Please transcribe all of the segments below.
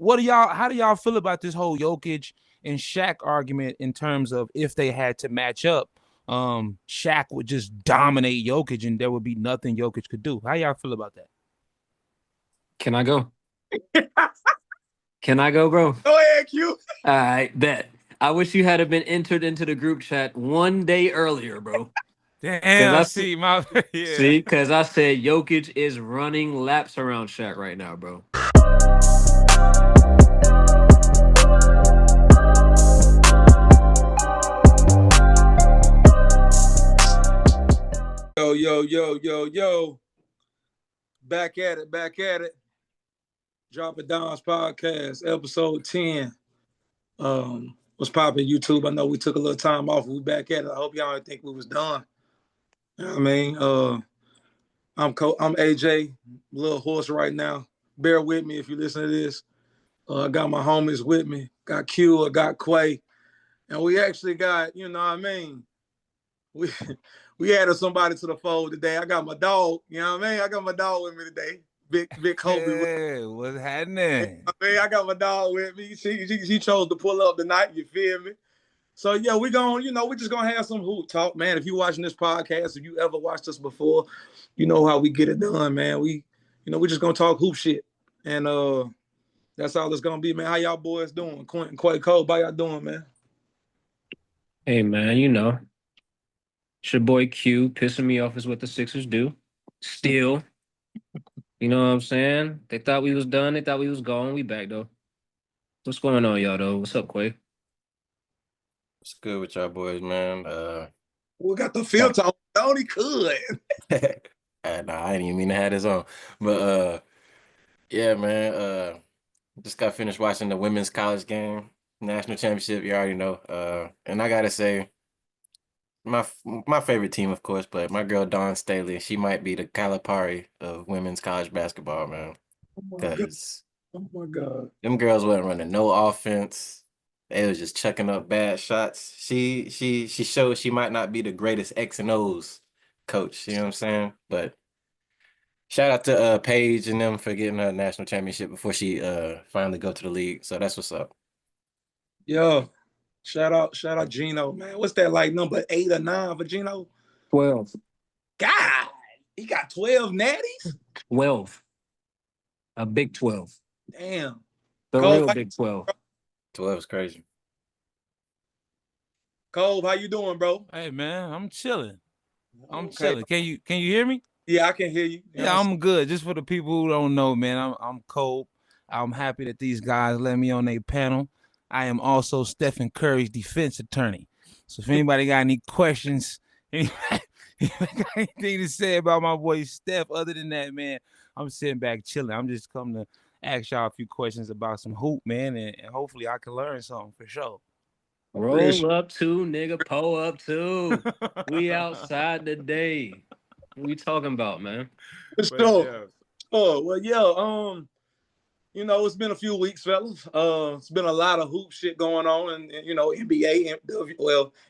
How do y'all feel about this whole Jokic and Shaq argument in terms of if they had to match up, Shaq would just dominate Jokic and there would be nothing Jokic could do. How y'all feel about that? Can I go? Can I go, bro? Go ahead, Q. All right, bet. I wish you had been entered into the group chat one day earlier, bro. Damn, see my yeah. See, because I said Jokic is running laps around Shaq right now, bro. Yo. Back at it. Drop It Down's podcast, episode 10. What's poppin' YouTube? I know we took a little time off. We back at it. I hope y'all didn't think we was done. You know what I mean? I'm AJ, a little hoarse right now. Bear with me if you listen to this. I got my homies with me. Got Q, I got Quay. And we actually got, you know what I mean? We added somebody to the fold today. I got my dog, you know what I mean? I got my dog with me today. Big Colb. Hey, what's happening? I got my dog with me. She chose to pull up tonight, you feel me? So yeah, we're just gonna have some hoop talk, man. If you watching this podcast, if you ever watched us before, you know how we get it done, man. We just gonna talk hoop shit. And that's all it's gonna be, man. How y'all boys doing? Quentin, Quay, Colb, how y'all doing, man? Hey, man, it's your boy Q. Pissing me off is what the Sixers do. Still. You know what I'm saying? They thought we was done. They thought we was gone. We back, though. What's going on, y'all, though? What's up, Quay? What's good with y'all boys, man? We got the filter on. Only could. Nah, I didn't even mean to have this on. But yeah, man. Just got finished watching the women's college game, national championship. You already know. And I gotta say, my favorite team, of course, but my girl Dawn Staley, she might be the Calipari of women's college basketball, man. Because oh my God, them girls wasn't running no offense. They was just chucking up bad shots. She showed she might not be the greatest X and O's coach. You know what I'm saying? But shout out to Paige and them for getting a national championship before she finally go to the league. So that's what's up. Yo, shout out Gino, man. What's that like, number 8 or 9 for Gino? 12. God, he got 12 natties? 12. A big 12. Damn. The Colb, real big 12. 12 is crazy. Colb, how you doing, bro? Hey man, I'm chilling. I'm Okay. chilling. Can you hear me? Yeah, I can hear you. Yeah, I'm good. Just for the people who don't know, man, I'm Colb. I'm happy that these guys let me on their panel. I am also Stephen Curry's defense attorney. So if anybody got any questions, anybody got anything to say about my boy Steph, other than that, man, I'm sitting back chilling. I'm just coming to ask y'all a few questions about some hoop, man, and hopefully I can learn something for sure. Roll up two, nigga. Pull up two. We outside today. What we talking about, man? For sure. Yeah. Oh, well, yeah. It's been a few weeks, fellas. It's been a lot of hoop shit going on, and NBA,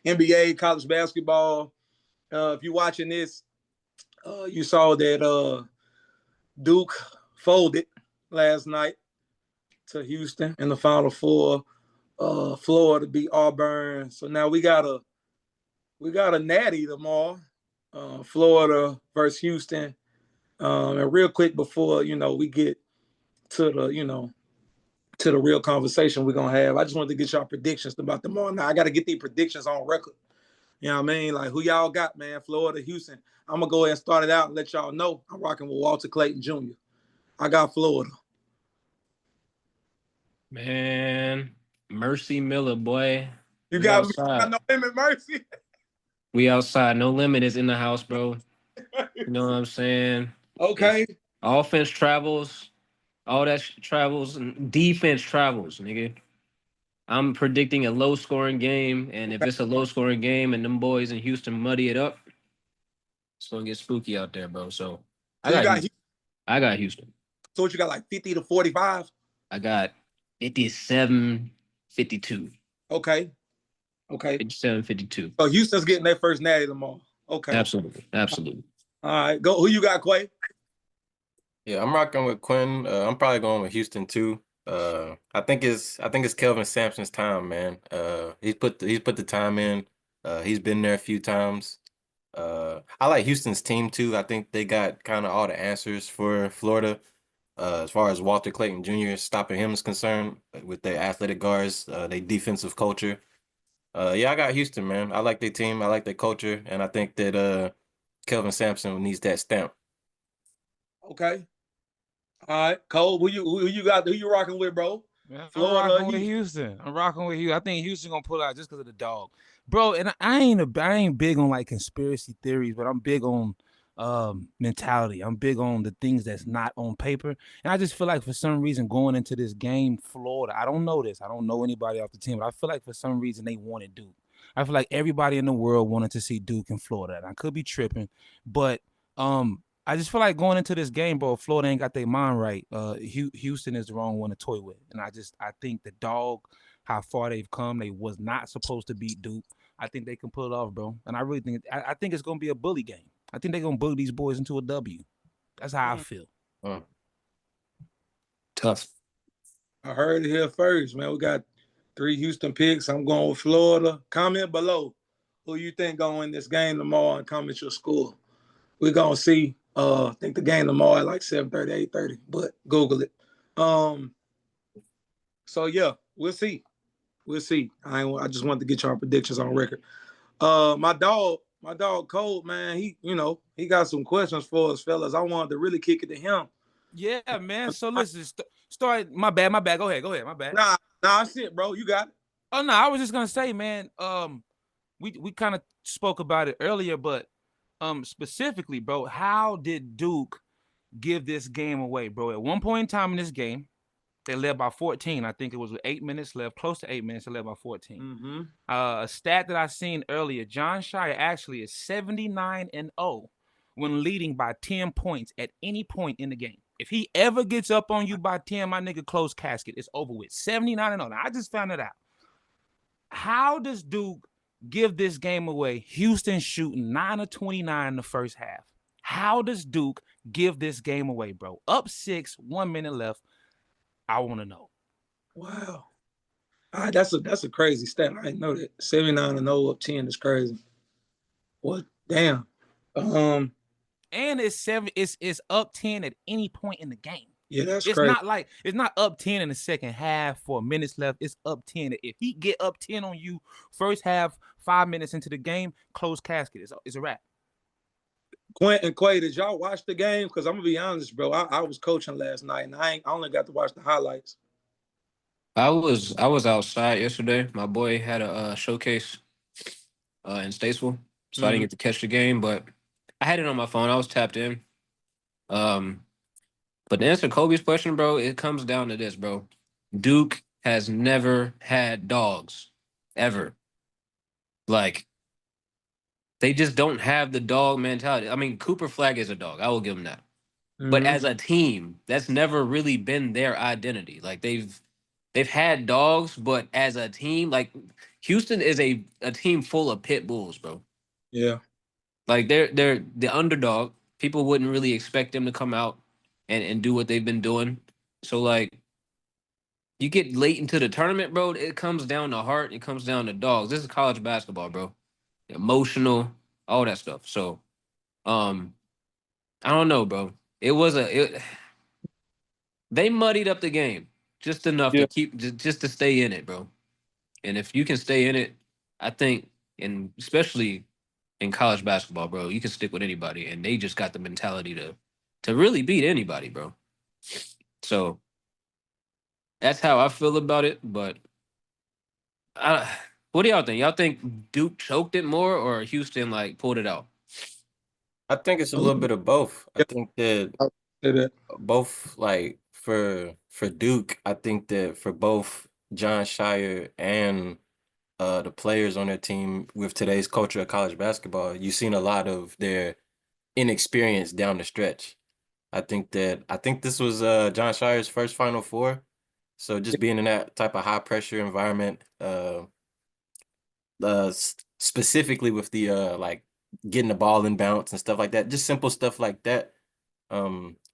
NBA, college basketball. If you're watching this, you saw that Duke folded last night to Houston in the Final Four. Florida beat Auburn, so now we got a natty tomorrow. Florida versus Houston. And real quick before we get to the real conversation we're gonna have, I just wanted to get y'all predictions about tomorrow. Now I got to get these predictions on record. You know what I mean? Like, who y'all got, man? Florida, Houston. I'm gonna go ahead and start it out and let y'all know I'm rocking with Walter Clayton Jr. I got Florida. Man, Mercy Miller, boy. You got No Limit Mercy. We outside. No Limit is in the house, bro. You know what I'm saying? Okay. Offense travels. All that travels. And defense travels, nigga. I'm predicting a low-scoring game, and if it's a low-scoring game and them boys in Houston muddy it up, it's going to get spooky out there, bro. So I got Houston. So what you got, like 50 to 45? I got 57-52. Okay. 57-52. So Houston's getting their first natty tomorrow. Okay. Absolutely. All right. Go. Who you got, Quay? Yeah, I'm rocking with Quinn. I'm probably going with Houston too. I think it's Kelvin Sampson's time, man. He's put the time in. He's been there a few times. I like Houston's team too. I think they got kind of all the answers for Florida. As far as Walter Clayton Jr. stopping him is concerned, with their athletic guards, their defensive culture. Yeah, I got Houston, man. I like their team. I like their culture, and I think that Kelvin Sampson needs that stamp. Okay. All right, Cole, who you got? Who you rocking with, bro? Man, I'm Florida, rocking with Houston. I'm rocking with Houston. I think Houston gonna pull out just because of the dog, bro. And I ain't big on like conspiracy theories, but I'm big on mentality. I'm big on the things that's not on paper. And I just feel like for some reason going into this game, Florida. I don't know this. I don't know anybody off the team, but I feel like for some reason they wanted Duke. I feel like everybody in the world wanted to see Duke in Florida, and I could be tripping, but I just feel like going into this game, bro, Florida ain't got their mind right. Houston is the wrong one to toy with. And I think the dog, how far they've come, they was not supposed to beat Duke. I think they can pull it off, bro. And I really think I think it's gonna be a bully game. I think they're gonna bully these boys into a W. That's how I feel. Tough. I heard it here first, man. We got 3 Houston picks. I'm going with Florida. Comment below who you think gonna win this game tomorrow and comment your score. We're gonna see. I think the game tomorrow at like 7:30, 8:30, but Google it. So yeah, we'll see. We'll see. I just wanted to get y'all predictions on record. My dog Colb, man, he got some questions for us, fellas. I wanted to really kick it to him. Yeah, man. So listen, start. My bad. Go ahead. My bad. Nah, that's it, bro. You got it. Oh no, I was just gonna say, man. We kind of spoke about it earlier, but specifically, bro, how did Duke give this game away, bro? At one point in time in this game, they led by 14. I think it was with 8 minutes left, close to 8 minutes. They led by 14. Mm-hmm. A stat that I seen earlier: John Shire actually is 79-0 when leading by 10 points at any point in the game. If he ever gets up on you by 10, my nigga, close casket. It's over with. 79-0. Now I just found it out. How does Duke give this game away? Houston shooting 9 of 29 in the first half. How does Duke give this game away, bro? Up 6, 1 minute left. I want to know. Wow. That's a crazy stat. I didn't know that. 79-0 up 10 is crazy. What? Damn. And it's up 10 at any point in the game. Yeah, that's it's crazy. It's not up 10 in the second half for minutes left. It's up 10. If he get up 10 on you first half, 5 minutes into the game, close casket. It's a wrap. Quint and Quay, did y'all watch the game? Because I'm gonna be honest, bro. I was coaching last night and I only got to watch the highlights. I was outside yesterday. My boy had a showcase in Statesville, so I didn't get to catch the game, but I had it on my phone. I was tapped in. But to answer Kobe's question, bro, it comes down to this, bro. Duke has never had dogs, ever. Like, they just don't have the dog mentality. I mean, Cooper Flagg is a dog. I will give him that. But as a team, that's never really been their identity. Like, they've had dogs, but as a team, like, Houston is a team full of pit bulls, bro. Yeah. Like, they're the underdog. People wouldn't really expect them to come out and do what they've been doing. So, like, you get late into the tournament, bro, it comes down to heart. It comes down to dogs. This is college basketball, bro. Emotional, all that stuff. So, I don't know, bro. They muddied up the game just enough to keep just to stay in it, bro. And if you can stay in it, I think, and especially in college basketball, bro, you can stick with anybody. And they just got the mentality to really beat anybody, bro. So that's how I feel about it. But what do y'all think? Y'all think Duke choked it more or Houston like pulled it out? I think it's a little bit of both. I think that both, like for Duke, I think that for both John Shire and the players on their team with today's culture of college basketball, you've seen a lot of their inexperience down the stretch. I think this was John Shire's first Final Four. So just being in that type of high pressure environment, specifically with the like getting the ball in bounce and stuff like that, just simple stuff like that.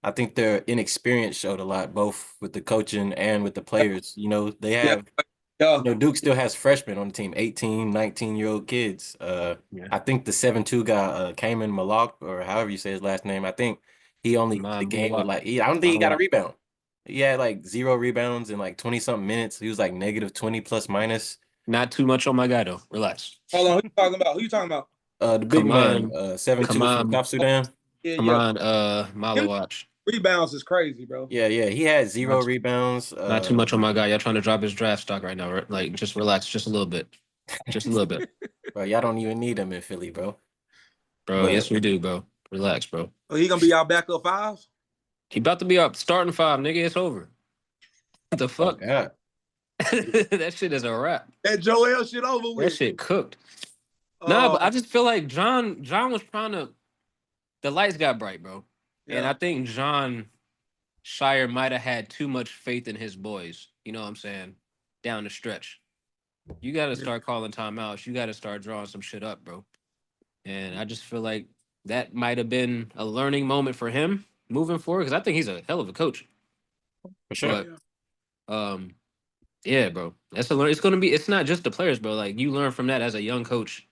I think their inexperience showed a lot, both with the coaching and with the players. They Yeah, have, yeah. Duke still has freshmen on the team, 18, 19-year-old kids. Yeah. I think the 7-2 guy, Kaman Malak, or however you say his last name, I think he only the game with I don't think he got a rebound. He had like 0 rebounds in like 20-something minutes. He was like negative 20 plus minus. Not too much on my guy though. Relax. Hold on, who you talking about? Who you talking about? The big man, Kaman, 7-2 from Kaman, South Sudan. Yeah, yeah. Kaman, Him Malawatch. rebounds is crazy, bro. Yeah, yeah. He had 0 Not, rebounds. not too much on my guy. Y'all trying to drop his draft stock right now, right? Like, just relax, just a little bit, just a little bit, Bro, y'all don't even need him in Philly, bro. bro. But Yes, we do, bro. Relax, bro. Oh, he gonna be our backup 5? He about to be up starting 5, nigga. It's over. What the oh fuck? God, That shit is a wrap. That Joel shit over That with. shit cooked. Nah, but I just feel like John was trying to. The lights got bright, bro, and I think John Shire might have had too much faith in his boys. You know what I'm saying? Down the stretch, you got to start calling timeouts. You got to start drawing some shit up, bro. And I just feel like that might have been a learning moment for him moving forward, because I think he's a hell of a coach. for sure. But yeah, bro, that's a learn. It's gonna be. It's not just the players, bro. Like, you learn from that as a young coach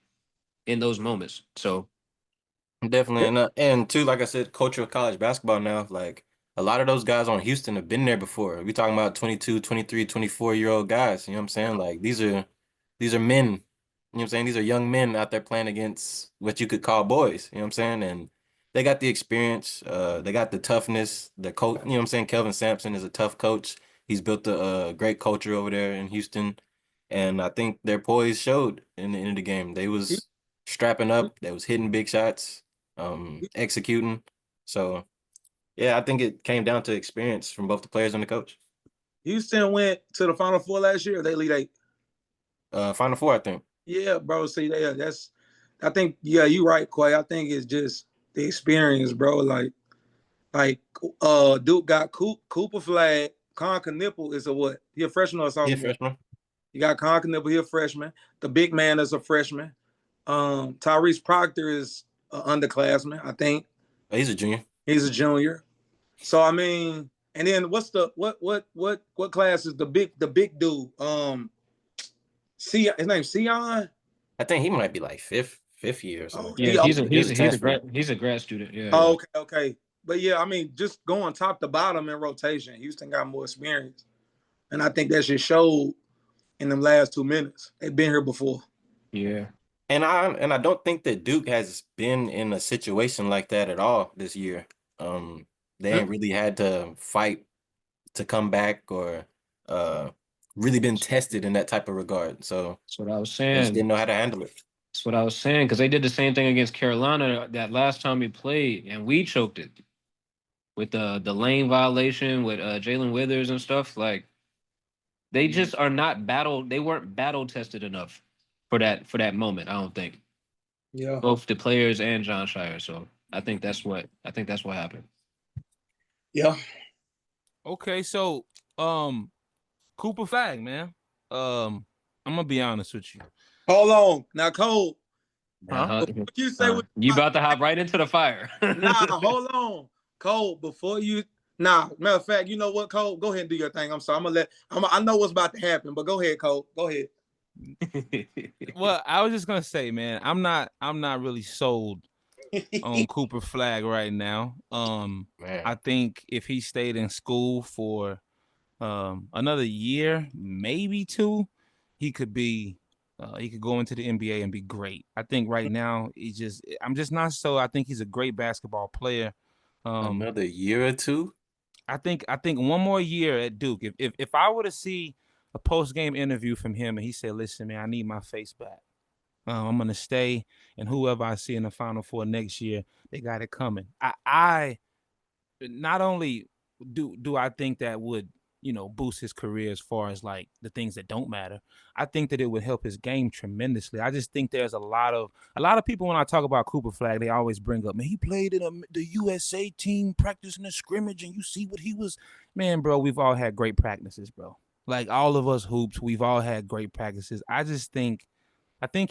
in those moments. So Definitely, and too, like I said, culture of college basketball now, like a lot of those guys on Houston have been there before. We talking about 22, 23, 24-year-old guys, you know what I'm saying? Like these are men, you know what I'm saying? These are young men out there playing against what you could call boys, you know what I'm saying? And they got the experience, they got the toughness, the coach, you know what I'm saying? Kelvin Sampson is a tough coach. He's built a great culture over there in Houston, and I think their poise showed in the end of the game. They was strapping up, they was hitting big shots, executing. So yeah, I think it came down to experience from both the players and the coach. Houston went to the Final Four last year. They lead 8. Final Four, I think. Yeah, bro. See, that's. I think. Yeah, you right, Quay. I think it's just the experience, bro. Like, Duke got Cooper Flagg. Con Knipple is a what? He a freshman or a sophomore? Yeah, freshman. You got Con Knipple, he a freshman. The big man is a freshman. Tyrese Proctor is an underclassman, I think. He's a junior. He's a junior. So I mean, and then what class is the big dude? His name's Sion. I think he might be like fifth year or something. yeah, he's a grad student. Yeah. Oh, okay. But yeah, I mean, just going top to bottom in rotation, Houston got more experience, and I think that just showed in them last 2 minutes. They've been here before. Yeah. And I don't think that Duke has been in a situation like that at all this year. They ain't really had to fight to come back or really been tested in that type of regard. So That's what I was they just saying. didn't know how to handle it. That's what I was saying, because they did the same thing against Carolina that last time we played, and we choked it with the lane violation with Jalen Withers and stuff. Like, they just are not battle. They weren't battle tested enough for that moment. I don't think. Yeah. Both the players and John Shire. So I think that's what happened. Yeah. Okay, so Cooper Flagg, man. I'm gonna be honest with you. Hold on. Now, Colb. Huh? You say you about to hop right into the fire. Nah, hold on. Colb, before you matter of fact, you know what, Colb? Go ahead and do your thing. I'm sorry. I know what's about to happen, but go ahead, Colb. Go ahead. Well, I was just gonna say, man, I'm not really sold on Cooper Flagg right now. I think if he stayed in school for another year, maybe 2, he could go into the NBA and be great. I think right now I'm just not so. I think he's a great basketball player. Another year or 2? I think one more year at Duke. If I were to see a post-game interview from him and he said, "Listen, man, I need my face back. I'm gonna stay, and whoever I see in the Final Four next year, they got it coming." I not only do I think that would boost his career as far as like the things that don't matter. I think that it would help his game tremendously. I just think there's a lot of people when I talk about Cooper Flagg, they always bring up, man, he played in the USA team practicing a scrimmage, and you see what he was. Man, bro, we've all had great practices, bro. Like all of us hoops, we've all had great practices. I think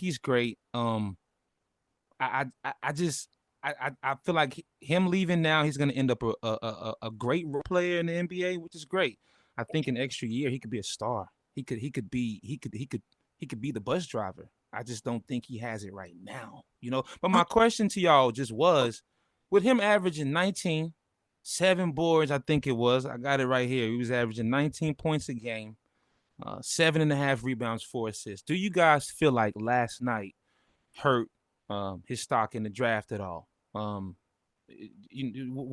he's great. I just I feel like him leaving now, he's going to end up a great role player in the NBA, which is great. I think an extra year he could be a star. He could be the bus driver. I just don't think he has it right now, you know. But my question to y'all just was, with him averaging 19, 7 boards, I think it was. I got it right here. He was averaging 19 points a game, 7.5 rebounds, 4 assists. Do you guys feel like last night hurt his stock in the draft at all? What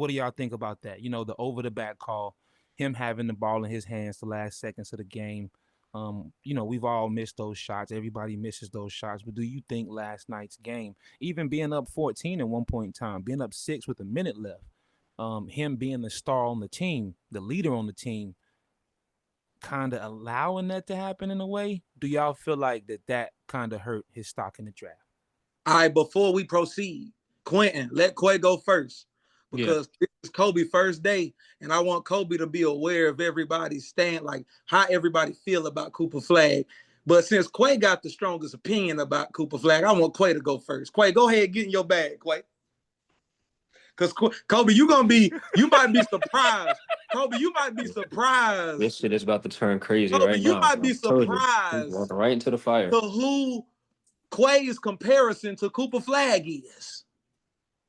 do y'all think about that? You know, the over the back call, him having the ball in his hands the last seconds of the game. You know, we've all missed those shots. Everybody misses those shots. But do you think last night's game, even being up 14 at one point in time, being up 6 with a minute left, him being the star on the team, the leader on the team, kind of allowing that to happen in a way? Do y'all feel like that kind of hurt his stock in the draft? All right, before we proceed, Quentin, let Quay go first because this is Kobe first day, and I want Kobe to be aware of everybody's stand, like how everybody feel about Cooper Flagg. But since Quay got the strongest opinion about Cooper Flagg, I want Quay to go first. Quay, go ahead, get in your bag, Quay. Because Kobe, you might be surprised. Kobe, you might be surprised. This shit is about to turn crazy Kobe, right you now. might be surprised. Walking right into the fire. To who Quay's comparison to Cooper Flagg is.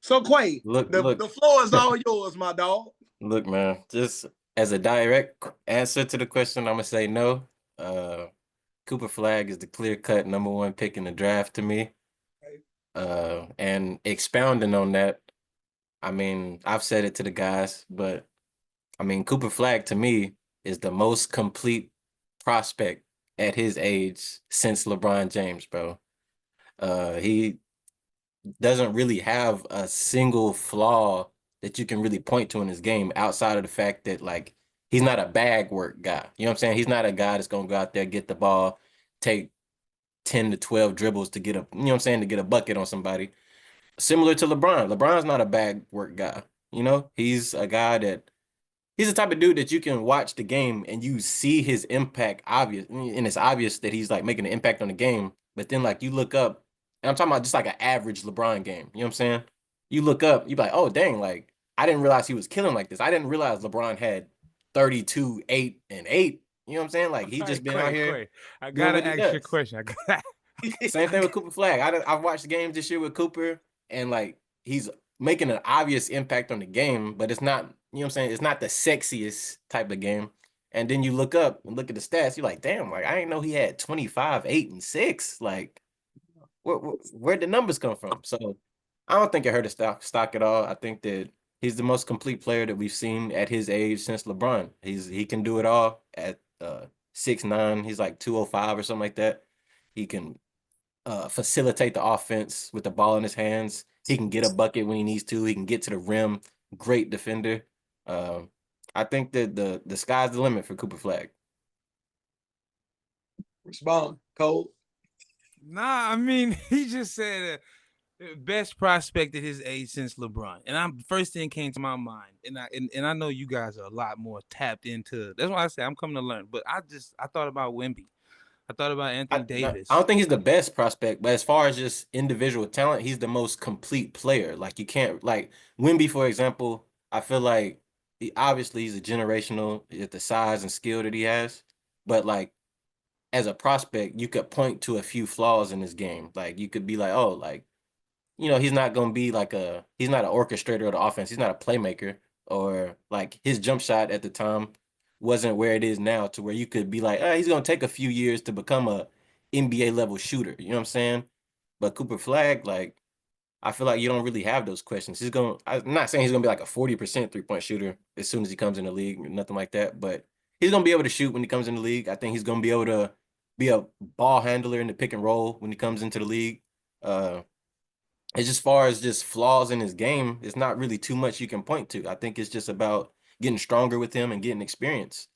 So Quay, the floor is all yours, my dog. Look, man, just as a direct answer to the question, I'm gonna say no. Cooper Flagg is the clear-cut #1 pick in the draft to me. And expounding on that, I mean, I've said it to the guys, but I mean, Cooper Flagg to me is the most complete prospect at his age since LeBron James, bro. He doesn't really have a single flaw that you can really point to in his game outside of the fact that, like, he's not a bag work guy. You know what I'm saying? He's not a guy that's going to go out there, get the ball, take 10 to 12 dribbles to get to get a bucket on somebody. Similar to LeBron. LeBron's not a bag work guy. You know, he's a guy that he's the type of dude that you can watch the game and you see his impact obvious, and it's obvious that he's like making an impact on the game. But then like you look up, and I'm talking about just like an average LeBron game. You know what I'm saying? You look up, you be like, oh dang, like I didn't realize he was killing like this. I didn't realize LeBron had 32, 8, and 8. You know what I'm saying? Like he just been out here. I gotta ask you a question. Same thing with Cooper Flagg. I've watched the games this year with Cooper, and like he's making an obvious impact on the game, but it's not, you know what I'm saying? It's not the sexiest type of game. And then you look up and look at the stats, you're like, damn, like I didn't know he had 25, 8, and 6. Like, where'd the numbers come from? So I don't think it hurt his stock at all. I think that he's the most complete player that we've seen at his age since LeBron. He can do it all at 6'9". He's like 205 or something like that. He can facilitate the offense with the ball in his hands. He can get a bucket when he needs to. He can get to the rim. Great defender. I think that the sky's the limit for Cooper Flagg. Respond, Colb. Nah, I mean, he just said best prospect at his age since LeBron. And first thing came to my mind. And I know you guys are a lot more tapped into. That's why I say I'm coming to learn. But I thought about Wemby. I thought about Anthony Davis. I don't think he's the best prospect, but as far as just individual talent, he's the most complete player. Like you can't, like Wemby, for example, I feel like obviously he's a generational at the size and skill that he has, but like as a prospect, you could point to a few flaws in his game. Like you could be like, oh, like, you know, he's not going to be like he's not an orchestrator of the offense. He's not a playmaker, or like his jump shot at the time wasn't where it is now, to where you could be like, he's going to take a few years to become a NBA level shooter. You know what I'm saying? But Cooper Flagg, like, I feel like you don't really have those questions. I'm not saying he's going to be like a 40% 3-point shooter as soon as he comes in the league, nothing like that, but he's going to be able to shoot when he comes in the league. I think he's going to be able to be a ball handler in the pick and roll when he comes into the league. It's just far as just flaws in his game, it's not really too much you can point to. I think it's just about getting stronger with him and getting experience.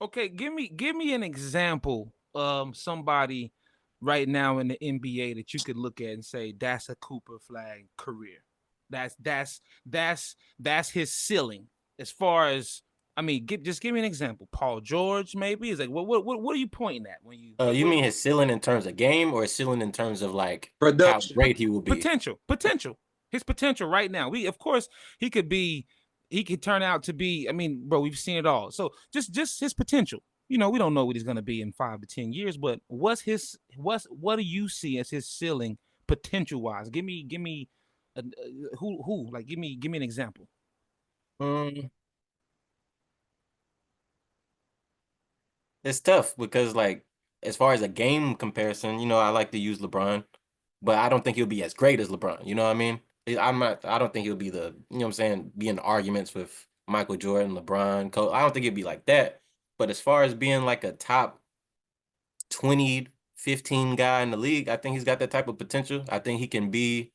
Okay, give me an example, somebody right now in the NBA that you could look at and say that's a Cooper Flagg career. That's his ceiling. As far as, I mean, just give me an example. Paul George, maybe. Is like what are you pointing at when you? You mean his ceiling in terms of game, or his ceiling in terms of like production, how great he will be? Potential. His potential right now. Of course, he could turn out to be. I mean, bro, we've seen it all. So just his potential. We don't know what he's gonna be in 5 to 10 years, but what do you see as his ceiling potential wise? Give me who like give me an example. It's tough because, like, as far as a game comparison, I like to use LeBron, but I don't think he'll be as great as LeBron. You know what I mean? I don't think he'll be what I'm saying, be in arguments with Michael Jordan, LeBron, Kobe. I don't think he'll be like that. But as far as being like a top 20, 15 guy in the league, I think he's got that type of potential. I think he can be,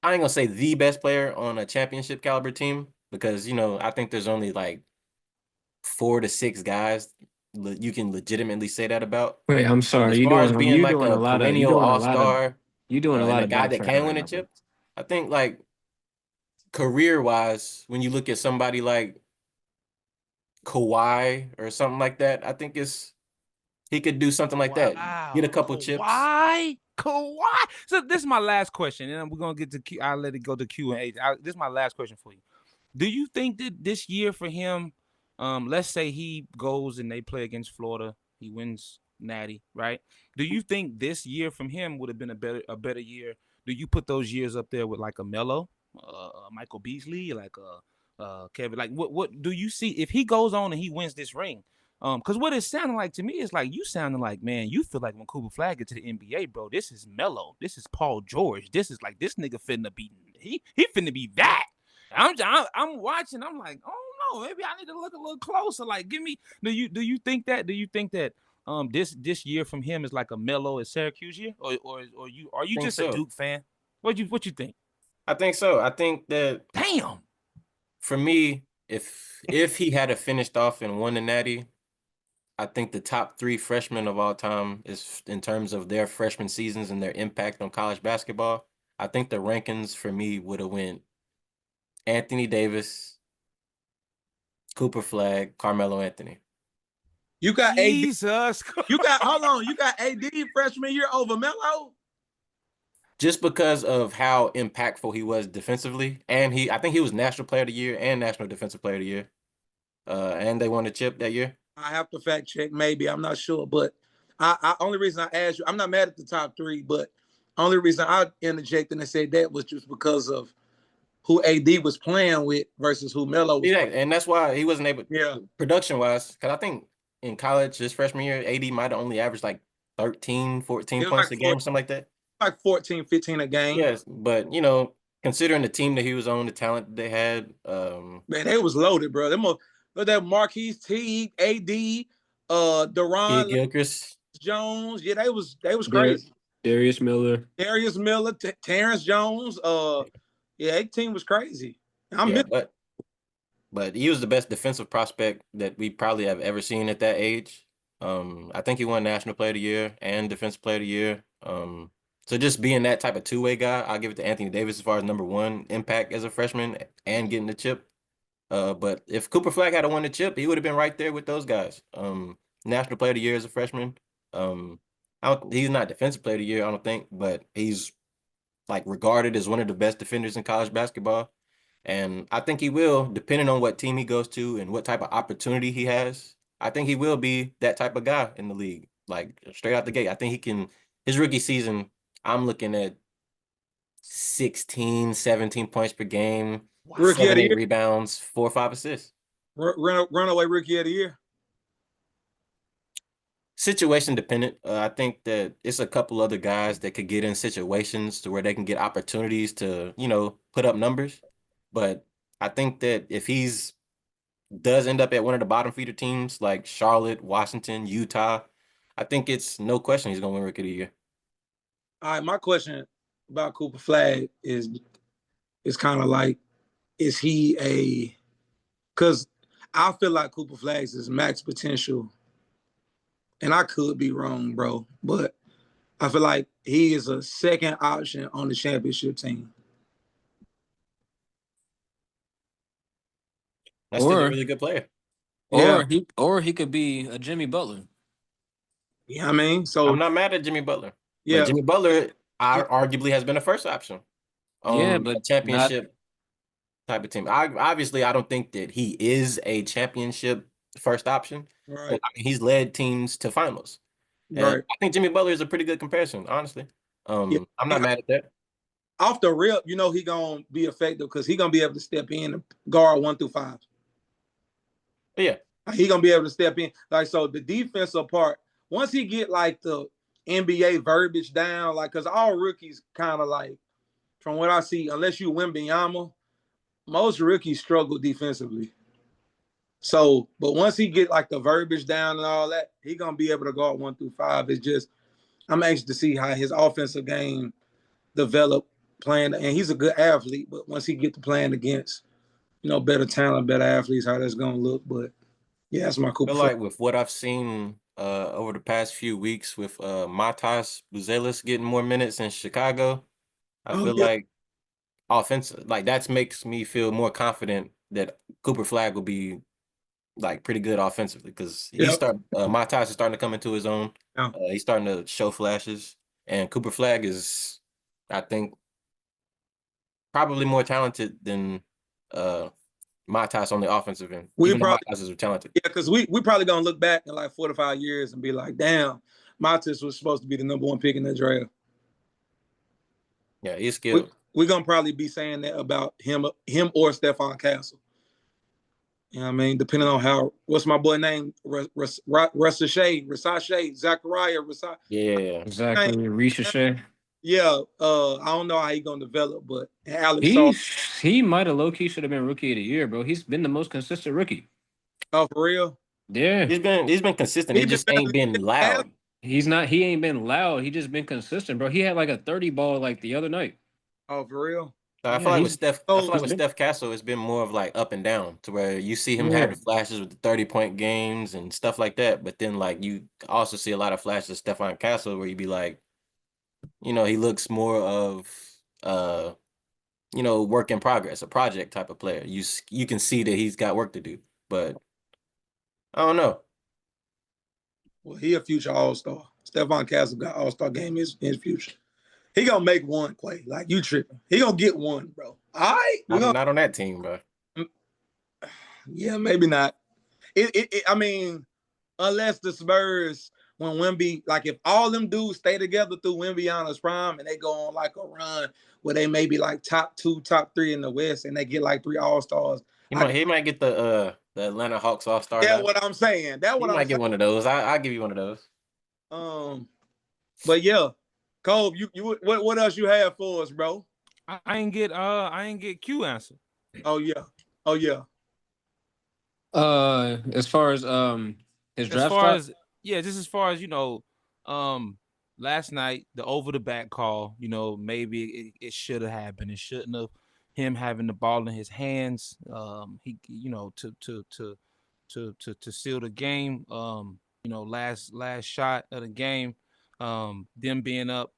I ain't gonna say the best player on a championship caliber team because, I think there's only like 4 to 6 guys you can legitimately say that about. Wait, I'm But sorry. as far as being like a perennial all-star You doing a and lot a of guy that backtracking can right win a now, bro. chip, I think like career-wise, when you look at somebody like Kawhi or something like that, I think he could do something like that. Get a couple chips. Kawhi. So this is my last question, and we're gonna get to Q. I'll let it go to Q&A. This is my last question for you. Do you think that this year for him, let's say he goes and they play against Florida, he wins Natty, right? Do you think this year from him would have been a better year? Do you put those years up there with like a Melo, Michael Beasley, like Kevin? Like what do you see if he goes on and he wins this ring? Because what it sounded like to me is like you sounding like, man, you feel like when Cooper Flagg get to the NBA, bro, this is Melo, this is Paul George, this is like this nigga finna be he finna be that. I'm watching. I'm like, oh no, maybe I need to look a little closer. Like, give me. Do you think that? Do you think that this year from him is like a Melo at Syracuse year, or are you just a Duke fan? What you think? I think so. I think that Damn. for me, if he had finished off and won the Natty, I think the top 3 freshmen of all time is in terms of their freshman seasons and their impact on college basketball. I think the rankings for me would have went Anthony Davis, Cooper Flagg, Carmelo Anthony. You got Jesus. You got hold on. You got AD freshman year over Melo. Just because of how impactful he was defensively, and I think he was National Player of the Year and National Defensive Player of the Year, and they won the chip that year. I have to fact check. Maybe I'm not sure, but I only reason I asked you, I'm not mad at the top 3, but only reason I interjected and said that was just because of who AD was playing with versus who Melo was. Yeah, and that's why he wasn't able. Yeah, production wise, because I think in college his freshman year, AD might have only averaged like 13, 14 points like a game, something like that. Like 14, 15 a game. Yes, but considering the team that he was on, the talent that they had, man, they was loaded, bro. That Marquise T, AD, Deron Gilchrist Jones. Yeah, they was crazy. Darius Miller, Terrence Jones. Yeah, that team was crazy. but he was the best defensive prospect that we probably have ever seen at that age. I think he won National Player of the Year and Defensive Player of the Year. So just being that type of two-way guy, I'll give it to Anthony Davis as far as number 1 impact as a freshman and getting the chip. But if Cooper Flagg had won the chip, he would have been right there with those guys. National Player of the Year as a freshman. He's not Defensive Player of the Year, I don't think, but he's like regarded as one of the best defenders in college basketball. And I think he will, depending on what team he goes to and what type of opportunity he has. I think he will be that type of guy in the league, like straight out the gate. I think he can. His rookie season, I'm looking at 16, 17 points per game, 7, 8 rebounds, 4 or 5 assists. Runaway rookie of the year. Situation dependent. I think that it's a couple other guys that could get in situations to where they can get opportunities to, put up numbers. But I think that if does end up at one of the bottom feeder teams like Charlotte, Washington, Utah, I think it's no question he's going to win Rookie of the Year. All right, my question about Cooper Flagg is kind of like, is he because I feel like Cooper Flagg's is max potential, and I could be wrong, bro, but I feel like he is a second option on the championship team. That's still a really good player. Or he could be a Jimmy Butler. Yeah, I mean, so I'm not mad at Jimmy Butler. Yeah, but Jimmy Butler arguably has been a first option. Yeah, A but not. championship type of team. Obviously, I don't think that he is a championship first option, but Right. I mean, he's led teams to finals. And Right. I think Jimmy Butler is a pretty good comparison, honestly. Yeah. I'm not mad at that. Off the rip, you know he gonna be effective because he gonna be able to step in and guard 1 through 5. But yeah, He gonna be able to step in. Like so, the defensive part. Once he get like the NBA verbiage down, like because all rookies kind of like, from what I see, unless you Wembanyama, most rookies struggle defensively. So, but once he get like the verbiage down and all that, he gonna be able to guard 1 through 5. It's just I'm anxious to see how his offensive game develop playing, and he's a good athlete. But once he get to playing against better talent, better athletes, how that's gonna look. But yeah, that's my I Cooper feel Flag. like with what I've seen over the past few weeks with Matas Buzelis getting more minutes in Chicago, I Oh feel yeah, like offensive, like that makes me feel more confident that Cooper Flag will be like pretty good offensively because yeah, Matas is starting to come into his own. yeah. He's starting to show flashes, and Cooper Flag is, I think, probably more talented than uh Matas on the offensive end, We even though probably Matas is talented. Yeah, because we probably gonna look back in like 4 to 5 years and be like, damn, Matis was supposed to be the #1 pick in the draft. Yeah, he's We skilled. we gonna probably be saying that about him or Stephon Castle. You know what I mean? Depending on how what's my boy name? Rasashe, Zachariah, Yeah, Exactly, Ricochet. Yeah, I don't know how he gonna develop, but Alex He Saw. he might have low key should have been rookie of the year, bro. He's been the most consistent rookie. Oh, for real? Yeah, he's been consistent. He It been just better ain't than been Castle. loud. he's not. He ain't been loud. He just been consistent, bro. He had like a 30 ball like the other night. Oh, for real? So Yeah, he's I feel like So he's with been. Steph Castle, it's been more of like up and down to where you see him Yeah, having flashes with the 30-point games and stuff like that. But then like you also see a lot of flashes of Stephon Castle where you be like, he looks more of uh, work in progress, a project type of player. You can see that he's got work to do. But I don't know. well, he a future All-Star. Stephon Castle got All-Star game in his future. He gonna make one, Quay. Like you tripping. He gonna get one, bro. All right. We're Not gonna not on that team, bro. Yeah, maybe not. I mean, unless the Spurs, when Wemby, like if all them dudes stay together through Wembyana's prime and they go on like a run where they may be like top 2, top 3 in the West and they get like 3 All-Stars. He might get the Atlanta Hawks All-Star That's nod. what I'm saying. That's He what I'm might saying. get one of those. I'll give you one of those. Um, but yeah, Colb, you what else you have for us, bro? I ain't get Q answer. Oh yeah. Oh yeah. as far as his As draft far stock. as just as far as um, last night the over the back call, maybe it should have happened. It shouldn't have. Him having the ball in his hands, he to seal the game. Last shot of the game. Them being up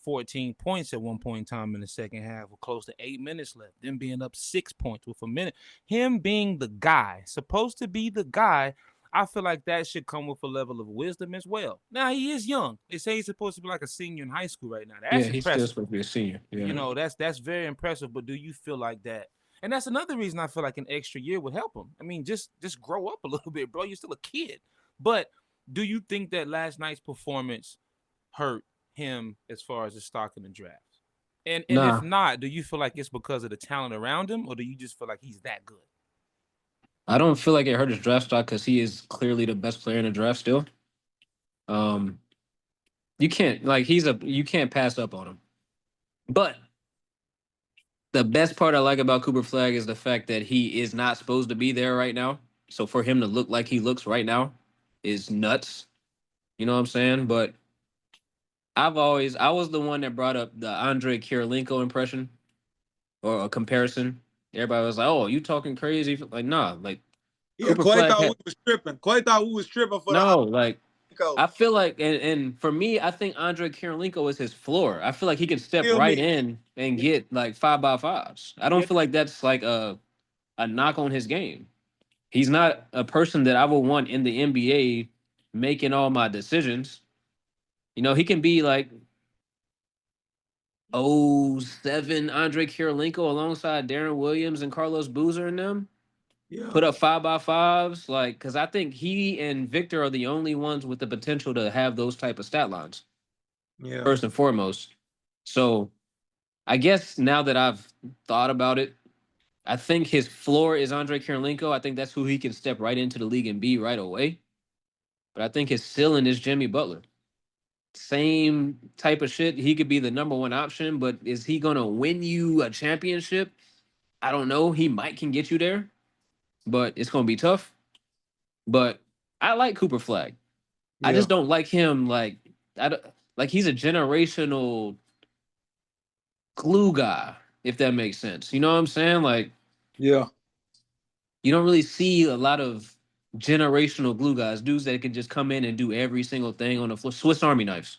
14 points at one point in time in the second half with close to 8 minutes left. Them being up 6 points with a minute. Him being the guy, supposed to be the guy. I feel like that should come with a level of wisdom as well. Now he is young. They say he's supposed to be like a senior in high school right now. Yeah, That's he's still impressive. supposed to be a senior. Yeah. That's very impressive. But do you feel like that? And that's another reason I feel like an extra year would help him. I mean, just grow up a little bit, bro. You're still a kid. But do you think that last night's performance hurt him as far as his stock in the draft? And if Nah, not, do you feel like it's because of the talent around him, or do you just feel like he's that good? I don't feel like it hurt his draft stock because he is clearly the best player in the draft still. Um, you can't you can't pass up on him. But the best part I like about Cooper Flagg is the fact that he is not supposed to be there right now. So for him to look like he looks right now is nuts. You know what I'm saying? But I was the one that brought up the Andre Kirilenko impression or a comparison. Everybody was like, "Oh, you talking crazy?" Like, nah, like Yeah, Cooper Clay Flagg thought we had was tripping. Clay thought we was tripping for the no, like Kirilenko. I feel like, and for me, I think Andre Kirilenko is his floor. I feel like he can step Feel right me? in and Yeah, get like 5x5s. I don't yeah. feel like that's like a knock on his game. He's not a person that I would want in the NBA making all my decisions. He can be like 07 Andre Kirilenko alongside Darren Williams and Carlos Boozer and them. Yeah. Put up 5x5s, like, because I think he and Victor are the only ones with the potential to have those type of stat lines. Yeah. First and foremost. So I guess now that I've thought about it, I think his floor is Andre Kirilenko. I think that's who he can step right into the league and be right away. But I think his ceiling is Jimmy Butler. Same type of shit. He could be the number one option, but is he gonna win you a championship? I don't know. He might can get you there, but it's gonna be tough. But I like Cooper Flagg. I Yeah. just don't like him. Like he's a generational glue guy, if that makes sense. You know what I'm saying? Like Yeah. you don't really see a lot of generational glue guys, dudes that can just come in and do every single thing on the floor. Swiss Army knives.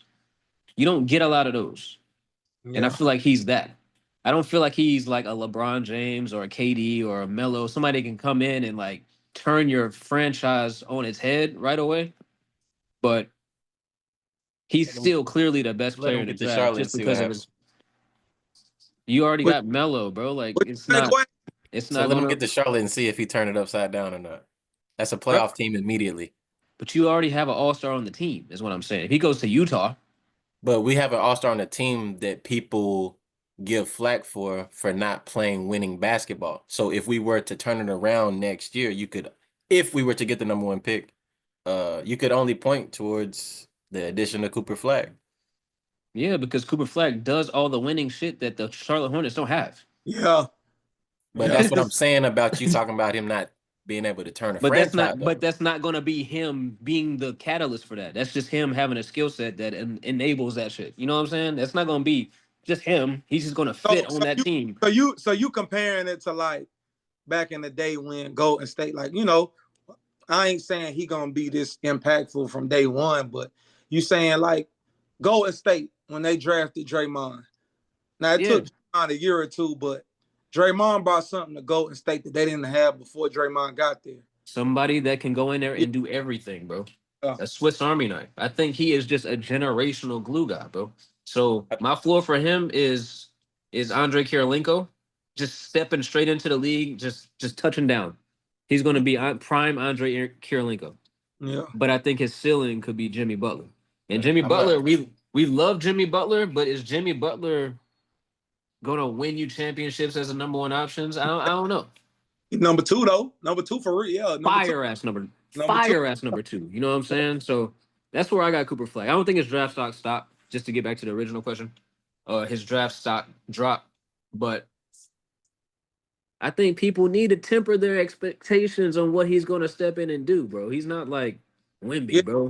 You don't get a lot of those. And I Yeah. feel like he's that. I don't feel like he's like a LeBron James or a KD or a Melo. Somebody can come in and like turn your franchise on its head right away. But he's Let him, still clearly the best let player him in the get to draft Charlotte and just see what because of happens. his. You already What, got Melo, bro. Like what it's you say, not. Quay? It's So not let him gonna. get to Charlotte and see if he turned it upside down or not. That's a Bro, playoff team immediately. But you already have an All Star on the team, is what I'm saying. If he goes to Utah, But we have an all-star on the team that people give flack for not playing winning basketball. So if we were to turn it around next year, you could, if we were to get the number one pick, you could only point towards the addition of Cooper Flagg. yeah, because Cooper Flag does all the winning shit that the Charlotte Hornets don't have. Yeah. But Yeah. that's what I'm saying about you talking about him not being able to turn a But that's franchise not. But though. that's not going to be him being the catalyst for that. That's just him having a skill set that enables that shit. You know what I'm saying? That's not going to be just him. He's just going to So fit on that team. you comparing it to like back in the day when Golden State, like, I ain't saying he gonna be this impactful from day one, but you saying like Golden State when they drafted Draymond. Now it Yeah, took Draymond a year or two, but Draymond brought something to Golden State that they didn't have before Draymond got there. somebody that can go in there Yeah. and do everything, bro. Yeah. A Swiss Army knife. I think he is just a generational glue guy, bro. So my floor for him is Andre Kirilenko, just stepping straight into the league, just touching down. He's going to be prime Andre Kirilenko. Yeah. But I think his ceiling could be Jimmy Butler. And Jimmy I'm Butler, a, we love Jimmy Butler, but is Jimmy Butler gonna win you championships as a number one options? I don't know. Number two though. Number two for real. Yeah. Number two. Fire ass number Number two. fire ass number two. You know what I'm saying? So that's where I got Cooper Flagg. I don't think his draft stock stopped. Just to get back to the original question, his draft stock dropped, but I think people need to temper their expectations on what he's going to step in and do, bro. He's not like Yeah. Wemby, bro.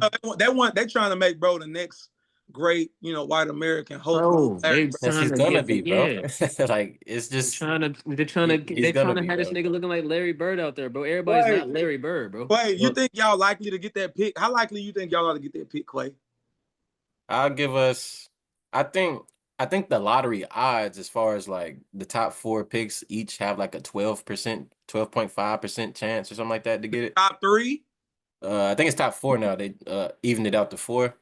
They trying to make bro the next great, white American hope. Bro, they yes, trying he's to gonna give be, bro. yeah. Like it's They're just trying to he's they're gonna trying to be, have this bro. nigga looking like Larry Bird out there, bro. Everybody's Wait, not Larry Bird, bro. Quay, you Look, think y'all likely to get that pick? How likely you think y'all ought to get that pick, Quay? I'll give us. I think the lottery odds, as far as like the top four picks, each have like a 12%, 12.5% chance or something like that to get it. Top three? I think it's top four now. They evened it out to four.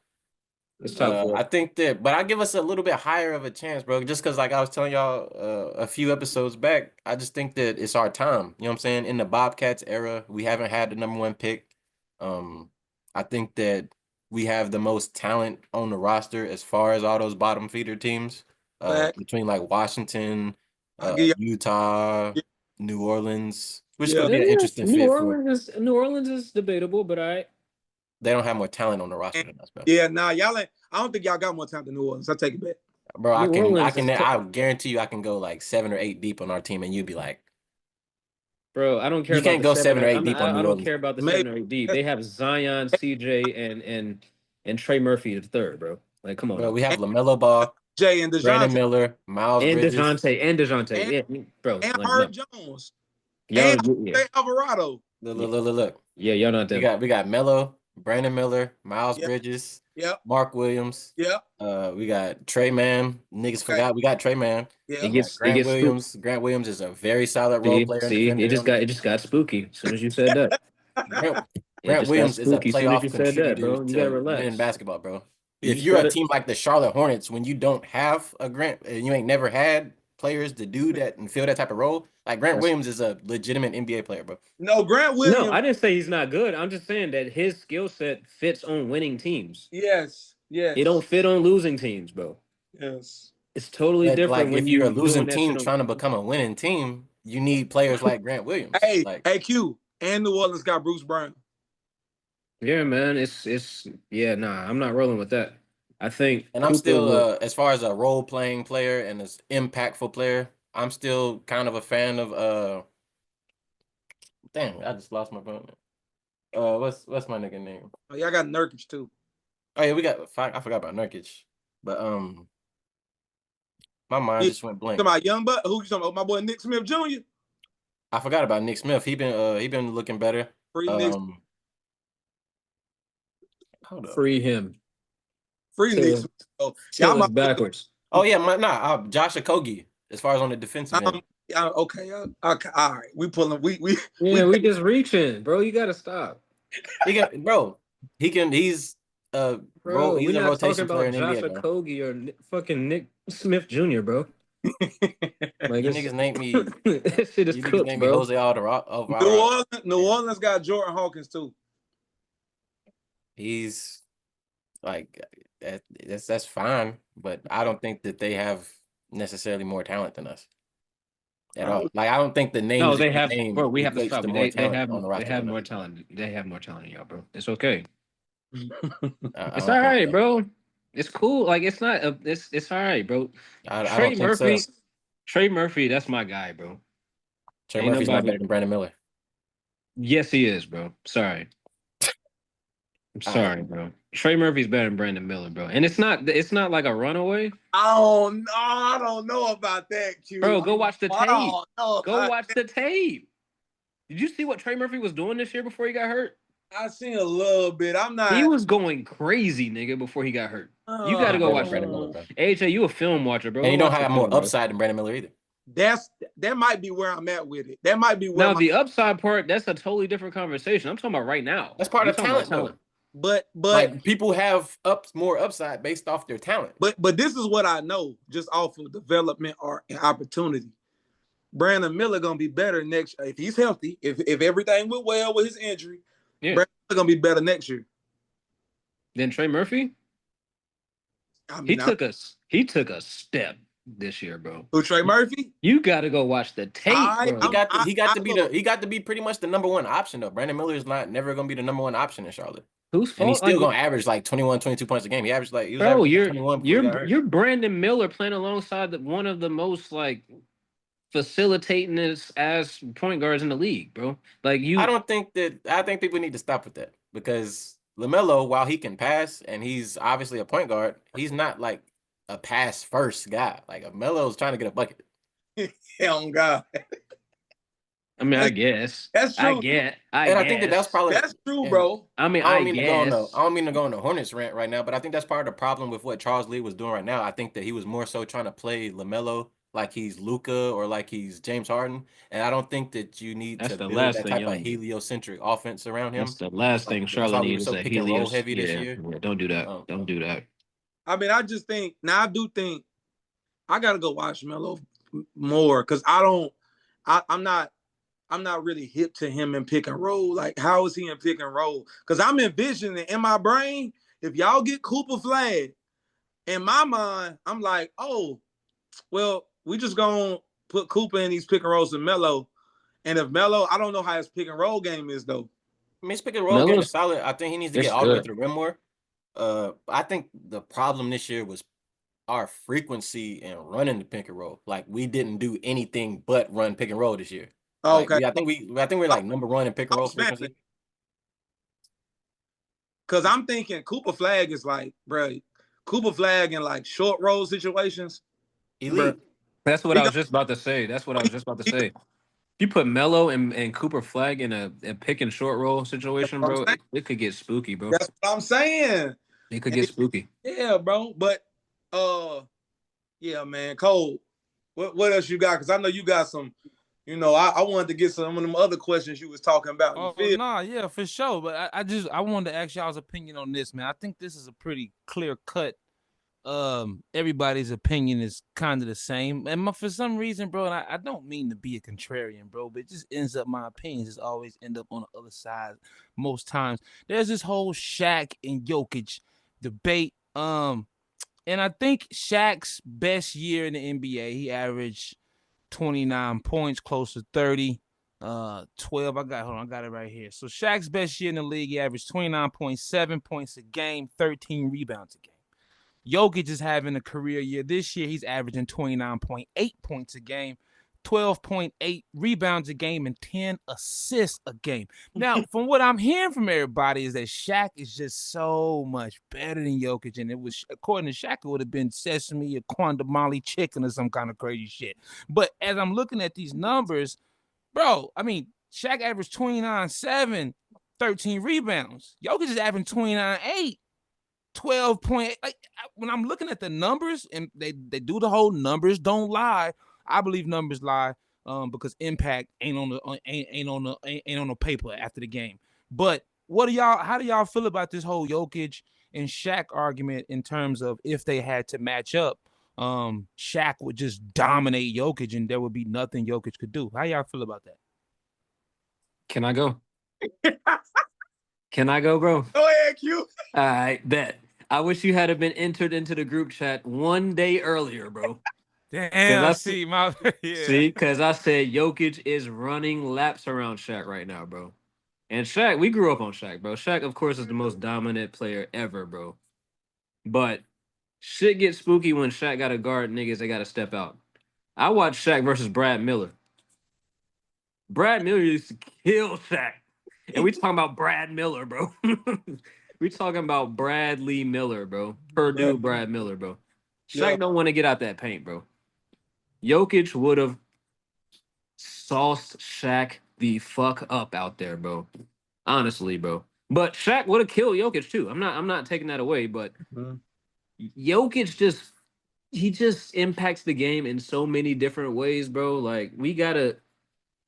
It's top four. I think that, but I give us a little bit higher of a chance, bro. Just because, like I was telling y'all a few episodes back, I just think that it's our time. You know what I'm saying? In the Bobcats era, we haven't had the number one pick. I think that we have the most talent on the roster as far as all those bottom feeder teams. Fact. Between like Washington, I give Utah, you. New Orleans, which is Yeah. gonna be an interesting fit for. New Orleans is debatable, but They don't have more talent on the roster And, than us, bro. yeah, nah, y'all ain't. I don't think y'all got more time than New Orleans. I take it back. Bro, New Orleans is I guarantee you I can go like 7 or 8 deep on our team and you'd be like, bro. I don't care you about can't the go seven. 7 or 8 deep on I New don't Orleans. care about the Maybe. 7 or 8 deep. They have Zion, CJ, and Trey Murphy the third, bro. Like, come on, Bro, now. we have LaMelo Ball, Jay and Brandon DeJounte Miller, Miles And Bridges. Dejounte, and, yeah, bro. and Like, no, Herb Jones y'all, and yeah, Jose Alvarado. Look. yeah, y'all not We them. got Melo, Brandon Miller, Miles Yep, Bridges, yep, Mark Williams. yep. We got Trey Man. Niggas Okay, forgot we got Trey Man. It yeah. We got gets it Grant gets spook. Williams. Grant Williams is a very solid role player and See, defender. it just got spooky as soon as you said that. Grant, It Grant just got Williams is a spooky as soon as playoff you said that, contributor bro. You gotta to winning relax. basketball, bro. if You you're a said it. team like the Charlotte Hornets, when you don't have a Grant and you ain't never had players to do that and fill that type of role, like Grant That's- Williams is a legitimate NBA player, bro. No, Grant No, Williams. I didn't say he's not good. I'm just saying that his skill set fits on winning teams. Yes, It don't fit on losing teams, bro. yes. It's totally But different like when if you're a you losing doing that team shit on. trying to become a winning team, you need players like Grant Williams. Hey, Like, hey, Q. And New Orleans got Bruce Brown. Yeah, man. It's yeah. Nah, I'm not rolling with that. I think and I'm Cooper still would. as far as a role playing player and as impactful player, I'm still kind of a fan of dang, I just lost my phone. What's my nigga name? Oh, y'all got Nurkic too. Oh yeah, I forgot about Nurkic. But my mind just went You blank. talking about Young Buck? Who you talking about? My boy Nick Smith Jr. I forgot about Nick Smith. He been looking better. Free Nick. Hold up. Free him. Free Till Nick it's- Smith. Oh, till y'all it's backwards. Oh yeah, Josh Okogie. As far as on the defensive end. Okay, okay, all right. We pulling. Yeah, we just reaching, bro. You gotta stop, He's a bro. We're he's a not talking rotation player about in the Josh NBA, bro. Okogie or fucking Nick Smith Jr., bro. Like You it's, niggas name me that shit is you niggas cooked, name me bro. Jose Alvarado. New Orleans got Jordan Hawkins too. He's like that's fine, but I don't think that they have necessarily more talent than us at all. Like I don't think the No, names that they you have, name bro. We have to equates stop. to more talent on the They roster have than us. more talent. They have more talent than y'all, bro. It's okay. I It's don't all think right, so. bro. It's cool. Like it's not. It's all right, bro. I Trey don't think Murphy. so. Trey Murphy. That's my guy, bro. Trey Ain't Murphy's not nobody. better than Brandon Miller. Yes, he is, bro. Sorry. I'm All right. sorry, bro. Trey Murphy's better than Brandon Miller, bro. And it's not. It's not like a runaway. I don't know about that, Q. Bro, go watch the I tape. don't know Go about watch the tape. Did you see what Trey Murphy was doing this year before he got hurt? I seen a little bit. I'm not. He was going crazy, nigga, before he got hurt. You got to He's go better watch than that. Brandon Miller, bro. AJ, you a film watcher, bro. And Go he don't watch the have more film, bro. upside than Brandon Miller either. That might be where I'm at with it. That might be where Now the upside part, that's a totally different conversation. I'm talking about right now. That's part You're of talking about talent, though. but Like people have more upside based off their talent. but this is what I know just off of development or opportunity. Brandon Miller gonna be better next year if he's healthy. If everything went well with his injury, Yeah. Brandon Miller gonna be better next year. Then Trey Murphy, I mean, he took a step this year, bro. who Trey Murphy? You got to go watch the tape, bro. He got to be pretty much the number one option though. Brandon Miller is never gonna be the number one option in Charlotte. Whose fault? And he's still gonna average like 21, 22 points a game. He was bro, averaging 21 before he got hurt. you're Brandon Miller playing alongside one of the most like facilitating as point guards in the league, bro. Like you, I think people need to stop with that because LaMelo, while he can pass and he's obviously a point guard, he's not like a pass first guy. Like Melo's trying to get a bucket. Hell God. I mean, I guess that's true. I think that's probably true, bro. I mean, I I don't mean guess. I don't mean to go on the Hornets rant right now, but I think that's part of the problem with what Charles Lee was doing right now. I think that he was more so trying to play LaMelo like he's Luka or like he's James Harden, and I don't think that you need to build that type of heliocentric offense around him. That's the last thing Charlotte needs is a pick and roll helios. heavy this year. Yeah, don't do that. Don't do that. I mean, I just think now. I do think I gotta go watch Melo more because I'm not really hip to him in pick and roll. Like, how is he in pick and roll? Because I'm envisioning in my brain, if y'all get Cooper Flagg, in my mind, I'm like, oh, well, we just gonna put Cooper in these pick and rolls and Melo. And if Melo, I don't know how his pick and roll game is though. I mean, his pick and roll game is solid. I think he needs to get all the way to the rim more. I think the problem this year was our frequency in running the pick and roll. Like we didn't do anything but run pick and roll this year. Oh, okay. I think we're like number one in pick and roll frequency. Cause I'm thinking Cooper Flagg is like, bro, Cooper Flagg in like short roll situations. Elite. Bruh. That's what I was just about to say. You put Melo and Cooper Flagg in a pick and short roll situation, bro, it could get spooky, bro. That's what I'm saying. It could get spooky. Yeah, bro. But yeah, man, Colb, what else you got? Because I know you got some I wanted to get some of them other questions you was talking about. You Oh feel? nah, yeah, for sure. But I wanted to ask y'all's opinion on this, man. I think this is a pretty clear cut. Everybody's opinion is kind of the same, and for some reason, bro, and I don't mean to be a contrarian, bro, but it just ends up my opinions just always end up on the other side most times. There's this whole Shaq and Jokic debate. And I think Shaq's best year in the NBA, he averaged 29 points, close to 30. 12. I got it right here. So Shaq's best year in the league, he averaged 29.7 points a game, 13 rebounds a game. Jokic is having a career year. This year, he's averaging 29.8 points a game, 12.8 rebounds a game, and 10 assists a game. Now, from what I'm hearing from everybody is that Shaq is just so much better than Jokic. And it was, according to Shaq, it would have been sesame or Quantum Molly chicken or some kind of crazy shit. But as I'm looking at these numbers, bro, I mean, Shaq averaged 29.7, 13 rebounds. Jokic is averaging 29.8. 12 point. Like when I'm looking at the numbers, and they do the whole numbers don't lie. I believe numbers lie, because impact ain't on the paper after the game. But how do y'all feel about this whole Jokic and Shaq argument in terms of if they had to match up, Shaq would just dominate Jokic and there would be nothing Jokic could do. How y'all feel about that? Can I go? Can I go, bro? Go ahead, Q. All right, bet. I wish you had been entered into the group chat one day earlier, bro. Damn, see, my yeah. See, because I said Jokic is running laps around Shaq right now, bro. And Shaq, we grew up on Shaq, bro. Shaq, of course, is the most dominant player ever, bro. But shit gets spooky when Shaq got to guard niggas. They got to step out. I watched Shaq versus Brad Miller. Brad Miller used to kill Shaq. And we talking about Brad Miller, bro. We talking about Bradley Miller, bro. Purdue Brad Miller, bro. Shaq don't want to get out that paint, bro. Jokic would have sauced Shaq the fuck up out there, bro. Honestly, bro. But Shaq would have killed Jokic too. I'm not taking that away, but Jokic just impacts the game in so many different ways, bro. Like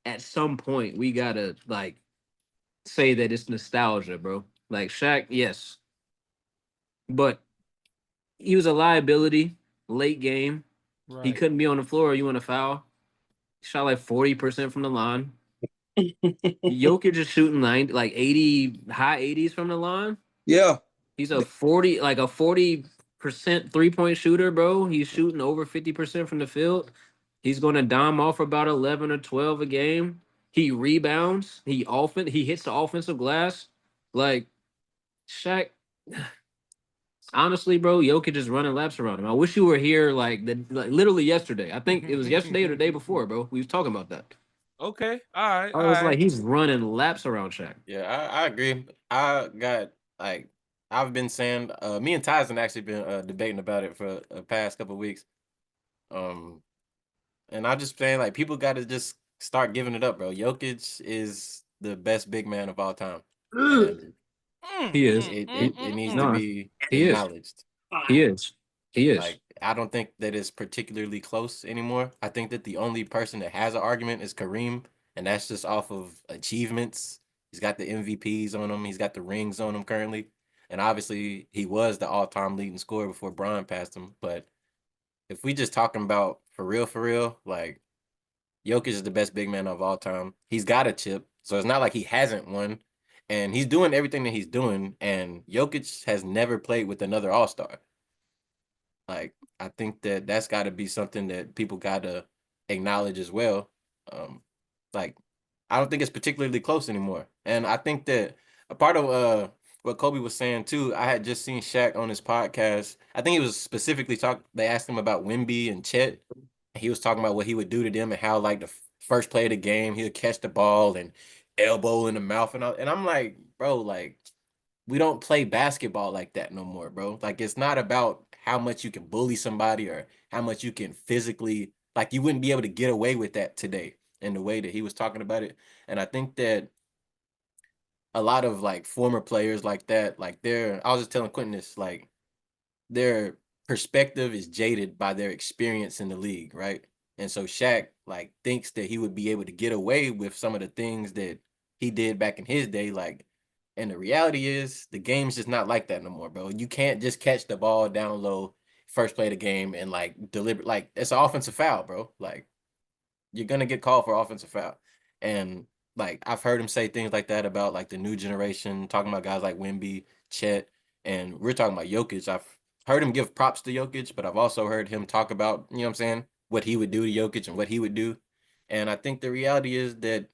at some point we gotta like say that it's nostalgia, bro. Like Shaq, yes. But he was a liability late game. Right. He couldn't be on the floor or you want to foul. He shot like 40% from the line. Jokic is shooting like 80, high 80s from the line. Yeah. He's a 40% 3-point shooter, bro. He's shooting over 50% from the field. He's going to dime off about 11 or 12 a game. He rebounds. He hits the offensive glass. Like Shaq, honestly, bro, Jokic is running laps around him. I wish you were here like literally yesterday. I think it was yesterday or the day before, bro. We was talking about that. Okay, all right. I was like, he's running laps around Shaq. Yeah, I agree. I've been saying, me and Tyson actually been debating about it for the past couple of weeks. And I'm just saying, like, people got to just start giving it up, bro. Jokic is the best big man of all time. And he is. It needs to be acknowledged. He is. Like, I don't think that it's particularly close anymore. I think that the only person that has an argument is Kareem, and that's just off of achievements. He's got the MVPs on him. He's got the rings on him currently. And obviously, he was the all-time leading scorer before Bron passed him. But if we just talking about for real, like, Jokic is the best big man of all time. He's got a chip, so it's not like he hasn't won. And he's doing everything that he's doing. And Jokic has never played with another all-star. Like, I think that that's got to be something that people got to acknowledge as well. Like, I don't think it's particularly close anymore. And I think that a part of what Kobe was saying too, I had just seen Shaq on his podcast. I think he was specifically they asked him about Wemby and Chet. He was talking about what he would do to them and how, like, the first play of the game, he would catch the ball and elbow in the mouth and all. And I'm like, bro, like, we don't play basketball like that no more, bro. Like, it's not about how much you can bully somebody or how much you can physically, like, you wouldn't be able to get away with that today in the way that he was talking about it. And I think that a lot of, like, former players like that, like, I was just telling Quentin this, like, their perspective is jaded by their experience in the league, right? And so Shaq like thinks that he would be able to get away with some of the things that he did back in his day. Like, and the reality is the game's just not like that no more, bro. You can't just catch the ball down low, first play of the game, and like deliver like it's an offensive foul, bro. Like you're gonna get called for offensive foul. And like I've heard him say things like that about like the new generation, talking about guys like Wemby, Chet, and we're talking about Jokic. I've heard him give props to Jokic, but I've also heard him talk about, you know what I'm saying, what he would do to Jokic and what he would do. And I think the reality is that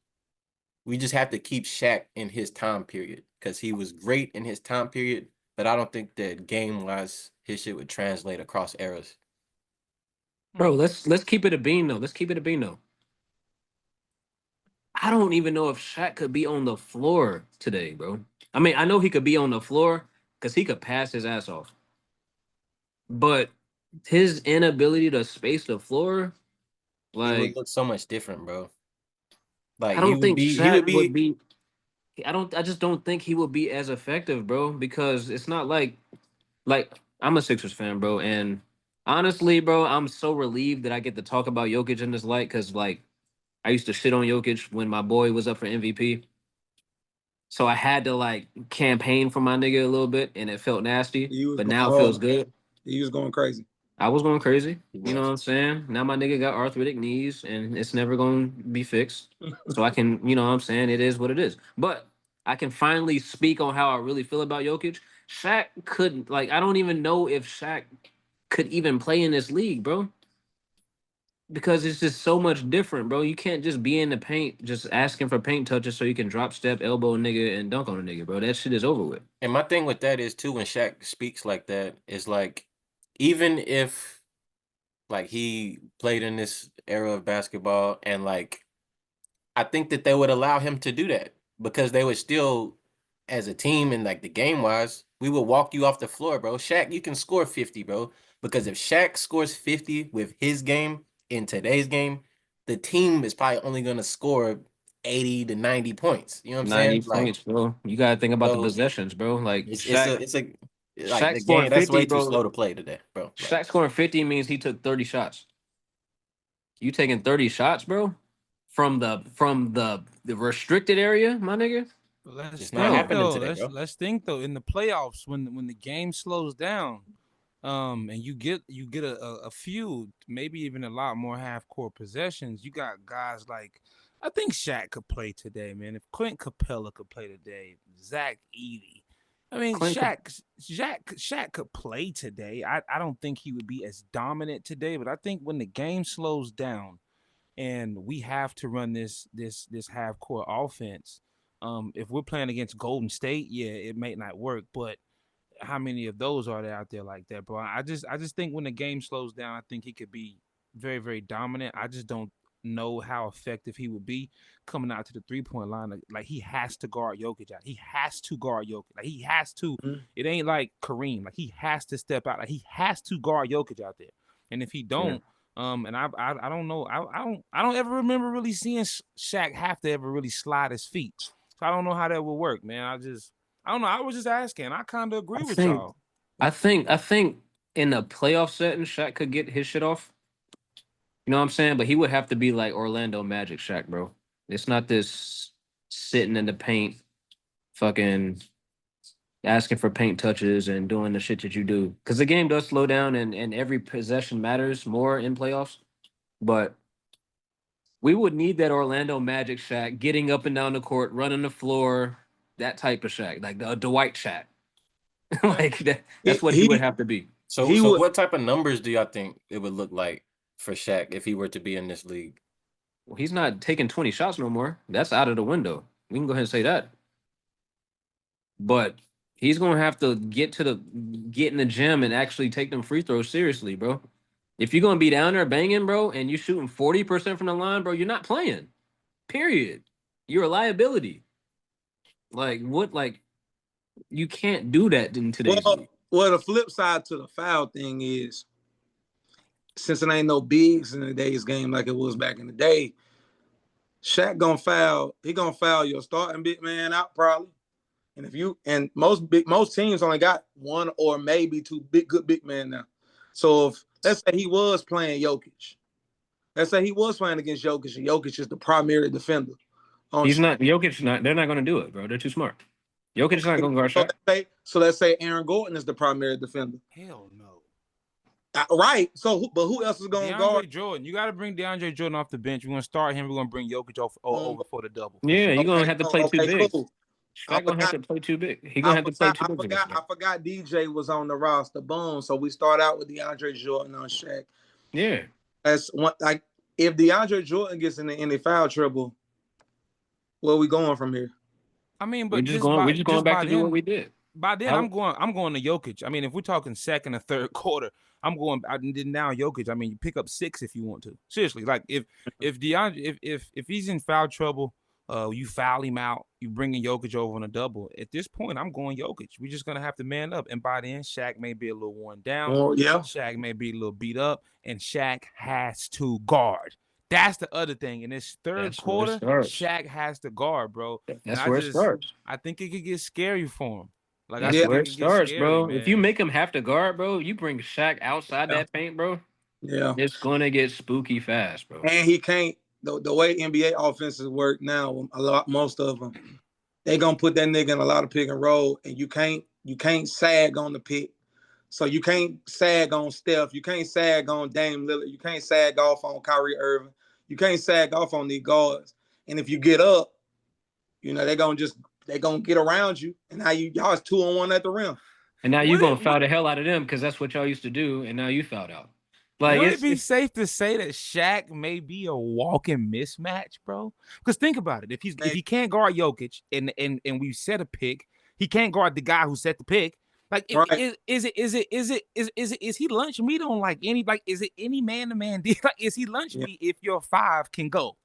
we just have to keep Shaq in his time period because he was great in his time period, but I don't think that game wise his shit would translate across eras. Bro, let's keep it a bean though. Let's keep it a bean though. I don't even know if Shaq could be on the floor today, bro. I mean, I know he could be on the floor because he could pass his ass off. But his inability to space the floor, He would like look so much different, bro. Like I don't think he would Shaq would be be. I just don't think he would be as effective, bro. Because it's not like I'm a Sixers fan, bro, and honestly, bro, I'm so relieved that I get to talk about Jokic in this light because like I used to shit on Jokic when my boy was up for MVP. So I had to like campaign for my nigga a little bit, and it felt nasty. He was But going now it feels hard. good. He was going crazy. I was going crazy. He You know what was. I'm saying? Now my nigga got arthritic knees, and it's never going to be fixed. So I can, you know what I'm saying? It is what it is. But I can finally speak on how I really feel about Jokic. Shaq couldn't, like, I don't even know if Shaq could even play in this league, bro. Because it's just so much different, bro. You can't just be in the paint just asking for paint touches so you can drop step, elbow a nigga, and dunk on a nigga, bro. That shit is over with. And my thing with that is too, when Shaq speaks like that, is like, even if like he played in this era of basketball and like I think that they would allow him to do that because they would still, as a team and like the game wise, we would walk you off the floor, bro. Shaq, you can score 50, bro. Because if Shaq scores 50 with his game in today's game, the team is probably only going to score 80 to 90 points. You know what I'm 90 saying? Like, points, bro. You gotta think about the so possessions, bro. Like it's a like Shaq the scoring game that's 50, way too bro. slow to play today, bro. Like, Shaq scoring 50 means he took 30 shots. You taking 30 shots, bro? From the restricted area, my nigga? Let's it's not No. think happening though. today, Let's bro. let's think though. In the playoffs, when the game slows down, and you get a few, maybe even a lot more half court possessions. You got guys like I think Shaq could play today, man. If Clint Capella could play today, Zach Edey. I mean, Clint Cap- Shaq could play today. I don't think he would be as dominant today, but I think when the game slows down and we have to run this half court offense. If we're playing against Golden State, yeah, it may not work, but how many of those are there out there like that, bro? I just think when the game slows down, I think he could be very, very dominant. I just don't know how effective he would be coming out to the 3-point line. Like he has to guard Jokic out. He has to guard Jokic. Like he has to. Mhm. It ain't like Kareem. Like he has to step out. Like he has to guard Jokic out there. And if he don't, and I don't know. I don't ever remember really seeing Shaq have to ever really slide his feet. So I don't know how that would work, man. I don't know. I was just asking. I kind of I agree with think y'all. I think in a playoff setting, Shaq could get his shit off. You know what I'm saying? But he would have to be like Orlando Magic Shaq, bro. It's not this sitting in the paint, fucking asking for paint touches and doing the shit that you do. Because the game does slow down and every possession matters more in playoffs. But we would need that Orlando Magic Shaq getting up and down the court, running the floor, that type of Shaq, like the Dwight Shaq. Like that's He what he would he, have to be. So he so would. what type of numbers do y'all think it would look like for Shaq if he were to be in this league? Well, he's not taking 20 shots no more. That's out of the window. We can go ahead and say that. But he's gonna have to get in the gym and actually take them free throws seriously, bro. If you're gonna be down there banging, bro, and you shooting 40% from the line, bro, you're not playing. Period. You're a liability. Like what? Like you can't do that in today's Well, league. well, the flip side to the foul thing is, since it ain't no bigs in today's game like it was back in the day, Shaq gonna foul. He gonna foul your starting big man out probably. And if you and most teams only got one or maybe two good big men now. So if let's say he was playing Jokic, Let's say he was playing against Jokic, and Jokic is the primary defender. He's not Jokic. They're not going to do it, bro. They're too smart. Jokic is not going to guard Shaq. So let's say Aaron Gordon is the primary defender. Hell no. Right. So, but who else is going to guard? Jordan. You got to bring DeAndre Jordan off the bench. We're going to start him. We're going to bring Jokic over for the double. Yeah, you're going to have to play too big. Cool. Shaq going to have to play too big. He's going to have to play too big. I forgot DJ was on the roster. Boom. So we start out with DeAndre Jordan on Shaq. Yeah. That's one. Like, if DeAndre Jordan gets in any foul trouble, where are we going from here? I mean, but we're just going back to do what we did. By then, I'm going to Jokic. I mean, if we're talking second or third quarter, I'm going. Now Jokic. I mean, you pick up 6 if you want to. Seriously, like if DeAndre if he's in foul trouble, you foul him out. You bring in Jokic over on a double. At this point, I'm going Jokic. We're just gonna have to man up. And by then, Shaq may be a little worn down. Shaq may be a little beat up, and Shaq has to guard. That's the other thing. In this third quarter, Shaq has to guard, bro. That's where it starts. I think it could get scary for him. Like that's where it starts, bro. Man. If you make him have to guard, bro, you bring Shaq outside that paint, bro. Yeah, it's gonna get spooky fast, bro. And he can't. The way NBA offenses work now, most of them, they gonna put that nigga in a lot of pick and roll, and you can't sag on the pick. So you can't sag on Steph. You can't sag on Dame Lillard. You can't sag off on Kyrie Irving. You can't sag off on these guards. And if you get up, they're gonna get around you. And now y'all is 2-on-1 at the rim. And now you're gonna foul the hell out of them because that's what y'all used to do. And now you fouled out. Like, would it be safe to say that Shaq may be a walking mismatch, bro? Because think about it. If he can't guard Jokic and we set a pick, he can't guard the guy who set the pick. Like, right. Is he lunch meat on like any, like, is it any man-to-man deal? Like, is he lunch meat if your 5 can go?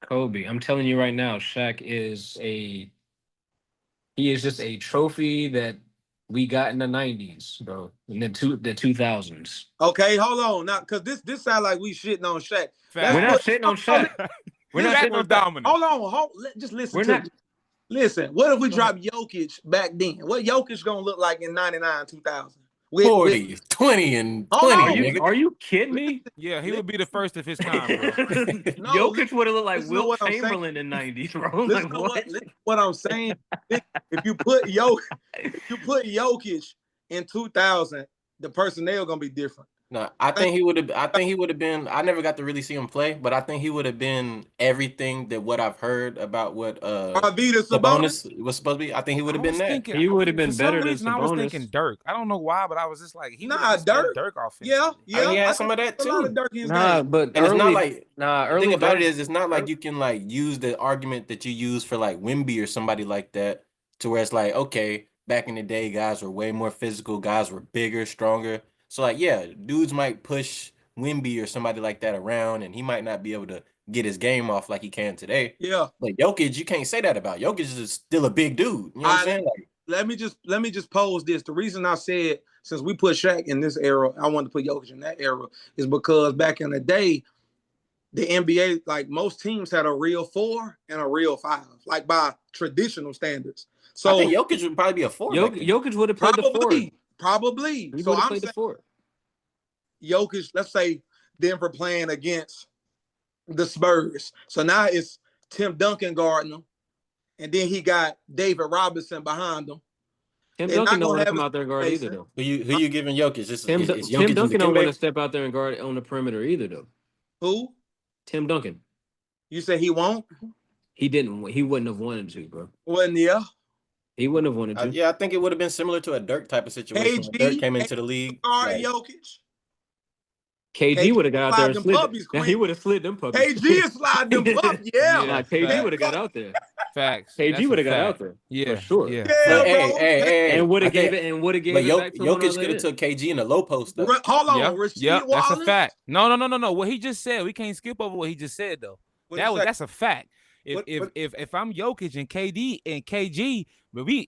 Kobe, I'm telling you right now, Shaq is just a trophy that we got in the 90s, bro. In the 2000s. Okay, hold on. Now, because this sounds like we shitting on Shaq. We're not shitting on Shaq. We're not shitting on dominant. Hold on. Just listen to me. Listen, what if we drop Jokic back then? What Jokic gonna look like in 99, 2000? 40, 20, and 20. Are you kidding me? Yeah, he would be the first of his time, bro. Jokic would have looked like Wilt Chamberlain in 90s, bro. Listen what I'm saying. If you put Jokic in 2000, the personnel gonna be different. No, I think he would have been. I never got to really see him play, but I think he would have been everything that what I've heard about what Sabonis was supposed to be. I think he would have been that. He would have been better than Sabonis. I was thinking Dirk. I don't know why, but I was just like, Dirk offense. Yeah. He had some of that too. But and it's not like the thing about it is, it's not like you can like use the argument that you use for like Wemby or somebody like that, to where it's like, okay, back in the day, guys were way more physical, guys were bigger, stronger. So, like, yeah, dudes might push Wemby or somebody like that around, and he might not be able to get his game off like he can today. Yeah. But Jokic, you can't say that about. Jokic is still a big dude. You know what I'm saying? Like, let me just pose this. The reason I said, since we put Shaq in this era, I wanted to put Jokic in that era, is because back in the day, the NBA, like most teams had a real 4 and a real 5, like by traditional standards. So I think Jokic would probably be a 4. Jokic would have played the 4. Probably. So I'm saying Jokic, let's say Denver playing against the Spurs. So now it's Tim Duncan guarding them. And then he got David Robinson behind him. Tim Duncan don't want to come out there and guard either, though. Who you giving Jokic? Tim Duncan don't want to step out there and guard on the perimeter either, though. Who? Tim Duncan. You say he won't? He didn't. He wouldn't have wanted to, bro. Wasn't he? He wouldn't have wanted to. Yeah, I think it would have been similar to a Dirk type of situation. When Dirk came into the league. Jokic. KG would have got out there and slid. Now he would have slid them puppies. KG is sliding them puppies. Yeah. KG would have got out there. Facts. KG would have got out there. Yeah, for sure. Yeah. And would have gave it. And would have gave it back to Jokic could have took KG in a low post. Though. Hold on, Rasheed Wallace. That's a fact. No. What he just said, we can't skip over what he just said though. That's a fact. If I'm Jokic and KG, but we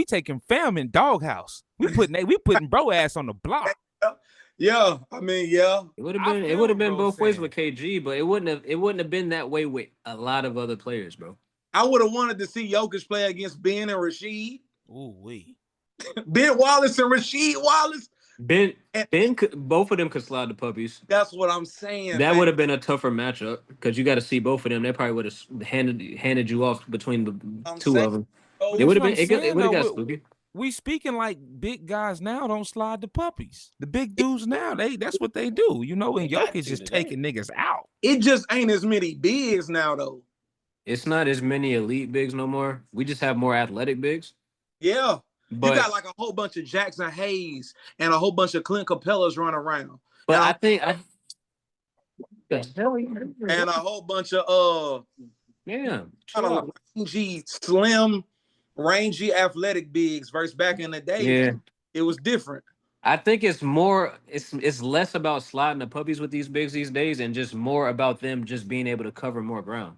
taking fam in doghouse. We putting bro ass on the block. Yeah, I mean, yeah. It would have been both ways with KG, but it wouldn't have been that way with a lot of other players, bro. I would have wanted to see Jokic play against Ben and Rasheed. Ooh wee. Ben Wallace and Rasheed Wallace. Ben, And both of them could slide the puppies. that's what I'm saying. That fam. would have been a tougher matchup because you got to see both of them. They probably would have handed you off between the I'm two saying, of them. oh, But It that's would have what been. I'm saying, It would have got though. spooky. We speaking like big guys now don't slide the puppies. The big dudes now, that's what they do. You know, and They got Jokic to is today. taking niggas out. it just ain't as many bigs now, though. It's not as many elite bigs no more. We just have more athletic bigs. Yeah. You But got like a whole bunch of Jackson Hayes and a whole bunch of Clint Capellas running around. but and I think the hell and a whole bunch of yeah. kind of rangy, slim, rangy athletic bigs versus back in the day. Yeah. It was different. I think it's more. It's less about sliding the puppies with these bigs these days, and just more about them just being able to cover more ground.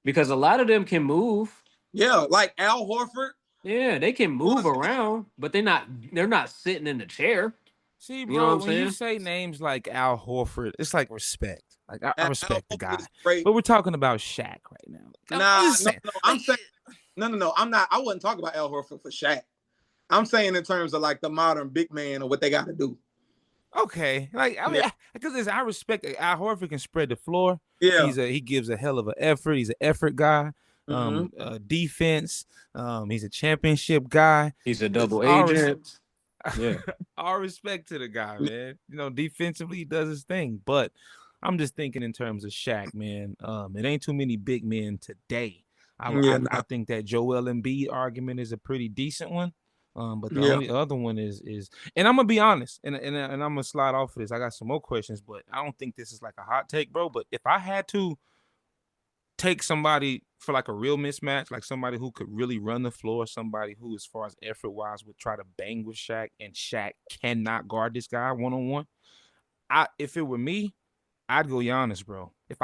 Because a lot of them can move. Yeah, like Al Horford. Yeah, they can move around, but they're not sitting in the chair. See, You know bro, what I'm when you saying? say names like Al Horford, it's like respect. Like I Al respect the Horford guy, is great. but we're talking about Shaq right now. Nah, no, I'm saying no. I'm not. I wouldn't talk about Al Horford for Shaq. I'm saying in terms of like the modern big man and what they got to do. Okay, like I mean, Yeah. because I respect Al Horford can spread the floor. Yeah. He gives a hell of an effort. He's an effort guy. Defense. He's a championship guy. He's a double All agent. Yeah. all respect to the guy, man. You know, defensively he does his thing, but I'm just thinking in terms of Shaq, man. It ain't too many big men today. I think that Joel Embiid argument is a pretty decent one. But the only other one is, and I'm gonna be honest, and I'm gonna slide off of this. I got some more questions, but I don't think this is like a hot take, bro. But if I had to take somebody for like a real mismatch, like somebody who could really run the floor, somebody who, as far as effort wise, would try to bang with Shaq, and Shaq cannot guard this guy one on one. If it were me, I'd go Giannis, bro. If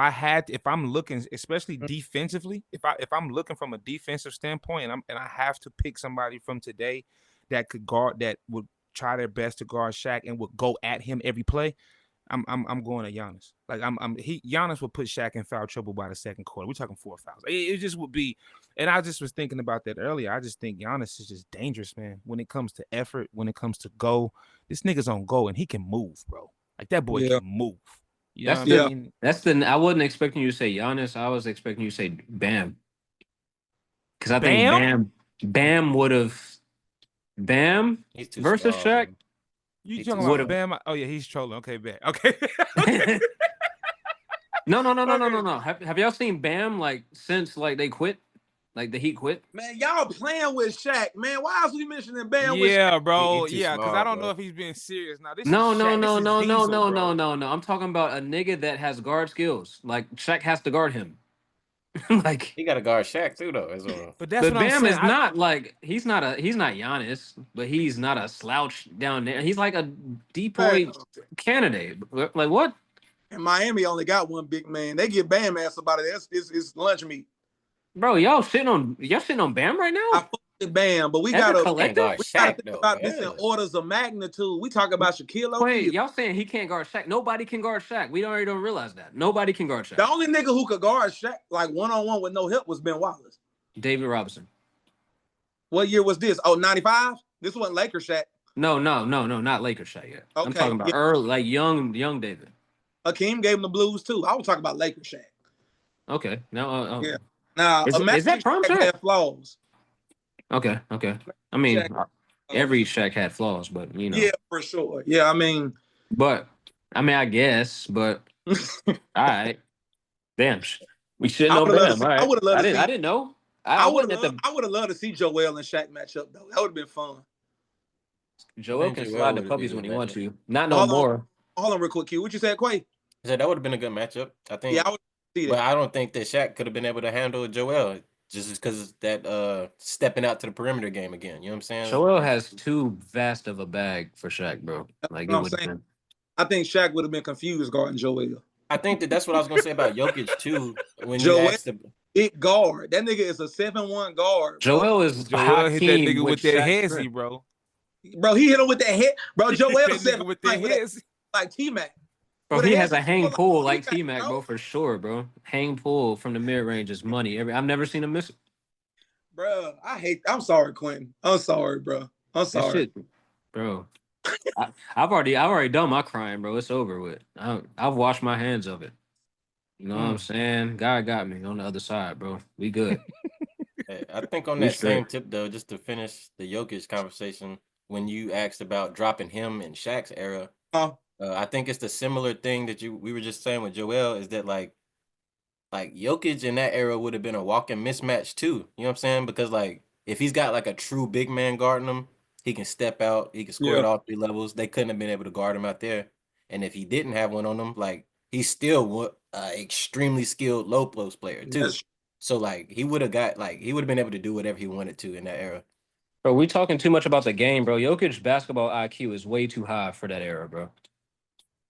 I'm looking, especially defensively, if I'm looking from a defensive standpoint, and I have to pick somebody from today that could guard, that would try their best to guard Shaq and would go at him every play, I'm going to Giannis. Like Giannis would put Shaq in foul trouble by the second quarter. We're talking 4 fouls. It just would be, and I just was thinking about that earlier. I just think Giannis is just dangerous, man. When it comes to effort, when it comes to go, this nigga's on go and he can move, bro. Like that boy can move. You know what I mean? I wasn't expecting you to say Giannis. I was expecting you to say Bam. Because I Bam? think Bam would have versus small, Shaq. man. You talking about Bam? Oh yeah, he's trolling. Okay, bet. Okay. No. Have y'all seen Bam like since like they quit? Like the Heat quit? Man, y'all playing with Shaq, man. Why else we mentioning Bam with Shaq? Yeah, bro. He Yeah, because small, I don't bro. know if he's being serious now. This No. is Diesel, bro. No. I'm talking about a nigga that has guard skills. Like Shaq has to guard him. Like He got to guard Shaq too, though. As well. But that's but what I'm Bam saying. is not like he's not Giannis, but he's not a slouch down there. He's like a depoy candidate. Like what? And Miami only got one big man. They give Bam ass somebody else. It's lunch meat. Bro, y'all sitting on Bam right now? I fuck with Bam, but we As a gotta collective? we gotta Shaq, think though, about man. this in orders of magnitude. We talk about Shaquille O'Neal. Wait, y'all saying he can't guard Shaq? Nobody can guard Shaq. We already don't realize that. Nobody can guard Shaq. The only nigga who could guard Shaq like one-on-one with no help was Ben Wallace. David Robinson. What year was this? Oh, 95? This wasn't Lakers Shaq. No, not Lakers Shaq yet. I'm Okay, talking about early, like young David. Hakeem gave him the blues too. I was talking about Lakers Shaq. Okay, now Yeah. Now, is that prom Shaq? had flaws. Okay. I mean, Shaq. every Shaq had flaws, but you know. Yeah, for sure. Yeah, I mean, I guess, but all right. Damn, we shouldn't I know would've Bam. loved to All right. I would've loved to see. I didn't know. I would have loved to see Joel and Shaq match up though. That would have been fun. Joel can slide the puppies when he wants to. Not no Hold on. more. Hold on, real quick, Q. What you said, Quay? I said that would have been a good matchup. I think. Yeah, I would see But that. I don't think that Shaq could have been able to handle Joel just because that stepping out to the perimeter game again. You know what I'm saying? Joel has too vast of a bag for Shaq, bro. Like That's what I'm saying. I think Shaq would have been confused guarding Joel. I think that's what I was gonna say about Jokic too. When Joel, you asked him, big guard. That nigga is a 7'1" guard. Joel is Joel hit that Hakeem nigga with that hezzy, bro. Bro, he hit him with that head. Bro, Joel That is nigga with that hezzy. like T-Mac. Bro, With he a has a head hang full pull of like T-Mac, T-Mac, bro. bro, for sure, bro. Hang pull from the mid-range is money. I've never seen him miss it. Bro, I'm sorry, Quentin. I'm sorry, bro. I'm That sorry. shit, bro. I've already done my crime, bro. It's over with. I've washed my hands of it. You know what I'm saying? God got me on the other side, bro. We good. Hey, I think on We that same straight. tip though, just to finish the Jokic conversation, when you asked about dropping him in Shaq's era, I think it's the similar thing that we were just saying with Joel is that like Jokic in that era would have been a walking mismatch too. You know what I'm saying? Because like if he's got like a true big man guarding him, he can step out, he can score Yeah. at all three levels. They couldn't have been able to guard him out there. And if he didn't have one on him, like he's still extremely skilled low post player too. That's So like he would have been able to do whatever he wanted to in that era. Bro, we talking too much about the game, bro. Jokic basketball IQ is way too high for that era, bro.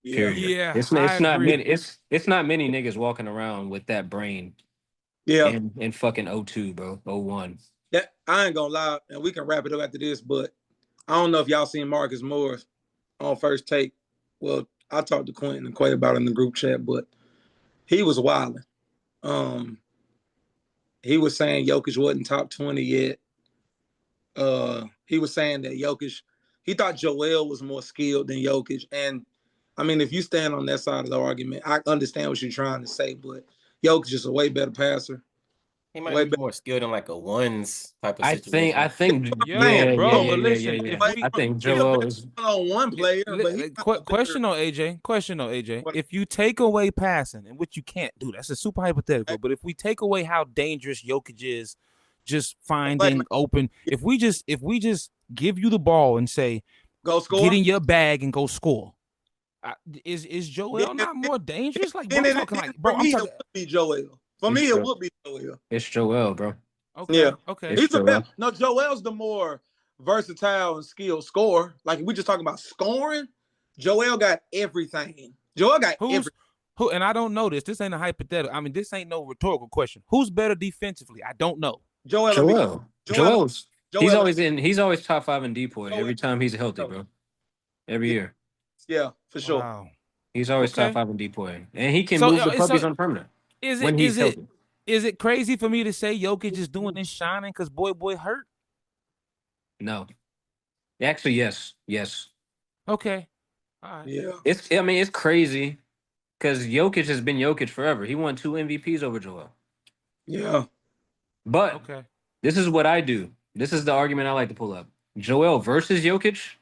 yeah. Period. Yeah, It's I it's not agree. many it's not many niggas walking around with that brain Yeah. in fucking '02, bro. '01. That I ain't gonna lie, and we can wrap it up after this, but I don't know if y'all seen Marcus Morris on First Take. Well, I talked to Quentin and Quay about it in the group chat, but he was wilding. He was saying Jokic wasn't top 20 yet. He was saying that Jokic, he thought Joel was more skilled than Jokic. And I mean, if you stand on that side of the argument, I understand what you're trying to say, but Jokic is a way better passer. He might Way be better. more skilled in like a ones type of I situation. think Yo, bro, From a but listen, if I we think He a Joel better is one-on-one player, but he's not a better. question on AJ. If you take away passing, and which you can't do, that's a super hypothetical. But if we take away how dangerous Jokic is, just finding open. If we just give you the ball and say, Go get score. in your bag and go score. Is Joel not more dangerous? Like, bro, I'm talking like, bro, For I'm me, talking. it would be Joel. For It's me, it Joel. would be Joel. It's Joel, bro. Yeah. Okay. It's He's the Joel. best. No, Joel's the more versatile and skilled scorer. Like if we just talking about scoring, Joel got everything. Joel got everything. Who? And I don't know this. This ain't a hypothetical. I mean, this ain't no rhetorical question. Who's better defensively? I don't know. Joel. Joel. He's always top 5 in DPOY every time he's healthy, bro. Every year. Yeah, for sure. Wow. He's always Okay. top 5 in DPOY. And he can So, move the puppies on perimeter when he's healthy. Is it crazy for me to say Jokic is doing this shining because boy hurt? No. Actually, yes. Yes. Okay. All right. Yeah. It's crazy because Jokic has been Jokic forever. He won 2 MVPs over Joel. Yeah. But Okay. this is what I do. This is the argument I like to pull up. Joel versus Jokic.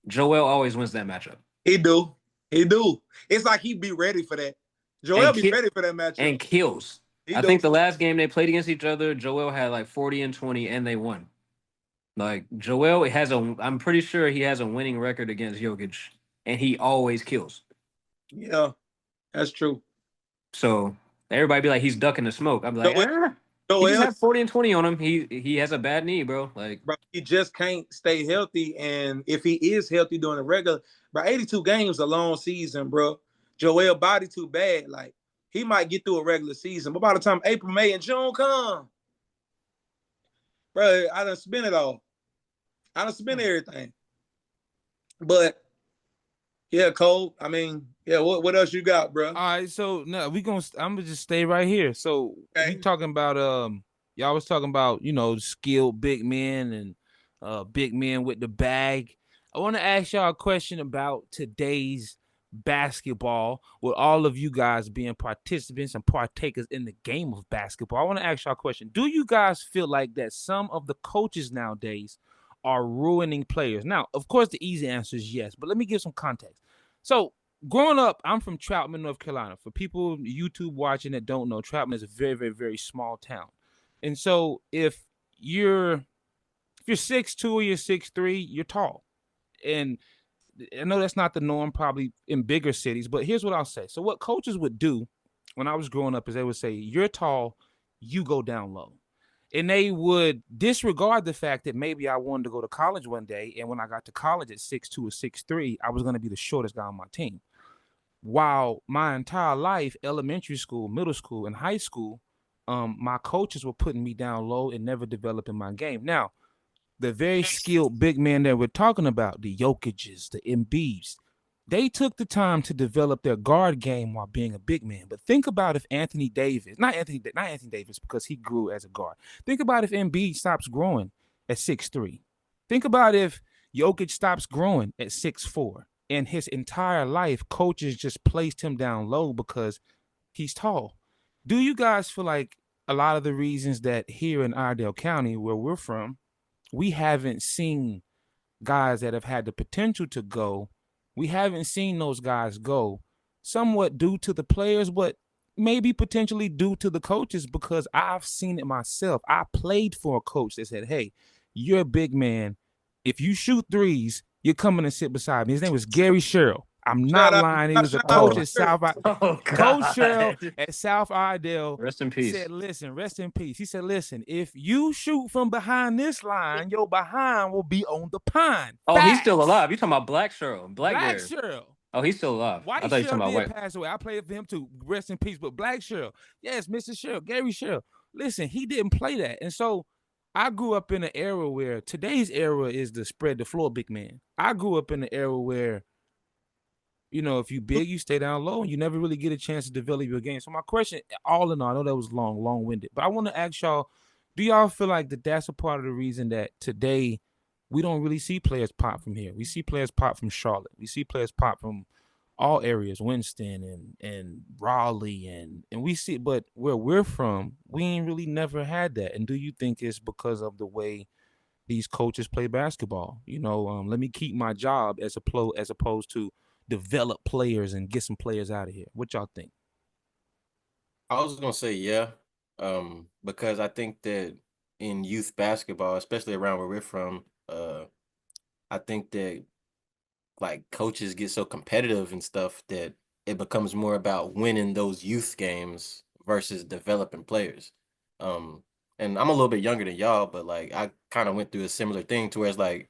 Joel always wins that matchup. He do. It's like he'd be ready for that. Joel be ready for that matchup. And kills. I think the last game they played against each other, Joel had like 40 and 20, and they won. Like Joel I'm pretty sure he has a winning record against Jokic, and he always kills. Yeah, that's true. So everybody be like, he's ducking the smoke. I'm like, he just had 40 and 20 on him. He has a bad knee, bro. Like, bro, he just can't stay healthy. And if he is healthy during the regular, bro, 82 games a long season, bro. Joel body too bad. Like he might get through a regular season, but by the time April, May, and June come, bro, I done spent it all. I done spent everything. But yeah, Cole. I mean, yeah. What else you got, bro? All right. So no, I'm gonna just stay right here. So we talking about y'all was talking about skilled big men and big men with the bag. I want to ask y'all a question about today's basketball, with all of you guys being participants and partakers in the game of basketball. I want to ask y'all a question. Do you guys feel like that some of the coaches nowadays are ruining players? Now, of course, the easy answer is yes, but let me give some context. So, growing up, I'm from Troutman, North Carolina. For people YouTube watching that don't know, Troutman is a very, very, very small town. And so, if you're 6'2" or you're 6'3", you're tall. And I know that's not the norm probably in bigger cities, but here's what I'll say. So what coaches would do when I was growing up is they would say, you're tall, you go down low. And they would disregard the fact that maybe I wanted to go to college one day, and when I got to college at 6'2" or 6'3", I was going to be the shortest guy on my team. While my entire life, elementary school, middle school, and high school, my coaches were putting me down low and never developing my game. Now, the very skilled big men that we're talking about, the Jokic's, the Embiid's, they took the time to develop their guard game while being a big man. But think about if Anthony Davis, not Anthony Davis because he grew as a guard. Think about if Embiid stops growing at 6'3". Think about if Jokic stops growing at 6'4", and his entire life, coaches just placed him down low because he's tall. Do you guys feel like a lot of the reasons that here in Iredell County, where we're from, we haven't seen guys that have had the potential to go, we haven't seen those guys go, somewhat due to the players, but maybe potentially due to the coaches, because I've seen it myself. I played for a coach that said, hey, you're a big man. If you shoot threes, you're coming to sit beside me. His name was Gary Sherrill. I'm Shout not out, lying. He was a shout out coach to Oh, at Sherry. South. oh Coach Sherrill God. at South Iredell Rest in peace. said, listen, rest in peace. He said, listen, if you shoot from behind this line, your behind will be on the pine. Oh, he's still Facts. alive. You talking about Black Cheryl, Black Black Gary? Sherrill. Oh, he's still alive. I White thought you were talking Sherrill about did white. pass away. I played for him too. Rest in peace. But Black Sherrill, yes, Mr. Sherrill, Gary Sherrill. Listen, he didn't play that. And so I grew up in an era where today's era is the spread the floor big man. I grew up in an era where, you know, if you big, you stay down low and you never really get a chance to develop your game. So my question, all in all, I know that was long-winded, but I want to ask y'all, do y'all feel like that's a part of the reason that today we don't really see players pop from here? We see players pop from Charlotte. We see players pop from all areas, Winston and Raleigh, and we see, but where we're from, we ain't really never had that. And do you think it's because of the way these coaches play basketball? You know, let me keep my job as opposed to develop players and get some players out of here. What y'all think? I was gonna say yeah, because I think that in youth basketball, especially around where we're from, I think that like coaches get so competitive and stuff that it becomes more about winning those youth games versus developing players. Um, and I'm a little bit younger than y'all, but like I kind of went through a similar thing to where it's like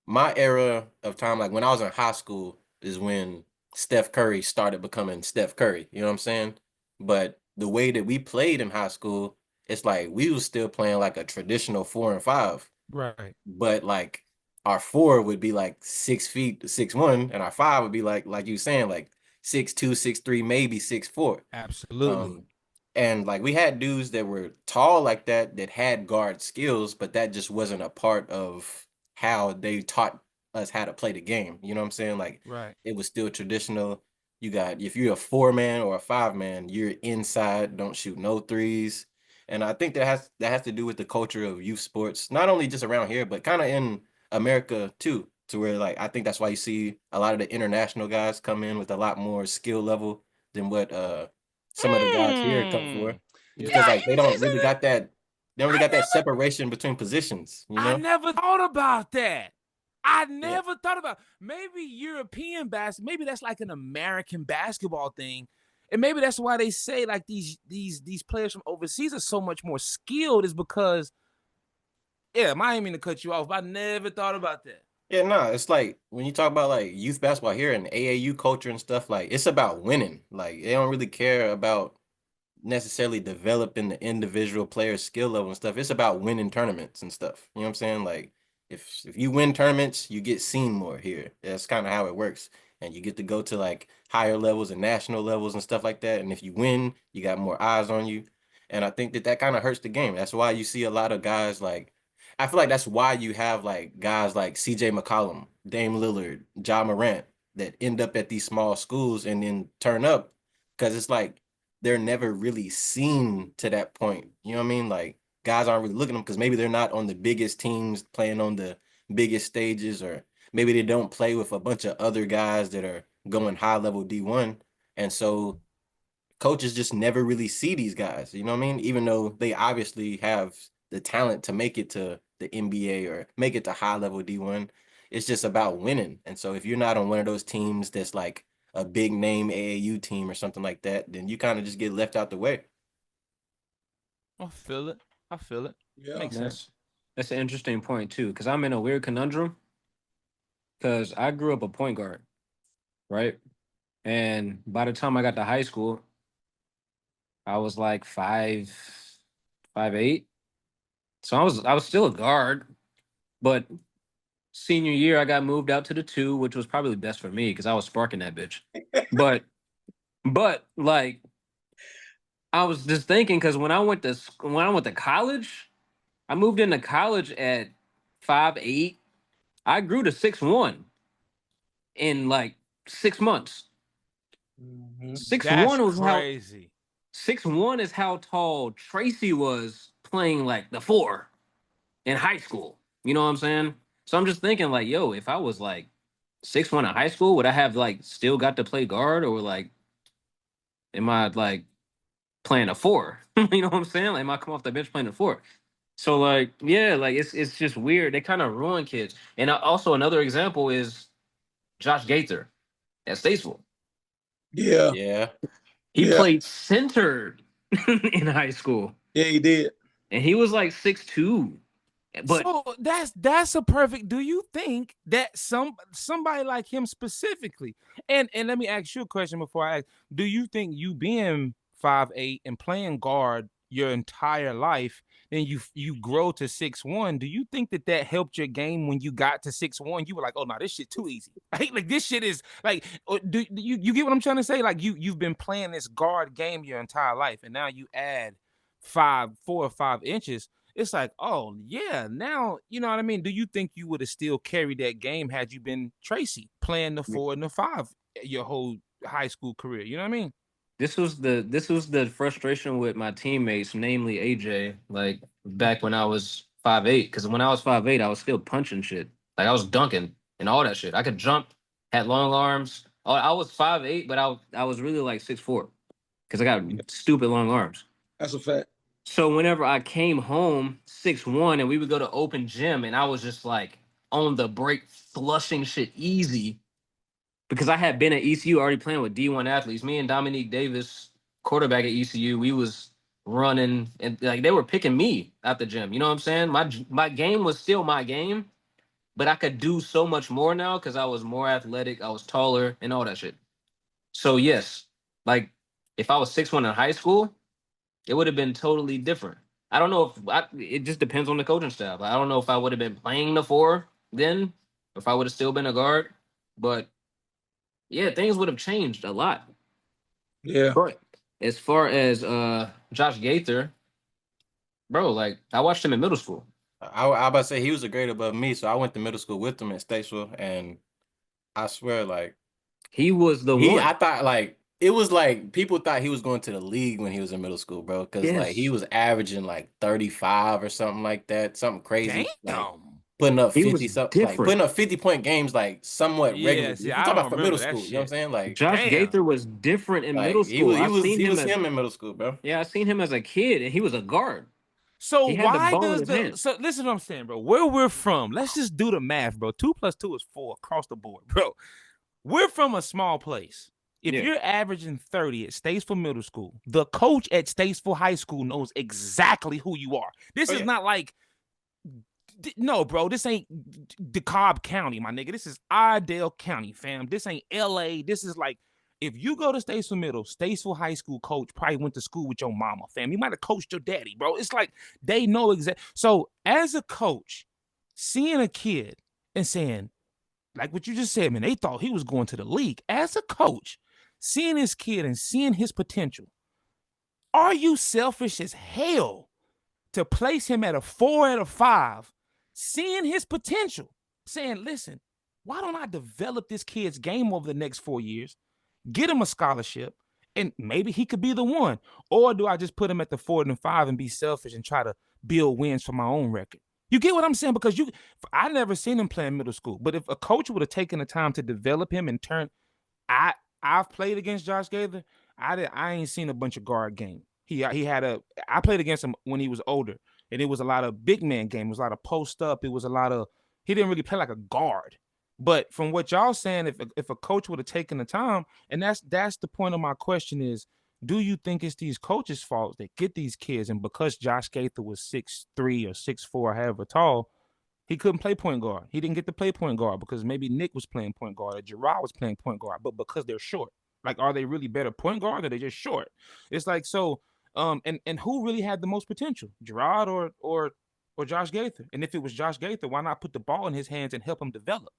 my era of time, like when I was in high school, is when Steph Curry started becoming Steph Curry. You know what I'm saying? But the way that we played in high school, it's like we was still playing like a traditional 4 and 5, Right. but like our 4 would be like 6 feet, 6'1", and our 5 would be like you saying, like 6'2", 6'3", maybe 6'4". Absolutely. Um, and like we had dudes that were tall like that had guard skills, but that just wasn't a part of how they taught us how to play the game. You know what I'm saying? Like Right. it was still traditional. You got, if you're a 4-man or a 5-man, you're inside, don't shoot no threes. And I think that has to do with the culture of youth sports, not only just around here, but kind of in America too, to where like I think that's why you see a lot of the international guys come in with a lot more skill level than what some of the guys here come for, because Yeah. like they don't really got that separation between positions, you I know? never thought about that. I Yeah. never thought about maybe European basketball. Maybe that's like an American basketball thing, and maybe that's why they say like these players from overseas are so much more skilled. Is because I ain't mean to cut you off, but I never thought about that. Yeah, no, it's like when you talk about like youth basketball here and AAU culture and stuff, like it's about winning. Like they don't really care about necessarily developing the individual player's skill level and stuff. It's about winning tournaments and stuff. You know what I'm saying? Like if you win tournaments, you get seen more here. That's kind of how it works. And you get to go to like higher levels and national levels and stuff like that. And if you win, you got more eyes on you. And I think that kind of hurts the game. That's why you see a lot of guys like, I feel like that's why you have like guys like CJ McCollum, Dame Lillard, Ja Morant that end up at these small schools and then turn up, because it's like they're never really seen to that point. You know what I mean? Like guys aren't really looking at them because maybe they're not on the biggest teams playing on the biggest stages, or maybe they don't play with a bunch of other guys that are going high level D1. And so coaches just never really see these guys, you know what I mean? Even though they obviously have the talent to make it to the NBA or make it to high level D1. It's just about winning. And so if you're not on one of those teams that's like a big name AAU team or something like that, then you kind of just get left out the way. I feel it. I feel it. Yeah. Makes sense. That's an interesting point too, because I'm in a weird conundrum. Because I grew up a point guard, right? And by the time I got to high school, I was like 5'8". So I was still a guard, but senior year I got moved out to the 2, which was probably best for me because I was sparking that bitch. But like I was just thinking, because when I went to college, I moved into college at 5'8". I grew to 6'1" in like 6 months. 6'1" was crazy. 6'1" is how tall Tracy was playing like the 4 in high school. You know what I'm saying? So I'm just thinking like, yo, if I was like 6'1" in high school, would I have like still got to play guard, or like am I like playing a 4? You know what I'm saying? Like, am I come off the bench playing a 4? So like, yeah, like it's just weird. They kind of ruin kids. And also another example is Josh Gaither at Statesville. Yeah. Yeah. He Yeah. played center in high school, Yeah, he did. and he was like 6'2". But so that's a perfect. Do you think that somebody like him specifically, and let me ask you a question before I ask, do you think you being 5'8" and playing guard your entire life, then you grow to 6'1"? Do you think that helped your game when you got to 6'1"? You were like, oh no, this shit too easy. Like this shit is like, do you get what I'm trying to say? Like you've been playing this guard game your entire life, and now you add 4 or 5 inches. It's like, oh yeah, now you know what I mean. Do you think you would have still carried that game had you been Tracy playing the 4 and the 5 your whole high school career? You know what I mean? this was the frustration with my teammates, namely AJ. Like back when I was 5'8", because when I was 5'8", I was still punching shit. Like I was dunking and all that shit. I could jump, had long arms. I was 5'8", but I was really like 6'4", because I got stupid long arms. That's a fact. So whenever I came home 6'1", and we would go to open gym, and I was just like on the break flushing shit easy, because I had been at ECU already playing with D1 athletes. Me and Dominique Davis, quarterback at ECU, we was running, and like they were picking me at the gym. You know what I'm saying? My game was still my game, but I could do so much more now because I was more athletic, I was taller, and all that shit. So yes, like if I was 6'1" in high school, it would have been totally different. I don't know it just depends on the coaching staff. I don't know if I would have been playing the 4 then, if I would have still been a guard, but yeah, things would have changed a lot. Yeah. But as far as Josh Gaither, bro, like I watched him in middle school. I about to say he was a grade above me, so I went to middle school with him at Statesville, and I swear, like He was the one. I thought like it was like people thought he was going to the league when he was in middle school, bro, because like he Yes. was averaging like 35 or something like that, something crazy, like Damn. putting up He was 50 something, like different. putting up 50-point games, like somewhat Yeah, regularly. see, If you I talk don't about for remember middle that school, you know what I'm shit. saying? Like Josh Damn. Gaither was different in middle school. he I was seen he him was as him in middle school, bro. yeah, I seen him as a kid, and he was a guard. So He had the why ball in does his the hand. so listen to what I'm saying, bro? Where we're from, let's just do the math, bro. 2 + 2 is 4 across the board, bro. We're from a small place. If Yeah. you're averaging 30 at Statesville Middle School, the coach at Statesville High School knows exactly who you are. This is not like, no, bro, this ain't DeKalb County, my nigga. This is Iredell County, fam. This ain't LA. This is like, if you go to Statesville High School coach probably went to school with your mama, fam. He might have coached your daddy, bro. It's like they know exactly. So as a coach, seeing a kid and saying, like what you just said, man, they thought he was going to the league. As a coach, seeing this kid and seeing his potential, are you selfish as hell to place him at a 4 out of 5, seeing his potential, saying, listen, why don't I develop this kid's game over the next 4 years, get him a scholarship, and maybe he could be the one? Or do I just put him at the 4 and 5 and be selfish and try to build wins for my own record? You get what I'm saying? Because I never seen him play in middle school, but if a coach would have taken the time to develop him and turn, I've played against Josh Gaither. I ain't seen a bunch of guard game. I played against him when he was older, and it was a lot of big man game. It was a lot of post up. It was a lot of, he didn't really play like a guard. But from what y'all saying, if a coach would have taken the time, and that's the point of my question is, do you think it's these coaches' fault that get these kids, and because Josh Gaither was 6'3" or 6'4", however tall, he couldn't play point guard. He didn't get to play point guard because maybe Nick was playing point guard or Gerard was playing point guard, but because they're short. Like, are they really better point guard or are they just short? It's like, so, and who really had the most potential, Gerard or Josh Gaither? And if it was Josh Gaither, why not put the ball in his hands and help him develop?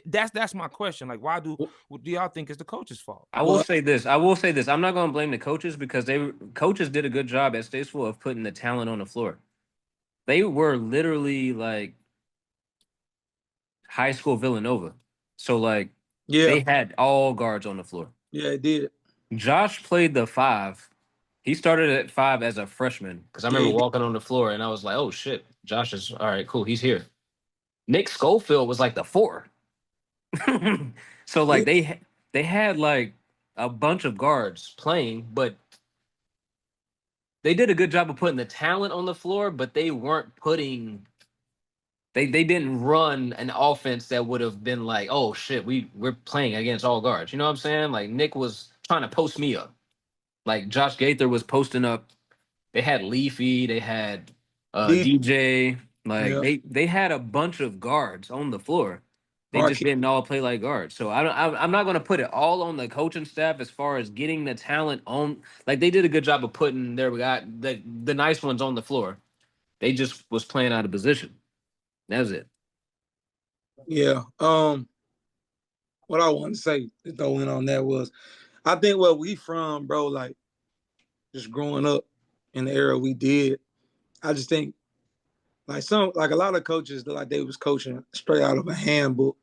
That's my question. Like, why do y'all think it's the coach's fault? I will say this. I'm not going to blame the coaches, because coaches did a good job at Statesville of putting the talent on the floor. They were literally like high school Villanova. So like Yeah, they had all guards on the floor. yeah, it did. Josh played the 5. He started at 5 as a freshman because I Yeah, remember he did. walking on the floor and I was like, "Oh shit, Josh is all right, cool, he's here." Nick Schofield was like the 4. So Yeah, like they had like a bunch of guards playing, but they did a good job of putting the talent on the floor, but they weren't putting they didn't run an offense that would have been like, oh shit, we're playing against all guards. You know what I'm saying? Like Nick was trying to post me up. Like Josh Gaither was posting up. They had Leafy, they had D. DJ. Like Yeah, they had a bunch of guards on the floor. They just Marquis. didn't all play like guards. So I'm not going to put it all on the coaching staff as far as getting the talent on. Like they did a good job of putting their got the nice ones on the floor. They just was playing out of position. That was it. Yeah. What I wanted to say to throw in on that was, I think where we from, bro, like just growing up in the era we did, I just think like a lot of coaches like they was coaching straight out of a handbook.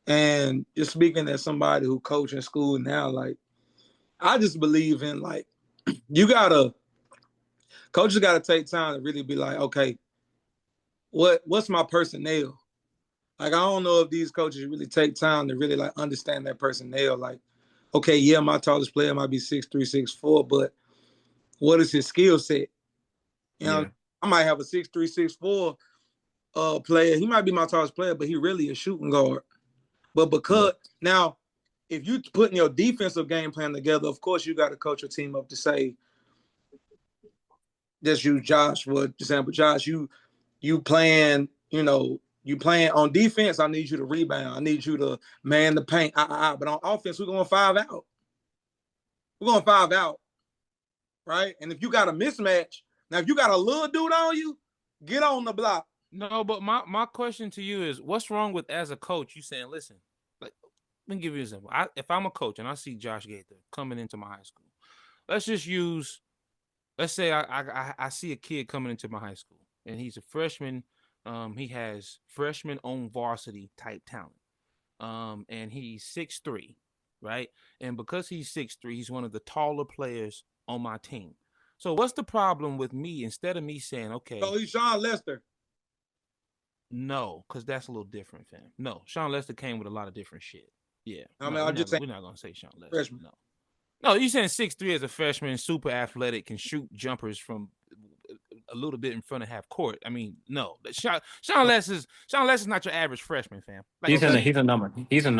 And just speaking as somebody who coach in school now, like I just believe in like you gotta coaches gotta take time to really be like, okay, what's my personnel? Like I don't know if these coaches really take time to really like understand their personnel. Like, okay, yeah, my tallest player might be 6'3", 6'4", but what is his skill set? You know, Yeah. I might have a 6'3", 6'4" player. He might be my tallest player, but he really a shooting guard. But Yeah. because now, if you putting your defensive game plan together, of course you got to coach your team up to say, just use Josh for example. Josh, you playing, you playing on defense. I need you to rebound. I need you to man the paint. But on offense, we're going 5 out. We're going 5 out, right? And if you got a mismatch, now if you got a little dude on you, get on the block. No, but my question to you is, what's wrong with as a coach? You saying, listen, like, let me give you an example. If I'm a coach and I see Josh Gaither coming into my high school, let's just use, let's say I see a kid coming into my high school and he's a freshman. He has freshman on varsity type talent. And he's 6'3", right? And because he's 6'3", he's one of the taller players on my team. So what's the problem with me? Instead of me saying, okay, So he's Sean Lester. no, because that's a little different, fam. No, Sean Lester came with a lot of different shit. Yeah, I mean, no, I'm just saying we're not gonna say Sean Lester. freshman. No, you saying 6'3" as a freshman, super athletic, can shoot jumpers from a little bit in front of half court. I mean, no, Sean Lester's not your average freshman, fam. Like He's Okay. he's a number. He's an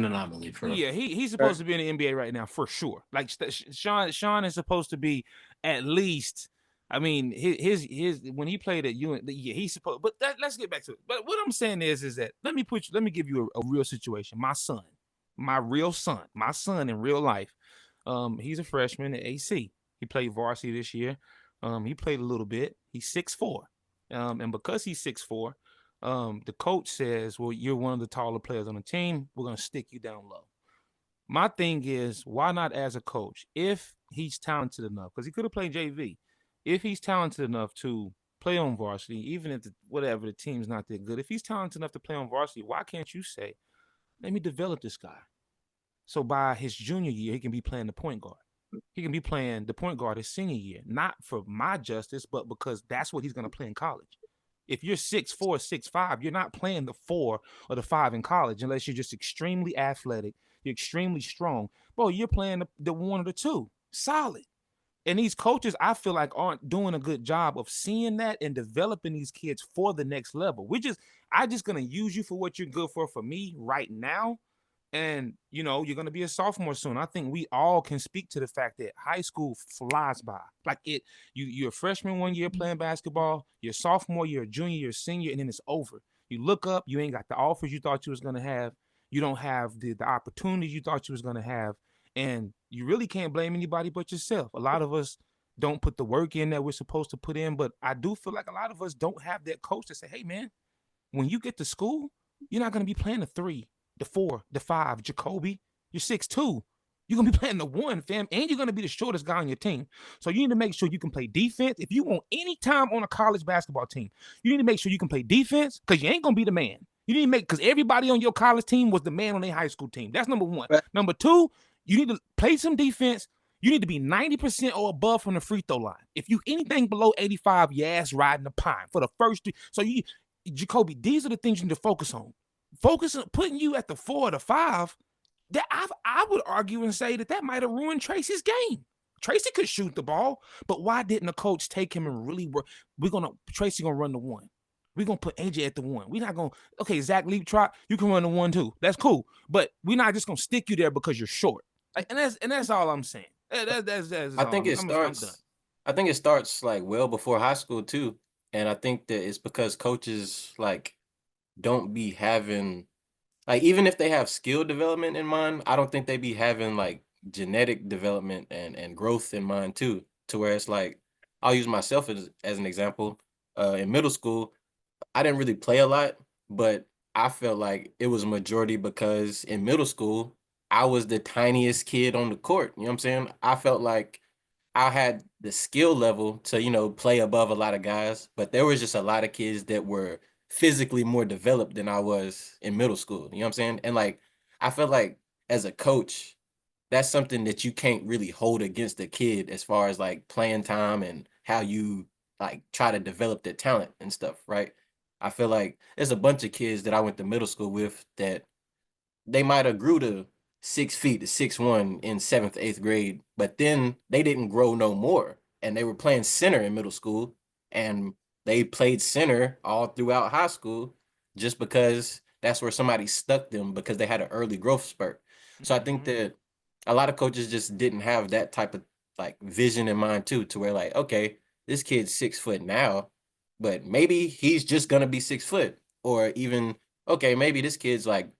anomaly for yeah, he's Okay. supposed to be in the NBA right now for sure. Like Sean is supposed to be at least. I mean, his when he played at UN, yeah, he's supposed. But let's get back to it. But what I'm saying is that let me give you a real situation. My son, my son in real life. He's a freshman at AC. He played varsity this year. He played a little bit. He's 6'4". And because he's 6'4", the coach says, well, you're one of the taller players on the team. We're going to stick you down low. My thing is, why not as a coach? If he's talented enough, because he could have played JV. If he's talented enough to play on varsity, even if whatever the team's not that good, if he's talented enough to play on varsity, why can't you say, let me develop this guy? So by his junior year, he can be playing the point guard. He can be playing the point guard his senior year, not for my justice, but because that's what he's going to play in college. If you're 6'4", 6'5", you're not playing the 4 or the 5 in college unless you're just extremely athletic, you're extremely strong. Bro, you're playing the 1 or the 2. Solid. And these coaches, I feel like, aren't doing a good job of seeing that and developing these kids for the next level. I just gonna use you for what you're good for me right now. And you're gonna be a sophomore soon. I think we all can speak to the fact that high school flies by. Like you're a freshman 1 year playing basketball, you're a sophomore, you're a junior, you're a senior, and then it's over. You look up, you ain't got the offers you thought you was gonna have, you don't have the opportunities you thought you was gonna have, and you really can't blame anybody but yourself. A lot of us don't put the work in that we're supposed to put in, but I do feel like a lot of us don't have that coach to say, hey man, when you get to school, you're not gonna be playing the 3, the 4, the 5, Jacoby. You're 6'2". You're gonna be playing the 1, fam, and you're gonna be the shortest guy on your team. So you need to make sure you can play defense. If you want any time on a college basketball team, you need to make sure you can play defense because you ain't gonna be the man. You need to make, because everybody on your college team was the man on their high school team. That's number one. Right. Number two, you need to play some defense. You need to be 90% or above from the free throw line. If you anything below 85, your ass riding the pine for the first three. So Jacoby, these are the things you need to focus on. Focus on putting you at the 4 or the 5. That I would argue and say that might have ruined Tracy's game. Tracy could shoot the ball, but why didn't the coach take him and really work? Tracy gonna run the 1. We're gonna put AJ at the 1. We're not gonna, okay, Zach Leap Trot, you can run the 1 too. That's cool. But we're not just gonna stick you there because you're short. And that's all I'm saying. That's I think all. it I'm starts. done. I think it starts like well before high school too, and I think that it's because coaches like don't be having like even if they have skill development in mind, I don't think they be having like genetic development and growth in mind too. To where it's like I'll use myself as an example. In middle school, I didn't really play a lot, but I felt like it was majority because in middle school, I was the tiniest kid on the court. You know what I'm saying? I felt like I had the skill level to, play above a lot of guys, but there was just a lot of kids that were physically more developed than I was in middle school. You know what I'm saying? And like, I felt like as a coach, that's something that you can't really hold against the kid as far as like playing time and how you like try to develop their talent and stuff, right? I feel like there's a bunch of kids that I went to middle school with that they might have grew to 6 feet to 6'1" in seventh, eighth grade, but then they didn't grow no more. And they were playing center in middle school, and they played center all throughout high school just because that's where somebody stuck them because they had an early growth spurt. So I think that a lot of coaches just didn't have that type of like vision in mind too, to where like, okay, this kid's 6 foot now, but maybe he's just gonna be 6 foot, or even okay, maybe this kid's like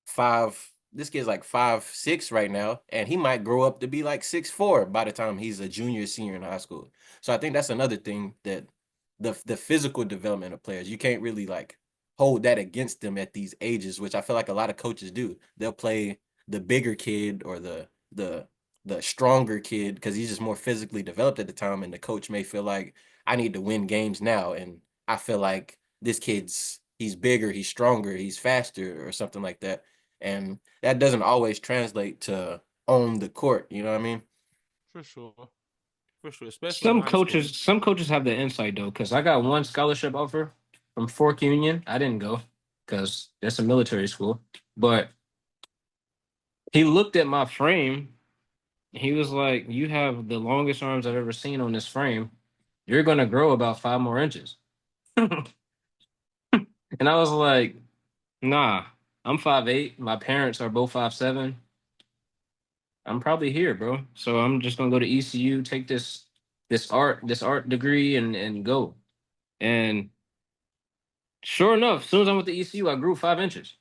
5'6" right now, and he might grow up to be like 6'4" by the time he's a junior, senior in high school. So I think that's another thing that the physical development of players, you can't really like hold that against them at these ages, which I feel like a lot of coaches do. They'll play the bigger kid or the stronger kid because he's just more physically developed at the time, and the coach may feel like I need to win games now, and I feel like this he's bigger, he's stronger, he's faster, or something like that. And that doesn't always translate to on the court. You know what I mean? For sure. For sure. Especially in Some high school. coaches have the insight though, because I got one scholarship offer from Fork Union. I didn't go because that's a military school. But he looked at my frame. He was like, "You have the longest arms I've ever seen on this frame. You're gonna grow about 5 more inches." And I was like, "Nah, I'm 5'8". My parents are both 5'7". I'm probably here, bro. So I'm just gonna go to ECU, take this art degree, and go. And sure enough, as soon as I went to ECU, I grew 5 inches.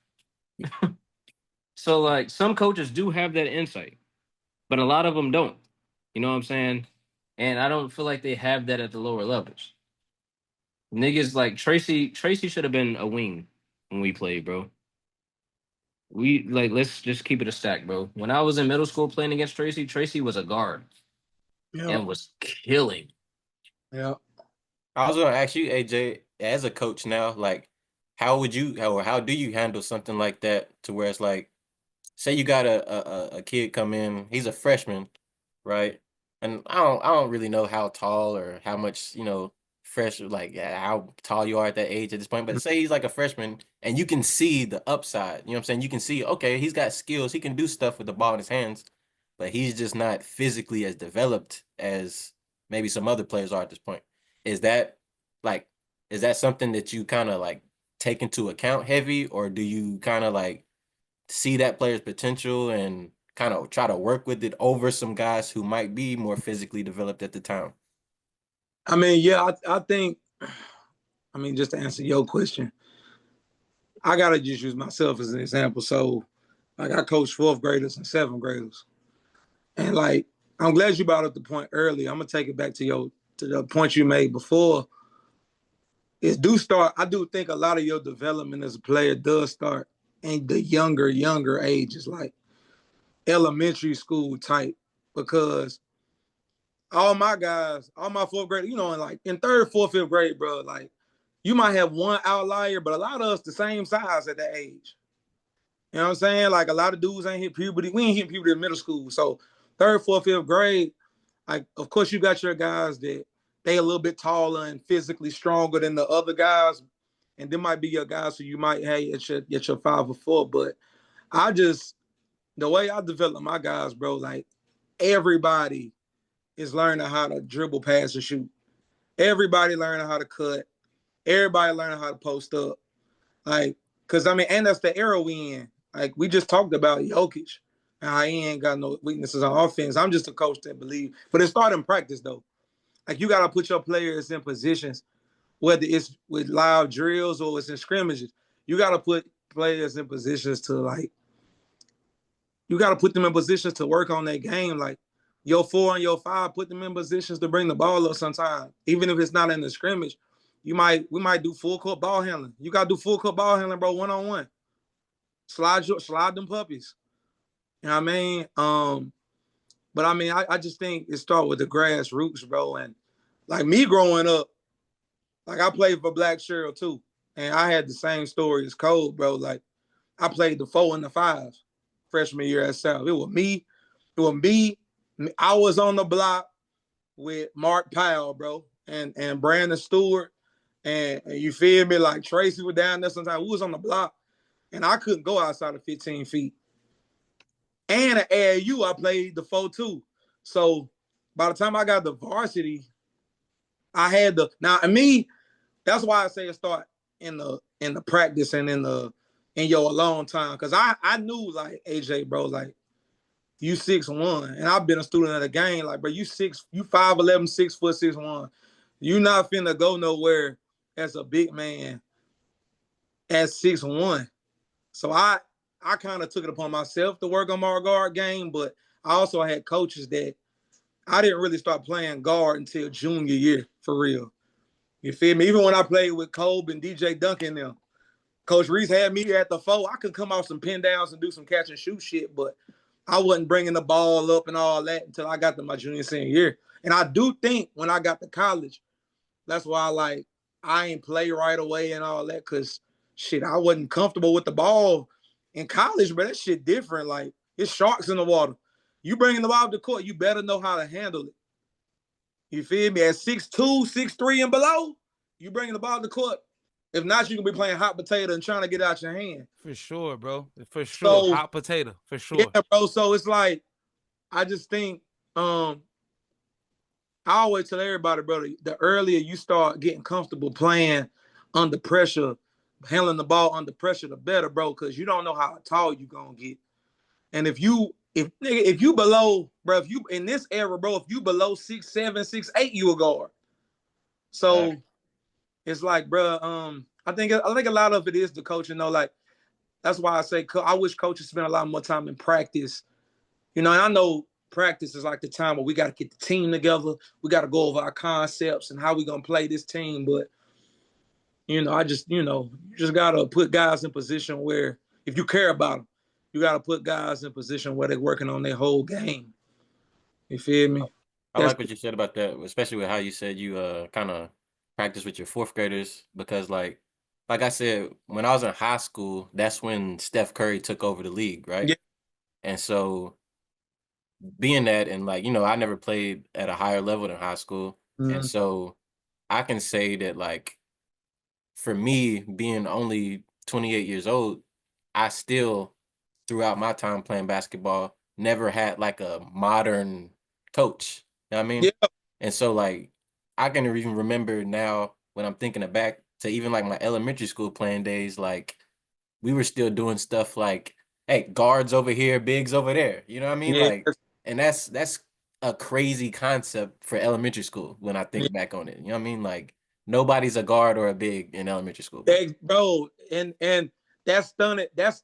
So like some coaches do have that insight, but a lot of them don't. You know what I'm saying? And I don't feel like they have that at the lower levels. Niggas like Tracy should have been a wing when we played, bro. We like let's just keep it a stack, bro. When I was in middle school playing against Tracy was a guard Yeah. and was killing. Yeah. I was gonna ask you, AJ, as a coach now, like, how do you handle something like that to where it's like, say you got a kid come in, he's a freshman, right? And I don't really know how tall or how much, fresh like how tall you are at that age at this point, but say he's like a freshman and you can see the upside, you know what I'm saying? You can see, okay, he's got skills, he can do stuff with the ball in his hands, but he's just not physically as developed as maybe some other players are at this point. Is that like is that something that you kind of like take into account heavy, or do you kind of like see that player's potential and kind of try to work with it over some guys who might be more physically developed at the time? I mean, yeah, I think, just to answer your question, I gotta just use myself as an example. So, like, I coach fourth graders and seventh graders, and like, I'm glad you brought up the point earlier. I'm gonna take it back to the point you made before. I do think a lot of your development as a player does start in the younger ages, like elementary school type, because all my guys, all my fourth grade, in like in third, fourth, fifth grade, bro, like you might have one outlier, but a lot of us the same size at that age. You know what I'm saying? Like a lot of dudes ain't hit puberty. We ain't hit puberty in middle school. So 3rd, 4th, 5th grade, like of course you got your guys that they a little bit taller and physically stronger than the other guys, and there might be your guys who you might have at your 5 or 4. But the way I develop my guys, bro, like everybody is learning how to dribble, pass, and shoot. Everybody learning how to cut. Everybody learning how to post up. Like, cause I mean, and that's the era we in. Like we just talked about Jokic. And how he ain't got no weaknesses on offense. I'm just a coach that believe, but it started in practice though. Like you gotta put your players in positions, whether it's with live drills or it's in scrimmages. You gotta put players in positions to like. You gotta put them in positions to work on their game. Like your 4 and your 5, put them in positions to bring the ball up sometime, even if it's not in the scrimmage. We might do full court ball handling. You gotta do full court ball handling, bro, 1-on-1. Slide them puppies. You know what I mean? But I mean, I just think it starts with the grassroots, bro. And like me growing up, like I played for Black Cheryl too. And I had the same story as Colb, bro. Like I played the 4 and the 5 freshman year at South. It was me. I was on the block with Mark Powell, bro, and Brandon Stewart. And you feel me? Like Tracy was down there sometimes. We was on the block. And I couldn't go outside of 15 feet. And at AAU, I played the 4-2. So by the time I got the varsity, I had the that's why I say it start in the practice and in your alone time. Cause I knew like AJ, bro, like you 6'1", and I've been a student of the game. Like, bro, you 5'11", 6 foot 6'1". You not finna go nowhere as a big man at 6'1". So I kind of took it upon myself to work on my guard game, but I also had coaches that I didn't really start playing guard until junior year, for real. You feel me? Even when I played with Colb and DJ Duncan them, Coach Reese had me at the 4. I could come off some pin downs and do some catch and shoot shit, but I wasn't bringing the ball up and all that until I got to my junior, senior year. And I do think when I got to college, that's why I ain't play right away and all that, because shit, I wasn't comfortable with the ball in college, but that shit different. Like, it's sharks in the water. You bringing the ball to the court, you better know how to handle it. You feel me? At 6'2", 6'3", and below, you bringing the ball to the court. If not, you can be playing hot potato and trying to get out your hand. For sure, bro. For sure. So, hot potato. For sure. Yeah, bro. So it's like, I just think, I always tell everybody, brother, the earlier you start getting comfortable playing under pressure, handling the ball under pressure, the better, bro, because you don't know how tall you gonna get. And if you below, bro, if you in this era, bro, if you below 6'7", 6'8", you a guard. So it's like, bro, I think a lot of it is the coaching, though. Like, that's why I say I wish coaches spend a lot more time in practice. You know, and I know practice is like the time where we got to get the team together. We got to go over our concepts and how we gonna play this team. But you know, you just gotta put guys in position where, if you care about them, you gotta put guys in position where they're working on their whole game. You feel me? I like what you said about that, especially with how you said you kind of practice with your 4th graders, because like I said, when I was in high school, that's when Steph Curry took over the league, right? Yeah. And so being that, and like, you know, I never played at a higher level than high school. Mm-hmm. And so I can say that, like, for me, being only 28 years old, I still, throughout my time playing basketball, never had like a modern coach. You know what I mean? Yeah. And so like, I can even remember now when I'm thinking back to even like my elementary school playing days, like we were still doing stuff like, hey, guards over here, bigs over there. You know what I mean? Yeah. Like, and that's a crazy concept for elementary school when I think back on it. You know what I mean? Like, nobody's a guard or a big in elementary school. Bro, and that's stunted. That's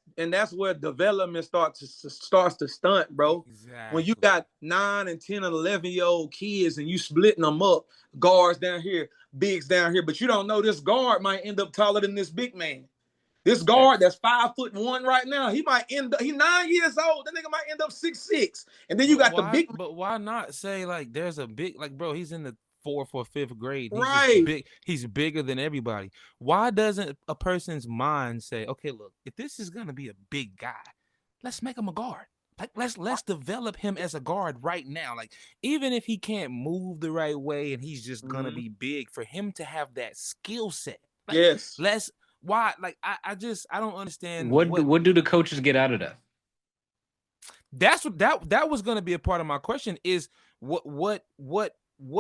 where development starts to stunt, bro. Exactly. When you got 9 and 10 and 11-year-old kids and you splitting them up, guards down here, bigs down here, but you don't know this guard might end up taller than this big man. This guard that's 5'1" right now, he might end up, he's 9 years old. That nigga might end up 6'6". And then you got the big. But why not say like there's a big, like, bro, he's in the 4th or 5th grade. He's Right. just big. He's bigger than everybody. Why doesn't a person's mind say, okay, look, if this is gonna be a big guy, let's make him a guard. Like let's develop him as a guard right now. Like even if he can't move the right way and he's just gonna be big, for him to have that skill set. Like, yes. Why? Like I don't understand What do the coaches get out of that? That's what that was gonna be a part of my question is what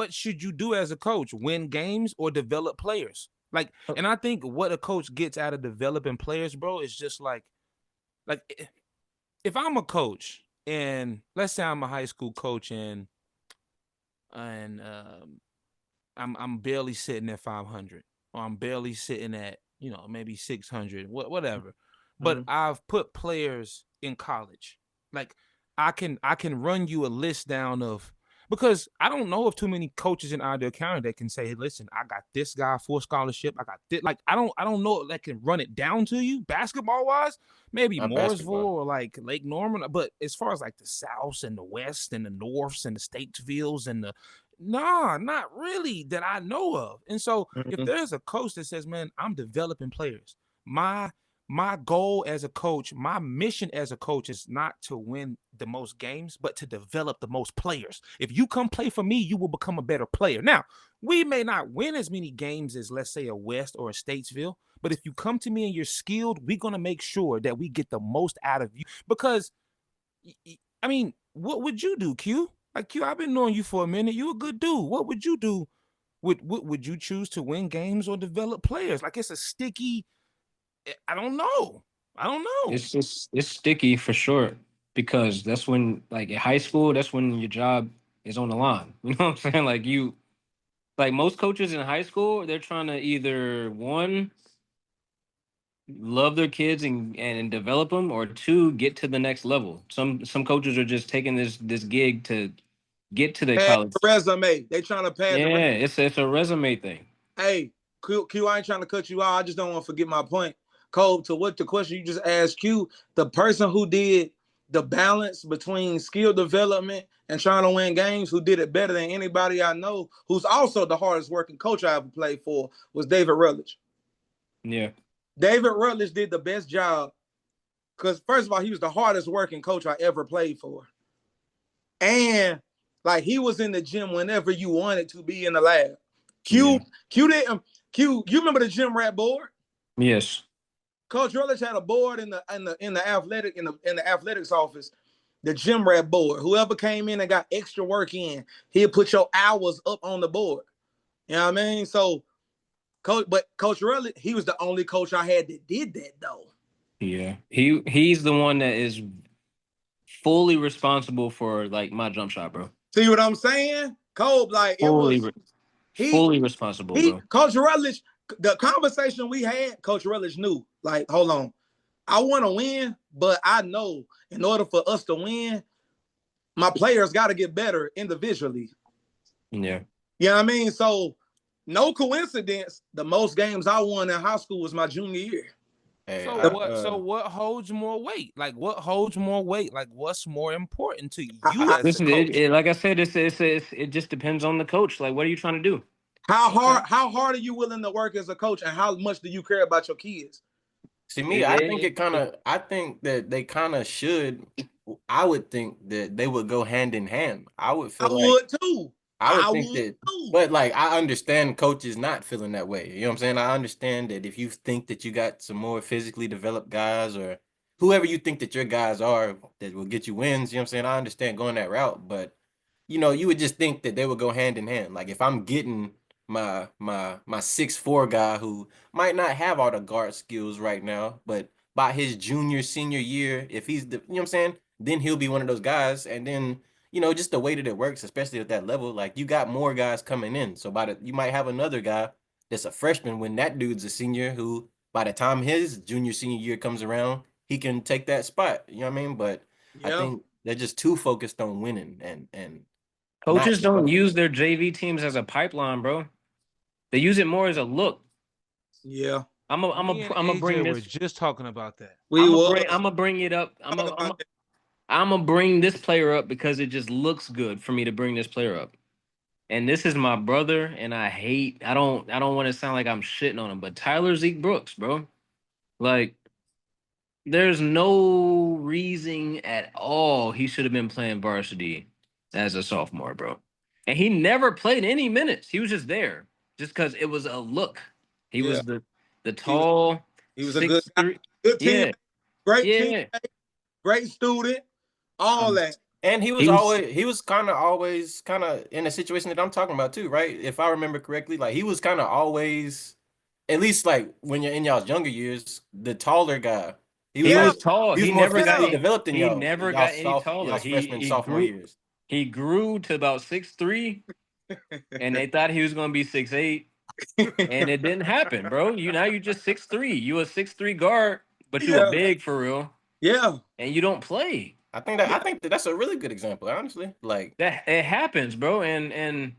should you do as a coach? Win games or develop players? Like, and I think what a coach gets out of developing players, bro, is just like if I'm a coach and let's say I'm a high school coach and I'm barely sitting at 500 or I'm barely sitting at maybe 600, whatever. But I've put players in college. Like I can run you a list down of, because I don't know of too many coaches in Idle County that can say, hey, listen, I got this guy for scholarship. I got this. Like I don't know that can run it down to you basketball wise. Maybe Not Mooresville basketball. or like Lake Norman. But as far as like the Souths and the West and the Norths and the Statesvilles and not really that I know of. And so if there's a coach that says, man, I'm developing players, my goal as a coach, my mission as a coach is not to win the most games, but to develop the most players. If you come play for me, you will become a better player. Now, we may not win as many games as, let's say, a West or a Statesville, but if you come to me and you're skilled, we're going to make sure that we get the most out of you. Because, I mean, what would you do, Q? Like, Q, I've been knowing you for a minute. You're a good dude. What would you do? Would you choose to win games or develop players? Like, it's a sticky... I don't know. It's sticky for sure, because that's when, like in high school, that's when your job is on the line. You know what I'm saying? Like most coaches in high school, they're trying to either one, love their kids and develop them, or two, get to the next level. Some coaches are just taking this gig to get to their Pass college. the resume. They trying to pass the resume. It's a resume thing. Hey, Q, I ain't trying to cut you out. I just don't want to forget my point. Colb, to what the question you just asked Q, the person who did the balance between skill development and trying to win games, who did it better than anybody I know, who's also the hardest working coach I ever played for, was David Rutledge. Yeah. David Rutledge did the best job because, first of all, he was the hardest working coach I ever played for. And, like, he was in the gym whenever you wanted to be in the lab. Q, you remember the gym rat board? Yes. Coach Rutledge had a board in the athletics office, the gym rat board. Whoever came in and got extra work in, he'd put your hours up on the board. You know what I mean? So, Coach Rutledge, he was the only coach I had that did that though. Yeah, he's the one that is fully responsible for like my jump shot, bro. See what I'm saying? Colb, like fully responsible, bro. Coach Rutledge, the conversation we had, Coach Rutledge knew, like, hold on, I want to win, but I know in order for us to win, my players got to get better individually. Yeah. You know what I mean? So, no coincidence, the most games I won in high school was my junior year. Hey, So what holds more weight? Like what holds more weight? Like what's more important to you as a coach? Like I said, it just depends on the coach. Like, what are you trying to do? How hard are you willing to work as a coach, and how much do you care about your kids? See, me, I think that they kind of should. I would think that they would go hand in hand. I would too. I would think that, but like I understand coaches not feeling that way. You know what I'm saying? I understand that if you think that you got some more physically developed guys or whoever you think that your guys are that will get you wins, you know what I'm saying? I understand going that route, but you would just think that they would go hand in hand. Like if I'm getting my 6'4" guy who might not have all the guard skills right now, but by his senior year, if he's you know what I'm saying, then he'll be one of those guys. And then just the way that it works, especially at that level, like you got more guys coming in. So you might have another guy that's a freshman when that dude's a senior who by the time his senior year comes around, he can take that spot. You know what I mean? But I think they're just too focused on winning and coaches don't use their JV teams as a pipeline, bro. They use it more as a look. Yeah. I'm gonna bring this. We're just talking about that. I'm gonna bring it up. I'm gonna bring this player up because it just looks good for me to bring this player up. and this is my brother, and I don't want to sound like I'm shitting on him, but Tyler Zeke Brooks, bro. Like, there's no reason at all he should have been playing varsity as a sophomore, bro. And he never played any minutes. He was just there, just because it was a look. He Yeah. was the He was tall he was a good guy, 6'3". good team, Yeah, great team, yeah. great student, all that. And he was kind of always kind of in a situation that I'm talking about too, right? If I remember correctly, like he was kind of always, at least like when you're in y'all's younger years, the taller guy. He was He Yeah, was always tall. he was He more never got physically yeah, any. developed than He y'all, never got any taller. y'all's freshman and sophomore years. He grew to about 6'3", and they thought he was gonna be 6'8", and it didn't happen, bro. You just 6'3". You a 6'3" guard, but you a yeah, big for real, yeah. and you don't play. I think that's a really good example, honestly. Like, That it happens, bro. And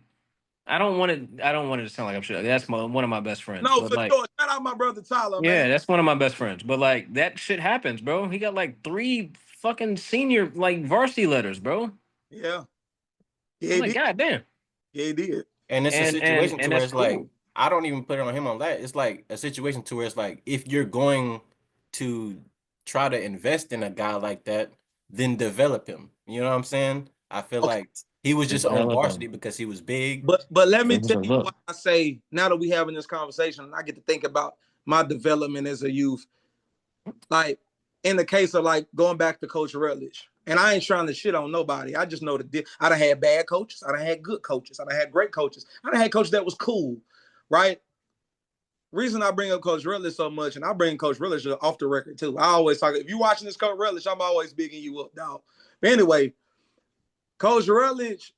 I don't want it to sound like I'm shit. That's one of my best friends, No, but for like, sure. Shout out my brother Tyler, yeah, man. that's one of my best friends. But like, that shit happens, bro. He got like 3 fucking senior like varsity letters, bro. Yeah, yeah, I'm he like, did. God damn. Yeah, he did. and it's a situation to And where that's it's like cool. I don't even put it on him on that. It's like a situation to where it's like if you're going to try to invest in a guy like that, then develop him. You know what I'm saying? I feel Okay, like he was just on Develop varsity them. because he was big. but let me It was tell a you why look. I say now that we having this conversation, I get to think about my development as a youth. Like in the case of like going back to Coach Rutledge, and I ain't trying to shit on nobody. I just know that I done had bad coaches, I done had good coaches, I done had great coaches, I done had coaches that was cool, right? Reason I bring up Coach Rutledge so much, and I bring Coach Rutledge off the record too. I always talk. If you watching this Coach Rutledge, I'm always bigging you up, dog. But anyway, Coach Rutledge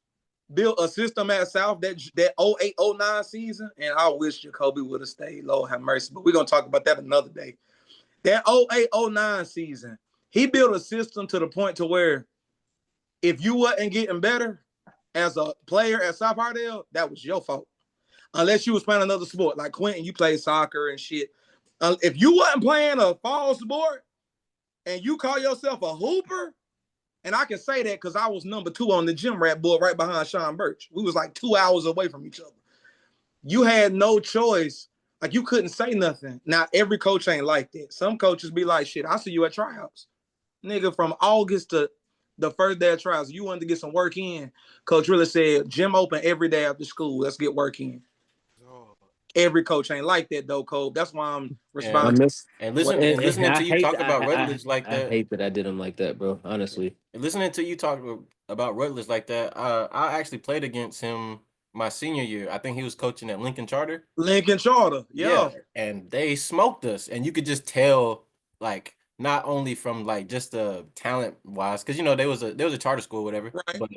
built a system at South that 08-09 season, and I wish Jacoby would have stayed. Lord have mercy. But we're gonna talk about that another day. That 08-09 season, he built a system to the point to where if you wasn't getting better as a player at South Hardale, that was your fault. Unless you was playing another sport, like Quentin, you played soccer and shit. If you wasn't playing a fall sport and you call yourself a hooper, and I can say that because I was number 2 on the gym rat board right behind Sean Birch. We was like 2 hours away from each other. You had no choice. Like you couldn't say nothing. Now every coach ain't like that. Some coaches be like, "Shit, I see you at tryouts, nigga." From August to the first day of tryouts, you wanted to get some work in. Coach really said, "Gym open every day after school. Let's get work in." Every coach ain't like that though, Colb. That's why I'm I And responding miss listening to you talk about Rutledge like I that, hate that I did him like that, bro. Honestly. listening to you talk about Rutledge like that, I actually played against him my senior year. I think he was coaching at Lincoln Charter. to Lincoln Charter. Yeah, Yeah, and they smoked us, and you could just tell, like, not only from like just the talent wise, because you know there was a charter school, or whatever, right. but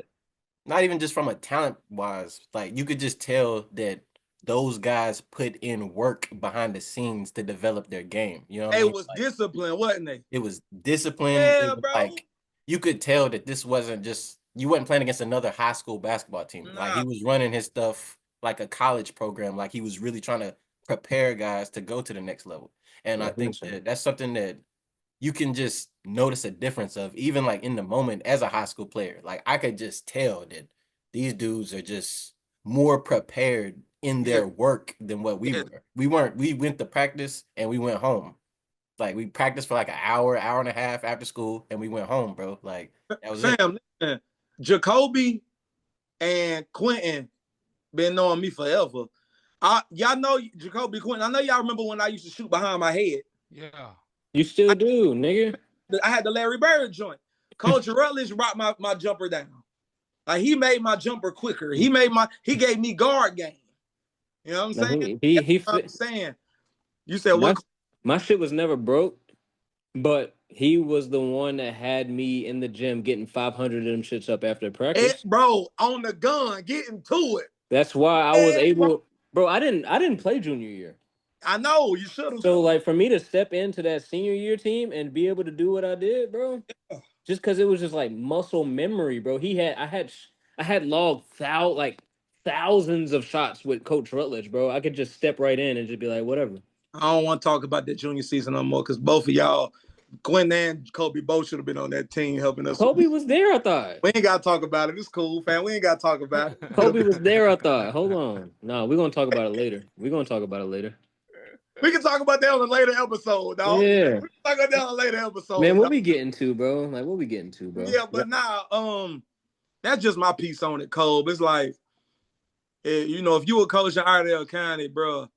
not even just from a talent wise, like you could just tell that those guys put in work behind the scenes to develop their game. You know what I They mean? was Like disciplined, wasn't they? it was discipline. It Yeah, was bro. like you could tell that this wasn't just you wasn't playing against another high school basketball team. Like Nah, he was running his stuff like a college program. Like he was really trying to prepare guys to go to the next level. And I Yeah, think that that's something that you can just notice a difference of even like in the moment as a high school player. Like I could just tell that these dudes are just more prepared in yeah, their work than what we yeah. were. We went to practice and we went home. Like we practiced for like an hour and a half after school, and we went home, bro. Like that was it. Fam, listen, Jacoby and Quentin been knowing me forever. Y'all know Jacoby Quentin. I know y'all remember when I used to shoot behind my head. Yeah. You still do, nigga. I had the Larry Bird joint. Coach Rutledge brought my jumper down. Like he made my jumper quicker. He gave me guard game. You know what I'm No, saying? he That's he what I'm fit. saying. You said My what? my shit was never broke, but he was the one that had me in the gym getting 500 of them shits up after practice. Bro, on the gun, getting to it. That's why I was Bro, able, bro. I didn't play junior year. I know you should have. So like for me to step into that senior year team and be able to do what I did, bro, just because it was just like muscle memory, bro. I had logged thousands of shots with Coach Rutledge, bro. I could just step right in and just be like, whatever. I don't want to talk about that junior season no more because both of y'all Quinn and Kobe both should have been on that team helping us. Kobe was there, I thought. We ain't got to talk about it. It's cool, fam. We ain't got to talk about it. Kobe was there, I thought. Hold on. No, we're going to talk about it later. We're going to talk about it later. We can talk about that on a later episode, dog. Yeah. We can talk about that on a later episode. Man, what dog. we getting to, bro? Like, what we getting to, bro? Yeah, but that's just my piece on it, Colb. It's like, you know, if you were coaching Iredell County, bro,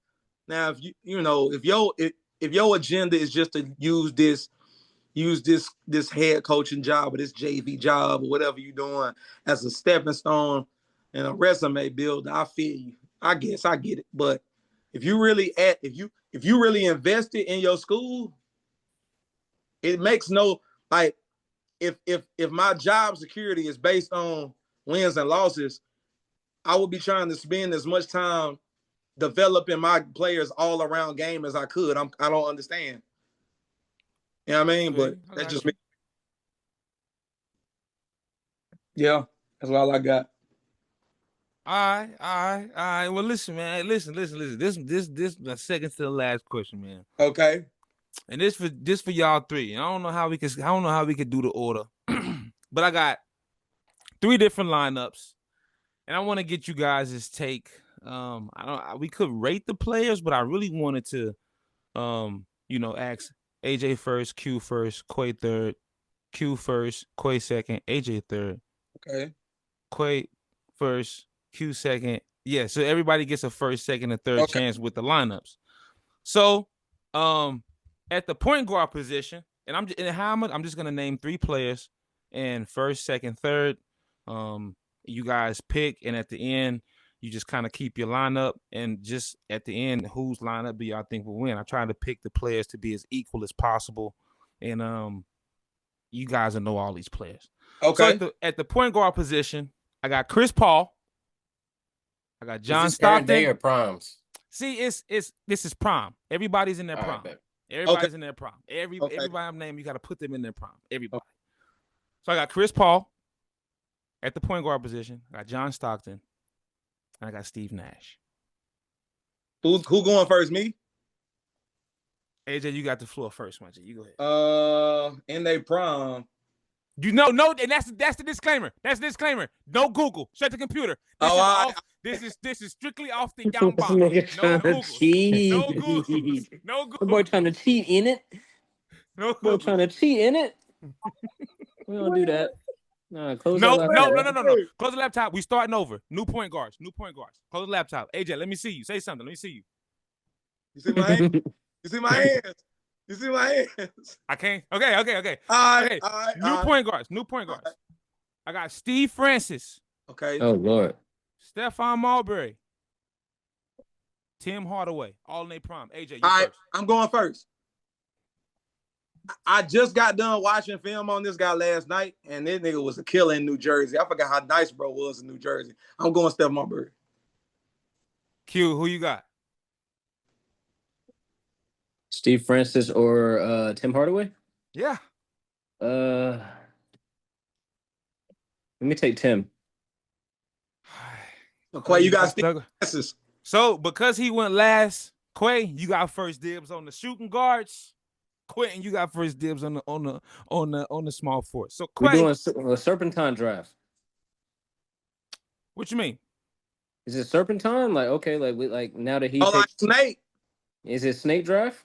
now if if your agenda is just to use this head coaching job or this JV job or whatever you're doing as a stepping stone and a resume builder, I feel you. I guess I get it. But if you really invested in your school, it makes no like if my job security is based on wins and losses, I would be trying to spend as much time developing my players all around game as I could. I don't understand. You know what I mean? But that's just me. Yeah, that's all I got. All right. Well, listen, man. Listen. This the second to the last question, man. Okay. And this for y'all three. I don't know how we could do the order, but I got 3 different lineups, and I want to get you guys' take. We could rate the players, but I really wanted to, ask AJ first, Q first, Quay third, Q first, Quay second, AJ third. Okay. Quay first, Q second. Yeah, so everybody gets a first, second, and third chance with the lineups. So, at the point guard position, and I'm just gonna name 3 players, and first, second, third. You guys pick, and at the end, you just kind of keep your lineup, and just at the end, whose lineup do y'all think will win? I try to pick the players to be as equal as possible, and you guys will know all these players. Okay. So at the point guard position, I got Chris Paul. I got John is this Stockton. current day or primes? See, this is prime. Everybody's in their All prime. right, Everybody's in their prime. Everybody I'm naming, you got to put them in their prime. Everybody. So I got Chris Paul at the point guard position. I got John Stockton. And I got Steve Nash. Who going first? Me? AJ, you got the floor first, my G. You go ahead. In their prime. No, and that's the disclaimer. That's the disclaimer. No Google. Shut the computer. This is strictly off the young box. No Google. No Google. No Google. The boy trying to cheat in it. No Boy Google. trying to cheat in it. We don't do that. No. Close the laptop. We starting over. New point guards. Close the laptop. AJ, let me see you. Say something. Let me see you. You see my hands? You see my hands? You see my hands? I can't. Okay. All right. New point guards. I got Steve Francis. Okay. Oh, Lord. Stephon Marbury. Tim Hardaway. All in their prime. AJ, you all right, first. I'm going first. I just got done watching film on this guy last night, and this nigga was a killer in New Jersey. I forgot how nice bro was in New Jersey. I'm going Stephon Marbury. Q, who you got? Steve Francis or Tim Hardaway? Yeah. Let me take Tim. Quay, you got Steve Francis. So because he went last, Quay, you got first dibs on the shooting guards. Quentin, you got first dibs on the small forward. So Quay, we're doing a serpentine draft. What you mean? Is it serpentine? Like, okay, like now that he like Snake. Is it snake draft?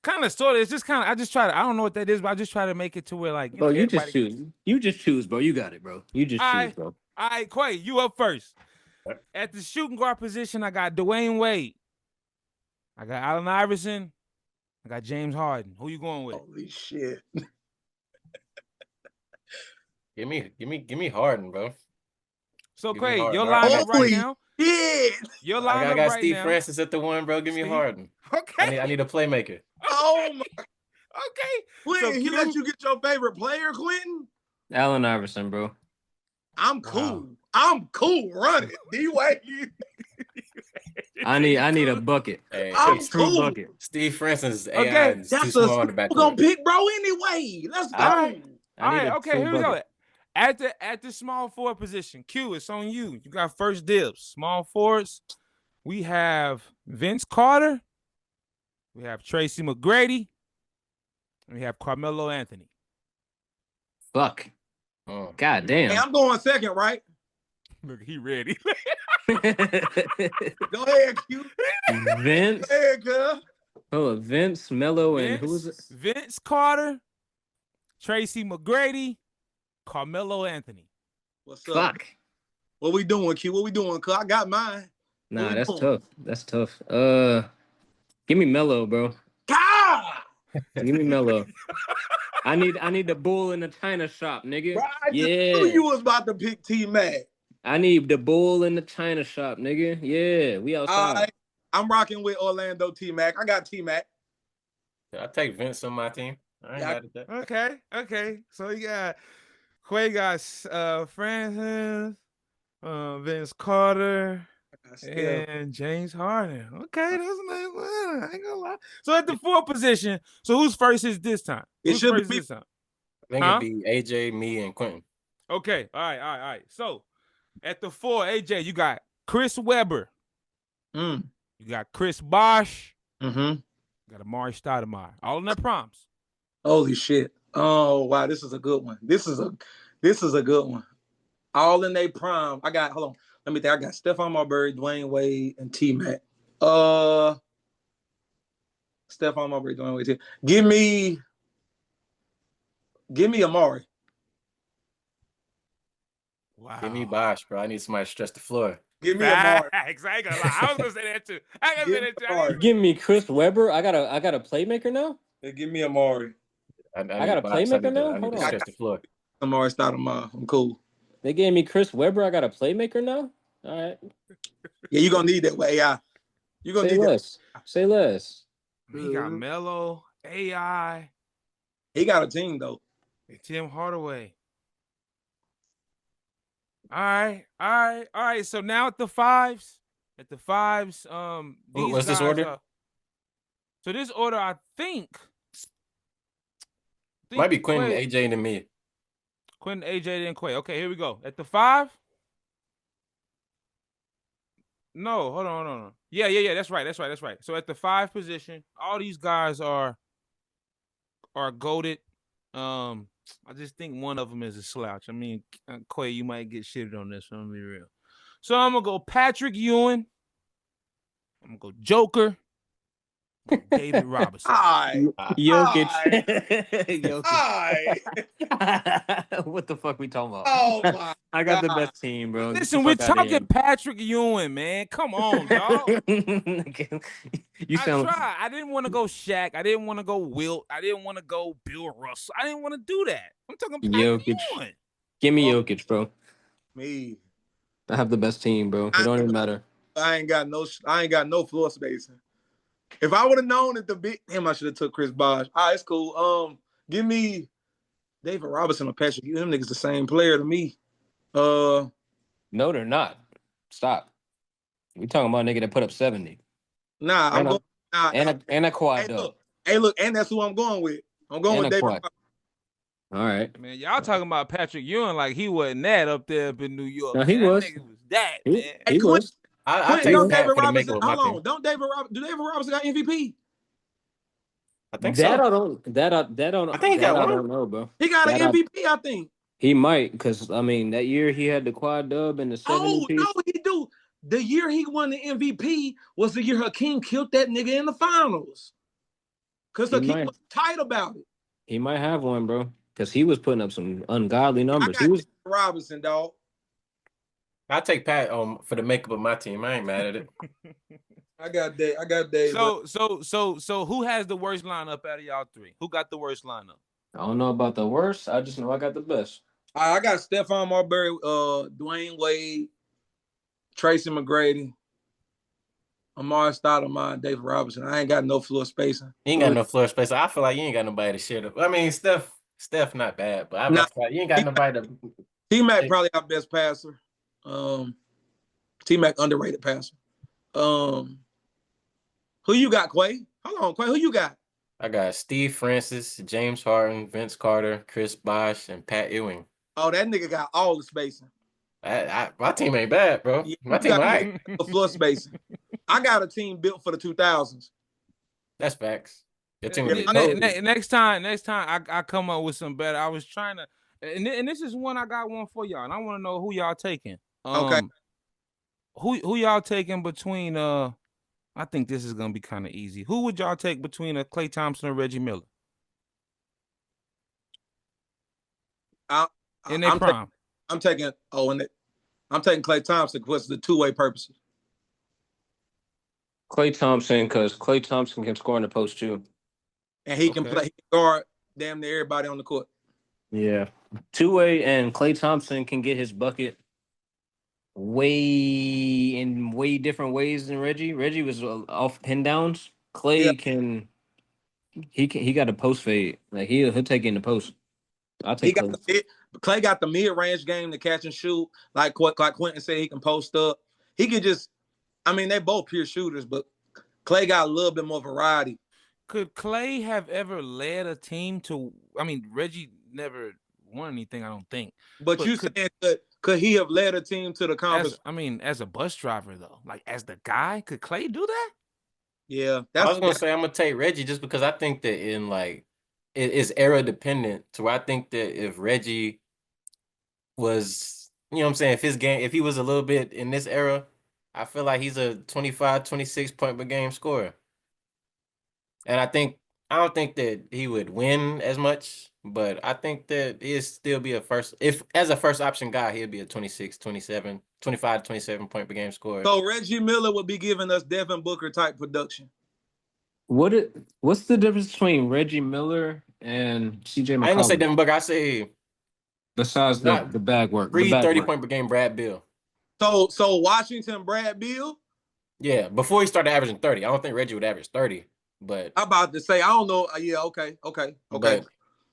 Kind of, sort of. It's just kind of. I don't know what that is, but I just try to make it to where like. You just choose. You just choose, bro. You got it, bro. You just choose, bro. All right, Quay, you up first. At the shooting guard position, I got Dwayne Wade. I got Allen Iverson. I got James Harden. Who you going with? Holy shit. Give me Harden, bro. So, Quay, your lineup right now. Yeah. Your lineup I got right Steve now. Francis at the 1, bro. Give me Harden. Okay. I need a playmaker. Oh my. Okay. Quentin, he let you get your favorite player, Quentin? Allen Iverson, bro. I'm cool. Wow. I'm cool. Run it. D-Way. I need a bucket. Hey, I'm cool. Bucket. Steve Francis, AI is too small on the back. We're gonna pick, bro. Anyway, let's go. All right. Okay. Here we go. At the small forward position, Q, it's on you. You got first dibs. Small forwards. We have Vince Carter. We have Tracy McGrady. And we have Carmelo Anthony. Fuck. Oh. God Hey, damn. I'm going second, right? Look, he ready. Go ahead, Q. Vince. Go ahead, cuz. Oh, Vince, Melo, and who was it? Vince Carter, Tracy McGrady, Carmelo Anthony. What's up? Fuck. What we doing, Q? What we doing, cuz? I got mine. Nah, that's doing? tough. That's tough. Give me Melo, bro. God! Give me Melo. I need the bull in the china shop, nigga. Bro, I just Yeah. knew you was about to pick T-Mac. I need the bull in the china shop, nigga. Yeah, we outside. I'm rocking with Orlando T-Mac. I got T-Mac. I take Vince on my team. I ain't mad at that. Okay. So you got Quay got Francis, Vince Carter, and James Harden. Okay, that's a nice one. I ain't gonna lie. So at the 4th position, so who's first is this time? It Who's should first be this time? I think it'd be AJ, me, and Quentin. Okay, all right. So at the 4, AJ, you got Chris Webber. You got Chris Bosh. Mm-hmm. You got Amari Stoudemire. All in their prompts. Holy shit. Oh, wow, this is a good one. This is a good one. All in their prime. Hold on. Let me think. I got Stephon Marbury, Dwayne Wade, and T-Mac. Stephon Marbury, Dwayne Wade. Give me Amari. Wow. Give me Bosh, bro. I need somebody to stretch the floor. Give me Amari. I ain't gonna lie. I was gonna say that too. Give me Chris Webber. I got a playmaker now. Give me Amari. I got a playmaker now. I need to Hold on. stretch the floor. Amari Stoudemire. I'm cool. They gave me Chris Webber. I got a playmaker now. All right. Yeah, you're gonna need that with AI. You're gonna Say need less. Say less. He got Melo, AI. He got a team though. Tim Hardaway. All right. So now at the fives, these What's this guys order? So this order, I think Might be Quentin, Quay, AJ, and me. Quentin, AJ, and Quay. Okay, here we go. At the 5. No, hold on. Yeah. That's right. So at the 5 position, all these guys are goated. I just think one of them is a slouch. I mean, Quay, you might get shitted on this. I'm gonna be real. So I'm gonna go Patrick Ewing. I'm gonna go Joker. David Robinson. Jokic. What the fuck we talking about? Oh my! I got the best team, bro. Listen, we're talking Patrick Ewing, man. Come on, dog. You sound. I didn't want to go Shaq. I didn't want to go Wilt. I didn't want to go Bill Russell. I didn't want to do that. I'm talking Patrick Ewing. Give me Jokic, bro. Me. I have the best team, bro. It don't even matter. I ain't got no floor spacing. If I would have known that I should have took Chris Bosh. All right, it's cool. Give me David Robinson or Patrick. Them niggas the same player to me. No, they're not. Stop. We talking about a nigga that put up 70. Nah, I'm going. And a quad dub. Look, and that's who I'm going with. I'm going with David Robinson. All right. Man, y'all talking about Patrick Ewing like he wasn't that up there up in New York. No, he was. That nigga was that, He man. was. I take Pat for the maker Robinson. with my team. Don't David Robinson got MVP? I think that so. I don't. I think he got one. I don't know, bro. He got an MVP, I think. He might, because I mean that year he had the quad dub and the 70 piece. No, he do. The year he won the MVP was the year Hakeem killed that nigga in the finals. Because Hakeem was tight about it. He might have one, bro. Because he was putting up some ungodly numbers. He was Robinson, dog. I take Pat for the makeup of my team. I ain't mad at it. I got Dave. So who has the worst lineup out of y'all three? Who got the worst lineup? I don't know about the worst. I just know I got the best. I got Stephon Marbury, Dwayne Wade, Tracy McGrady, Amari Stoudemire, David Robinson. I ain't got no floor spacing. You ain't got no floor space. I feel like you ain't got nobody to share the. I mean, Steph not bad, but you ain't got nobody to. T-Mac probably our best passer. T-Mac underrated passer. Who you got, Quay? Hold on, Quay. Who you got? I got Steve Francis, James Harden, Vince Carter, Chris Bosh, and Pat Ewing. Oh, that nigga got all the spacing. My team ain't bad, bro. Yeah, my team all right. Floor spacing. I got a team built for the 2000s. That's facts. Your team would be cold. Next time I come up with some better. I was trying to, and this is one I got one for y'all, and I want to know who y'all taking. Okay. Who y'all taking between I think this is gonna be kind of easy. Who would y'all take between Klay Thompson or Reggie Miller in their prime? I'm taking Klay Thompson because the two-way purposes. Klay Thompson, because Klay Thompson can score in the post too. And he can play, he can guard damn near everybody on the court. Yeah. Two-way and Klay Thompson can get his bucket way different ways than Reggie. Reggie was off pin downs. Klay can he got a post fade. Like he'll take it in the post. I'll take Klay. Klay got the mid-range game to catch and shoot. Like Quentin said, he can post up. He could just, I mean, they both pure shooters, but Klay got a little bit more variety. Could Klay have ever led a team to? I mean, Reggie never won anything, I don't think. But you saying could he have led a team to the conference? As a bus driver though, like as the guy, could Klay do that? Yeah, I was gonna say I'm gonna take Reggie just because I think that in like it's era dependent. To where I think that if Reggie was, you know what I'm saying, if he was a little bit in this era, I feel like he's a 25, 26 point per game scorer. And I don't think that he would win as much, but I think that he'd still be as a first option guy, he'd be a 26, 27, 25, 27 point per game scorer. So Reggie Miller would be giving us Devin Booker type production. What's the difference between Reggie Miller and CJ McCollum? I ain't gonna say Devin Booker. I say besides the bag work, 30 point per game, Brad Beal. So Washington, Brad Beal. Yeah, before he started averaging 30, I don't think Reggie would average 30. But I'm about to say I don't know. Yeah, okay. But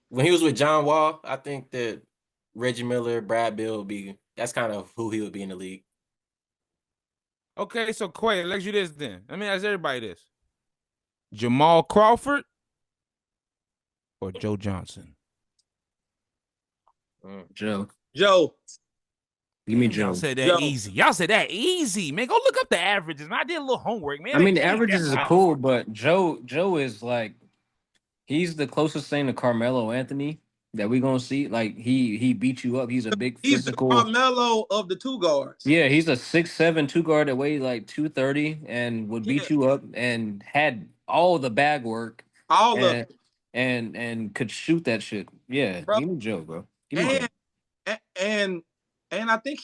when he was with John Wall, I think that Reggie Miller, Brad Beal that's kind of who he would be in the league. Okay, so Quay, let's do this then. Let me ask everybody this. Jamal Crawford or Joe Johnson? Joe. Give me Joe. Y'all said that easy. Y'all said that easy, man. Go look up the averages, man. I did a little homework, man. I mean, the averages is cool, but Joe is like, he's the closest thing to Carmelo Anthony that we're gonna see. Like he beat you up. He's a big physical. He's the Carmelo of the two guards. Yeah, he's a 6'7" two guard that weighed like 230 and would beat you up and had all the bag work. And could shoot that shit. Yeah, bro. Give me Joe, bro. Give me Joe. And I think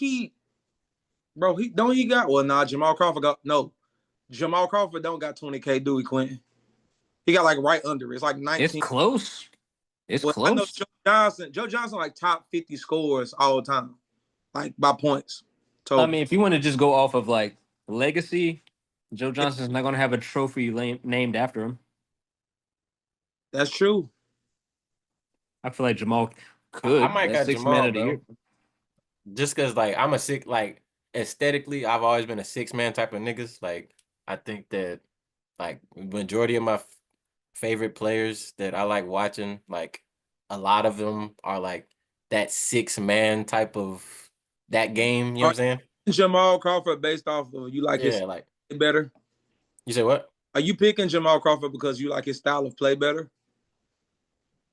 Jamal Crawford Jamal Crawford don't got 20K, do he, Quentin? He got like right under it. It's like 19. It's close. Close. I know Joe Johnson like top 50 scores all the time, like by points. So, I mean, if you want to just go off of like legacy, Joe Johnson's not going to have a trophy named after him. That's true. I feel like Jamal could. I might got Jamal, bro. Just because, like, I'm aesthetically, I've always been a 6-man type of niggas. Like, I think that, like, majority of my favorite players that I like watching, like, a lot of them are, like, that 6-man type of that game. You know what I'm saying? Jamal Crawford based off of you like his like better? You say what? Are you picking Jamal Crawford because you like his style of play better?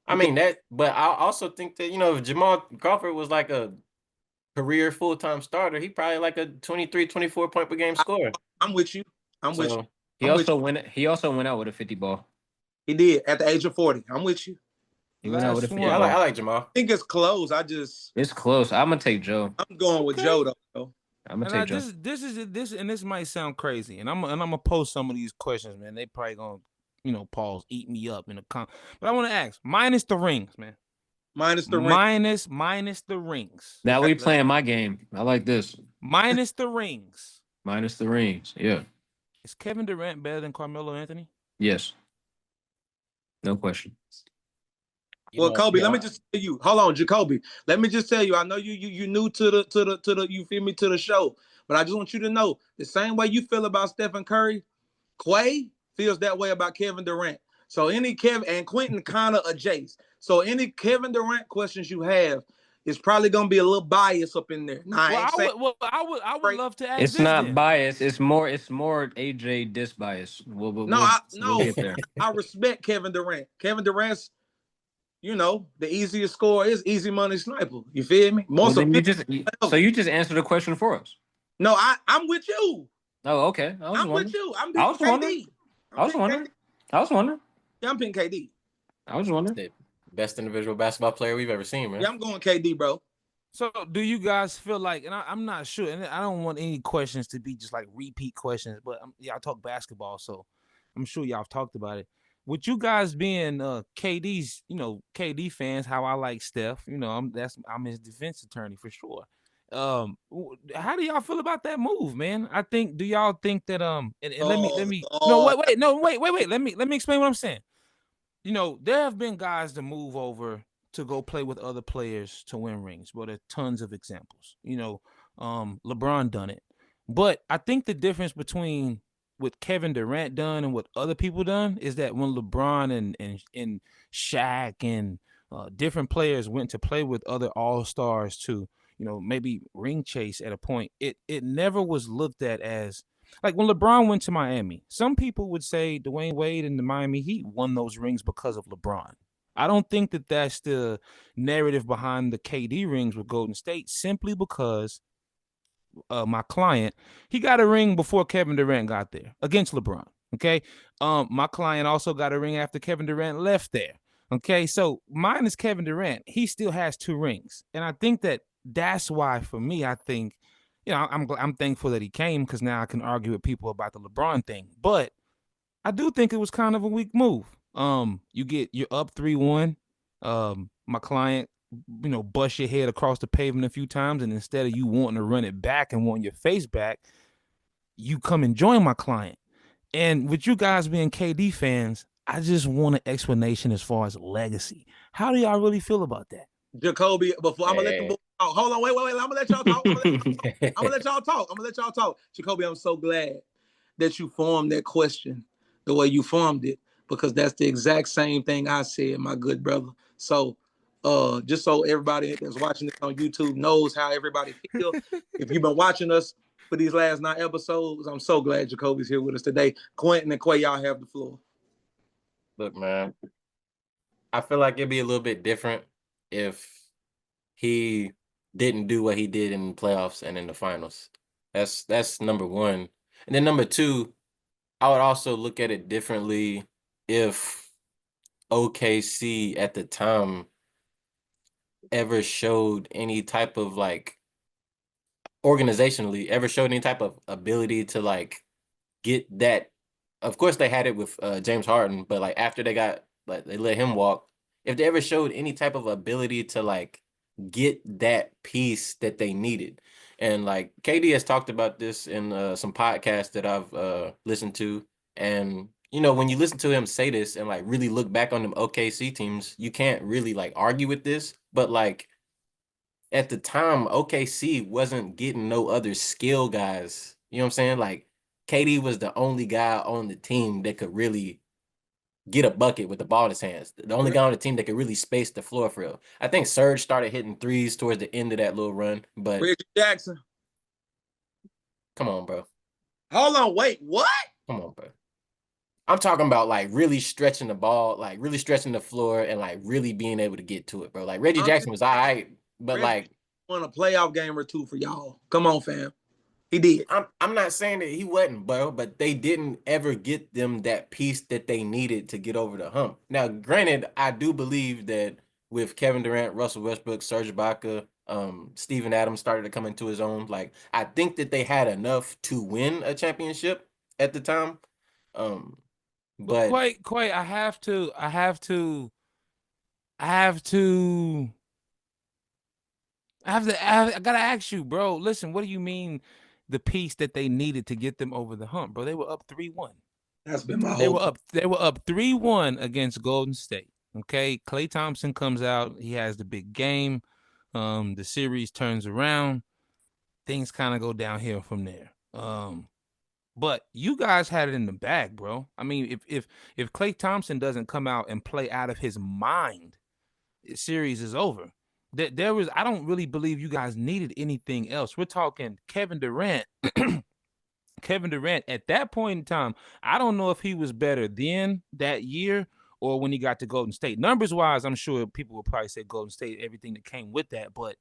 I mean, but I also think that, if Jamal Crawford was like a career full-time starter, he probably like a 23, 24 point per game scorer. I'm with you. He also went out with a 50 ball. He did at the age of 40. I'm with you. He went out with a 50 ball. I like Jamal. I think it's close. It's close. I'm gonna take Joe. I'm going with Joe though. I'm gonna take Joe. This might sound crazy, and I'm gonna post some of these questions, man. They probably gonna pause, eat me up in the but I want to ask, minus the rings, man. Minus the rings. Now we playing my game. I like this. Minus the rings. Minus the rings. Yeah. Is Kevin Durant better than Carmelo Anthony? Yes. No question. Well, Kobe, let me just tell you. Hold on, Jacoby. Let me just tell you. I know you new to the you feel me, to the show, but I just want you to know the same way you feel about Stephen Curry, Quay feels that way about Kevin Durant. So any Kevin and Quentin kind of adjacent. So any Kevin Durant questions you have, it's probably gonna be a little bias up in there. Nah, I ain't saying I would love to ask It's this not then. bias. It's more AJ dis bias. We'll get there. I respect Kevin Durant. Kevin Durant's, the easiest score is easy money sniper. You feel me? Well, then you just answered the question for us. No, I'm with you. Oh, okay. I'm with you. I'm I was picking KD. I was wondering. Yeah, I'm picking KD. I was wondering. The best individual basketball player we've ever seen, man. Yeah, I'm going KD, bro. So do you guys feel like, and I'm not sure, and I don't want any questions to be just like repeat questions, but y'all talk basketball, so I'm sure y'all have talked about it. With you guys being KD's, KD fans, how I like Steph, I'm his defense attorney for sure. How do y'all feel about that move, man? Do y'all think that and let me no wait, let me explain what I'm saying. There have been guys to move over to go play with other players to win rings, but there are tons of examples. LeBron done it. But I think the difference between what Kevin Durant done and what other people done is that when LeBron and Shaq and different players went to play with other all-stars to, maybe ring chase at a point, it never was looked at as like when LeBron went to Miami. Some people would say Dwayne Wade and the Miami Heat won those rings because of LeBron. I don't think that that's the narrative behind the KD rings with Golden State, simply because my client, he got a ring before Kevin Durant got there against LeBron. Okay. My client also got a ring after Kevin Durant left there. Okay. So mine is Kevin Durant. He still has 2 rings. And I think that's why, for me, I think, I'm thankful that he came, because now I can argue with people about the LeBron thing. But I do think it was kind of a weak move. You're up 3-1. My client, bust your head across the pavement a few times, and instead of you wanting to run it back and want your face back, you come and join my client. And with you guys being KD fans, I just want an explanation as far as legacy. How do y'all really feel about that? Jacoby, before I'm gonna let them talk. Hold on, wait. I'm gonna let y'all talk. I'm gonna let y'all talk. Jacoby, I'm so glad that you formed that question the way you formed it, because that's the exact same thing I said, my good brother. So just so everybody that's watching this on YouTube knows how everybody feels. If you've been watching us for these last 9 episodes, I'm so glad Jacoby's here with us today. Quentin and Quay, y'all have the floor. Look, man, I feel like it'd be a little bit different if he didn't do what he did in the playoffs and in the finals. That's number one. And then number two, I would also look at it differently if OKC at the time ever showed any type of organizationally ever showed any type of ability to get that. Of course they had it with James Harden, but after they let him walk, if they ever showed any type of ability to get that piece that they needed. And KD has talked about this in some podcasts that I've listened to. And when you listen to him say this and really look back on them OKC teams, you can't really argue with this. But at the time, OKC wasn't getting no other skill guys. You know what I'm saying? KD was the only guy on the team that could really get a bucket with the ball in his hands. The only guy on the team that could really space the floor for real. I think Serge started hitting threes towards the end of that little run, but Reggie Jackson. Come on, bro. Hold on, wait, what? Come on, bro. I'm talking about really stretching the ball, really stretching the floor and really being able to get to it, bro. Reggie Jackson was all right, but Reggie won a playoff game or 2 for y'all. Come on, fam. He did. I'm not saying that he wasn't, bro, but they didn't ever get them that piece that they needed to get over the hump. Now, granted, I do believe that with Kevin Durant, Russell Westbrook, Serge Ibaka, Steven Adams started to come into his own. I think that they had enough to win a championship at the time. But Quay, I gotta ask you, bro. Listen, what do you mean the piece that they needed to get them over the hump, bro? They were up 3-1. That's been my They were up 3-1 against Golden State. Okay. Klay Thompson comes out, he has the big game. The series turns around. Things kind of go downhill from there. But you guys had it in the bag, bro. I mean, if Klay Thompson doesn't come out and play out of his mind, the series is over. there was. I don't really believe you guys needed anything else. We're talking Kevin Durant. Kevin Durant at that point in time, I don't know if he was better then that year or when he got to Golden State. Numbers wise, I'm sure people will probably say Golden State, everything that came with that. But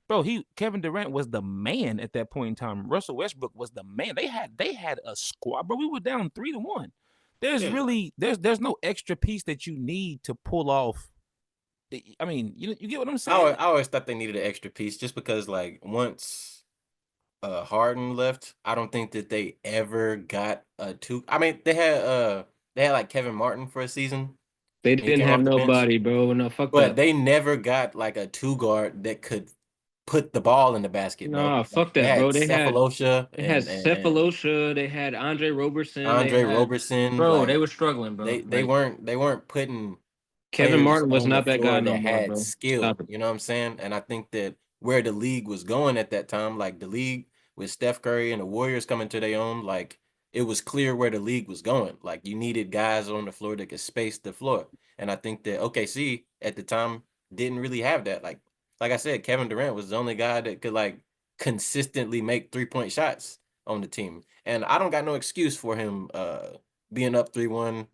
bro, Kevin Durant was the man at that point in time. Russell Westbrook was the man. They had a squad, but we were down 3-1. There's Yeah. really there's no extra piece that you need to pull off. I mean, you get what I'm I saying? always thought they needed an extra piece just because like once Harden left, I don't think that they ever got a two. I mean, they had like Kevin Martin for a season. They He didn't came have off the bench, nobody, bro. No, fuck but that. they never got like a two guard that could put the ball in the basket, bro. Nah, Like fuck they that, had bro. Cephalosha They had and Cephalosha, they had Andre Roberson, they Andre had Roberson. bro, they Like were struggling, bro. they Like weren't putting Kevin players Martin was on the not that guy floor no that more, had bro. skill. Stop it. You know what I'm saying? And I think that where the league was going at that time, like the league with Steph Curry and the Warriors coming to their own, like it was clear where the league was going. Like you needed guys on the floor that could space the floor. And I think that OKC at the time didn't really have that. Like I said, Kevin Durant was the only guy that could like consistently make 3-point shots on the team. And I don't got no excuse for him being up 3-1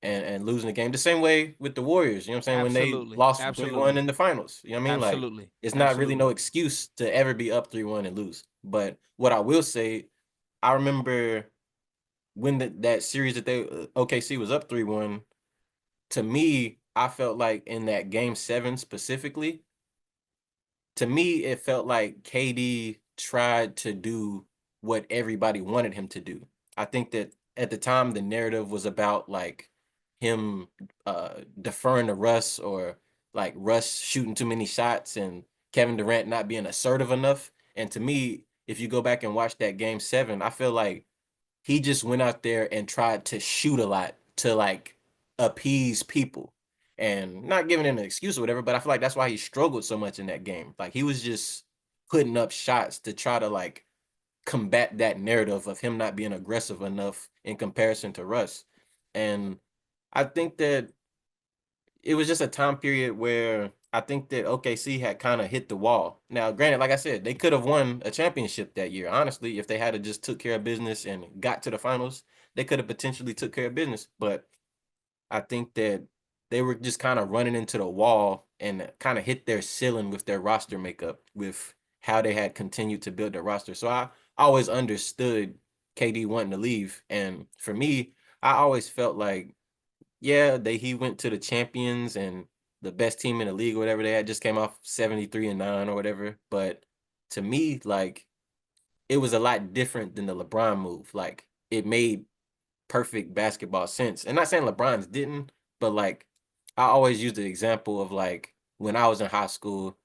and losing the game. The same way with the Warriors, you know what I'm saying? When they Absolutely. lost 3-1 Absolutely. in the finals. You know what I mean? Like Absolutely. it's not really no Absolutely. excuse to ever be up 3-1 and lose. But what I will say, I remember when that series that they OKC was up 3-1, to me, I felt like in that game 7 specifically, to me, it felt like KD tried to do what everybody wanted him to do. I think that at the time the narrative was about like him deferring to Russ or like Russ shooting too many shots and Kevin Durant not being assertive enough. And to me, if you go back and watch that game 7, I feel like he just went out there and tried to shoot a lot to like appease people and not giving him an excuse or whatever, but I feel like that's why he struggled so much in that game. Like he was just putting up shots to try to like combat that narrative of him not being aggressive enough in comparison to Russ. And I think that it was just a time period where I think that OKC had kind of hit the wall. Now, granted, like I said, they could have won a championship that year. Honestly, if they had just took care of business and got to the finals, they could have potentially took care of business. But I think that they were just kind of running into the wall and kind of hit their ceiling with their roster makeup, with how they had continued to build their roster. So I always understood KD wanting to leave. And for me, I always felt like, yeah, he went to the champions and the best team in the league or whatever they had, just came off 73-9 or whatever. But to me, like it was a lot different than the LeBron move. Like it made perfect basketball sense. And not saying LeBron's didn't, but like I always use the example of like when I was in high school,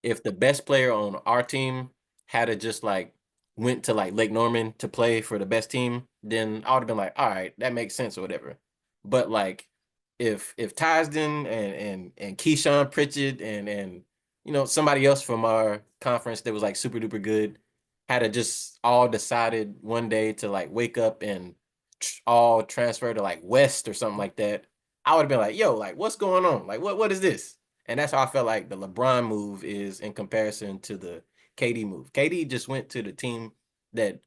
if the best player on our team had to just like went to like Lake Norman to play for the best team, then I would have been like, all right, that makes sense or whatever. But like if Tisden and Keyshawn Pritchett and somebody else from our conference that was like super duper good had to just all decided one day to like wake up and all transfer to like West or something like that, I would have been like, yo, like what's going on? Like what is this? And that's how I felt like the LeBron move is in comparison to the KD move. KD just went to the team that,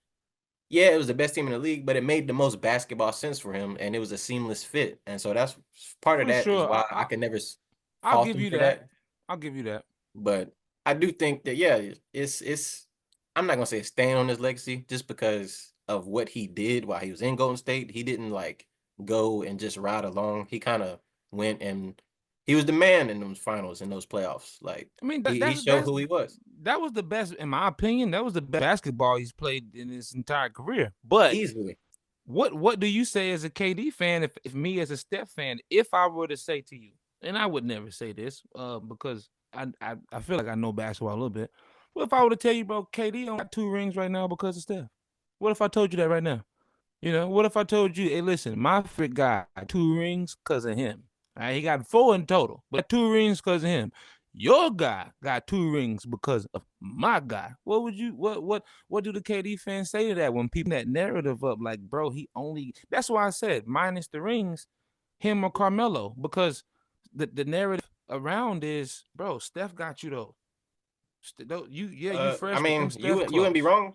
yeah, it was the best team in the league, but it made the most basketball sense for him, and it was a seamless fit. And so that's part of For that is sure. why I can never I'll fault give him you for that. that. I'll give you that. But I do think that, yeah, it's I'm not gonna say staying on his legacy just because of what he did while he was in Golden State. He didn't like go and just ride along. He kind of went and he was the man in those finals and those playoffs. Like I mean, he showed who he was. that was the best, in my opinion. That was the best basketball he's played in his entire career. But Easily. what do you say as a KD fan? If me as a Steph fan, if I were to say to you, and I would never say this, because I feel like I know basketball a little bit. What if I were to tell you, bro, KD only got 2 rings right now because of Steph? What if I told you that right now? What if I told you, hey, listen, my favorite guy got 2 rings because of him. All right, he got 4 in total, but 2 rings because of him. Your guy got 2 rings because of my guy. What do the KD fans say to that when people that narrative up like, bro, he only that's why I said minus the rings, him or Carmelo, because the narrative around is, bro, Steph got you though. You fresh, I but them mean, you Steph you wouldn't be close. wrong.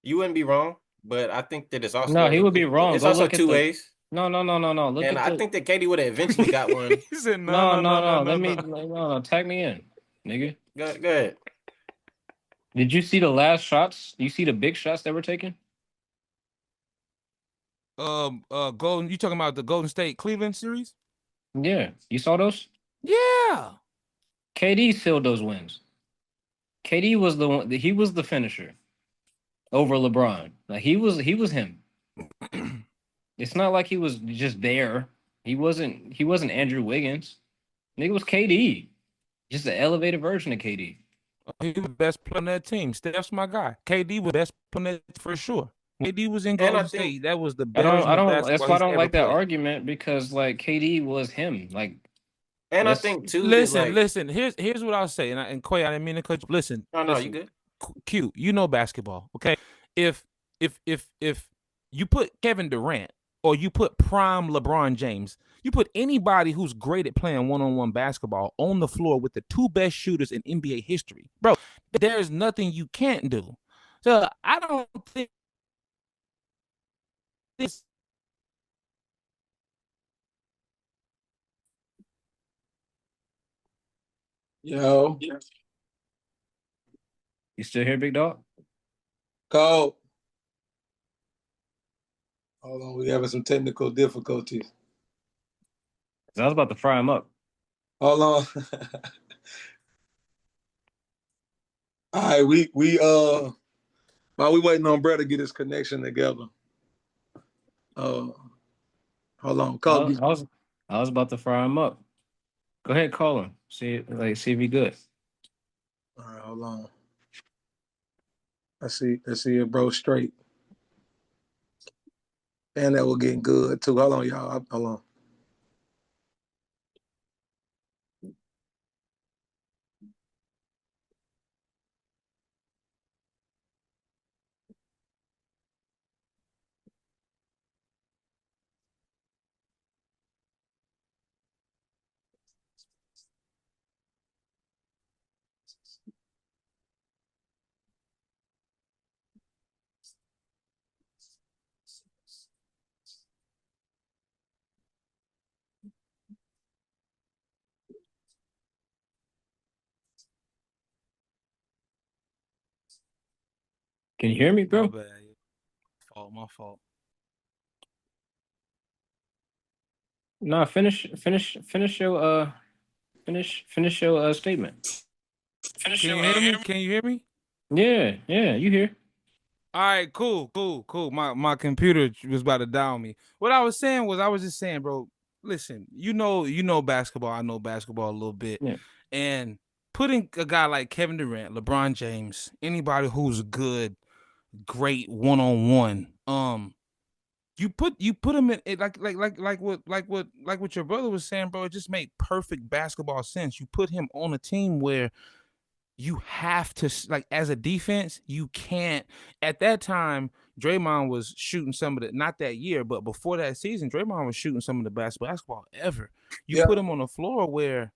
You wouldn't be wrong, but I think that it's No, he also would be wrong. it's Go also look at two the. ways. No. Look And at I the. think that Katie would have eventually got one. He said, no, No, no, no, no, no, no. no, Let no. me. No. Tag me in, nigga. Go ahead. Did you see the last shots? You see the big shots that were taken? Golden. You talking about the Golden State Cleveland series? Yeah, you saw those. Yeah. KD sealed those wins. KD was the one. He was the finisher over LeBron. Like he was him. It's not like he was just there. He wasn't Andrew Wiggins. Nigga was KD. Just an elevated version of KD. He was the best player on that team. Steph's my guy. KD was the best player on that for sure. When KD was in And I Golden think State, that was the I best don't version I of don't that's basketball why I he's don't ever like that played. argument because like KD was him. Like and I that's think too that Listen, like listen. Here's what I'll say. And Quay, I didn't mean to cut you. Listen, no, you listen. good. Q, you know basketball, okay? If if you put Kevin Durant or you put prime LeBron James, you put anybody who's great at playing one-on-one basketball on the floor with the two best shooters in NBA history, bro, there's nothing you can't do. So I don't think this. Yo, you still here, big dog? Colb. Hold on, we having some technical difficulties. I was about to fry him up. Hold on. All right, we while we waiting on Brett to get his connection together. Hold on, Colb. I was about to fry him up. Go ahead, call him. See if he good. All right, hold on. Let's see if bro straight. And that was getting good too. Hold on, y'all. Hold on. Can you hear me, My bro? bad. My fault. No, finish your finish your statement. Can you hear me? Can you hear me? Yeah, you here. All right, cool. My computer was about to die on me. What I was saying was, I was just saying, bro. Listen, you know basketball. I know basketball a little bit, Yeah. and putting a guy like Kevin Durant, LeBron James, anybody who's good, great one-on-one, you put him in it like what your brother was saying, bro. It just made perfect basketball sense. You put him on a team where you have to, like, as a defense, you can't. At that time, Draymond was shooting some of the, not that year, but before that season, Draymond was shooting some of the best basketball ever. You Yeah. put him on the floor where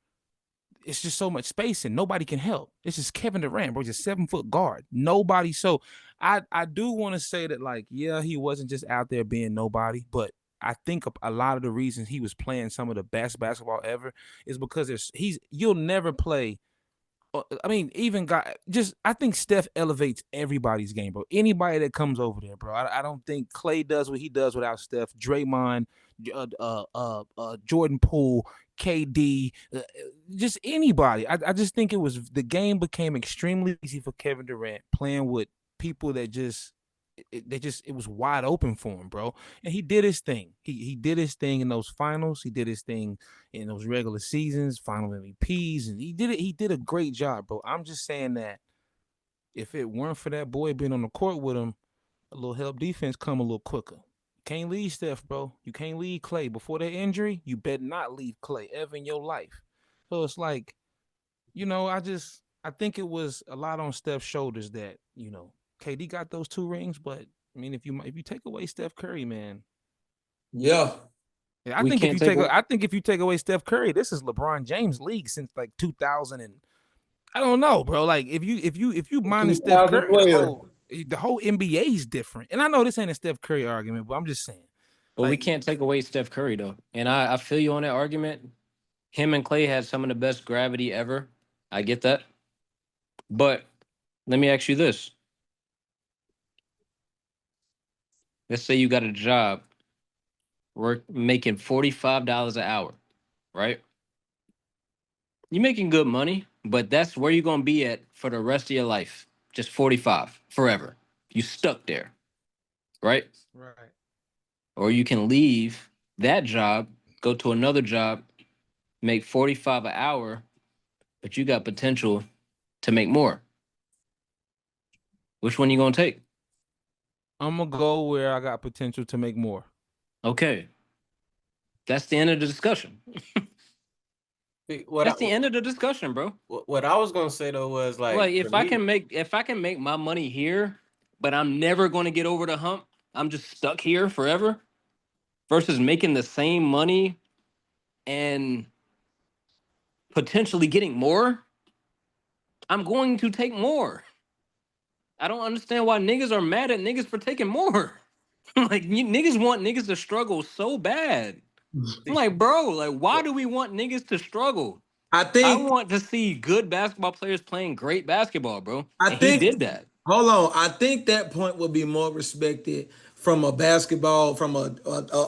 it's just so much space and nobody can help. This is Kevin Durant, bro. He's a 7-foot guard. Nobody. So I do want to say that, like, yeah, he wasn't just out there being nobody, but I think a lot of the reasons he was playing some of the best basketball ever is because you'll never play. I mean, even I think Steph elevates everybody's game, bro. Anybody that comes over there, bro. I don't think Clay does what he does without Steph. Draymond, Jordan Poole, KD, just anybody. I just think the game became extremely easy for Kevin Durant playing with people that it was wide open for him, bro. And he did his thing. He did his thing in those finals. He did his thing in those regular seasons, final MVPs, and he did it. He did a great job, bro. I'm just saying that if it weren't for that boy being on the court with him, a little help defense come a little quicker. Can't leave Steph, bro. You can't leave Clay. Before that injury, you better not leave Clay ever in your life. So it's like, I think it was a lot on Steph's shoulders that, KD got those 2 rings, but I mean, if you take away Steph Curry, man, Yeah. Yeah, I We think if can't you take take away. I think if you take away Steph Curry, this is LeBron James league since like 2000 and I don't know, bro. Like if you minus Steph Curry, 2012. the whole NBA is different. And I know this ain't a Steph Curry argument, but I'm just saying. But we Like can't take away Steph Curry though. And I feel you on that argument. Him and Clay had some of the best gravity ever. I get that. But let me ask you this. Let's say you got a job work making $45 an hour, right? You're making good money, but that's where you're gonna be at for the rest of your life. Just 45 forever. You stuck there, right? right. Or you can leave that job, go to another job, make 45 an hour, but you got potential to make more. Which one you gonna take? I'm gonna go where I got potential to make more. Okay. That's the end of the discussion. What That's the end of the discussion, bro. what I was gonna say though was Like like for if I me, can make my money here, but I'm never gonna get over the hump, I'm just stuck here forever, versus making the same money and potentially getting more, I'm going to take more. I don't understand why niggas are mad at niggas for taking more. Like niggas want niggas to struggle so bad. I'm like, bro, like why do we want niggas to struggle? I I think want to see good basketball players playing great basketball, bro. I And he think did that. hold on. I think that point would be more respected from a basketball, from a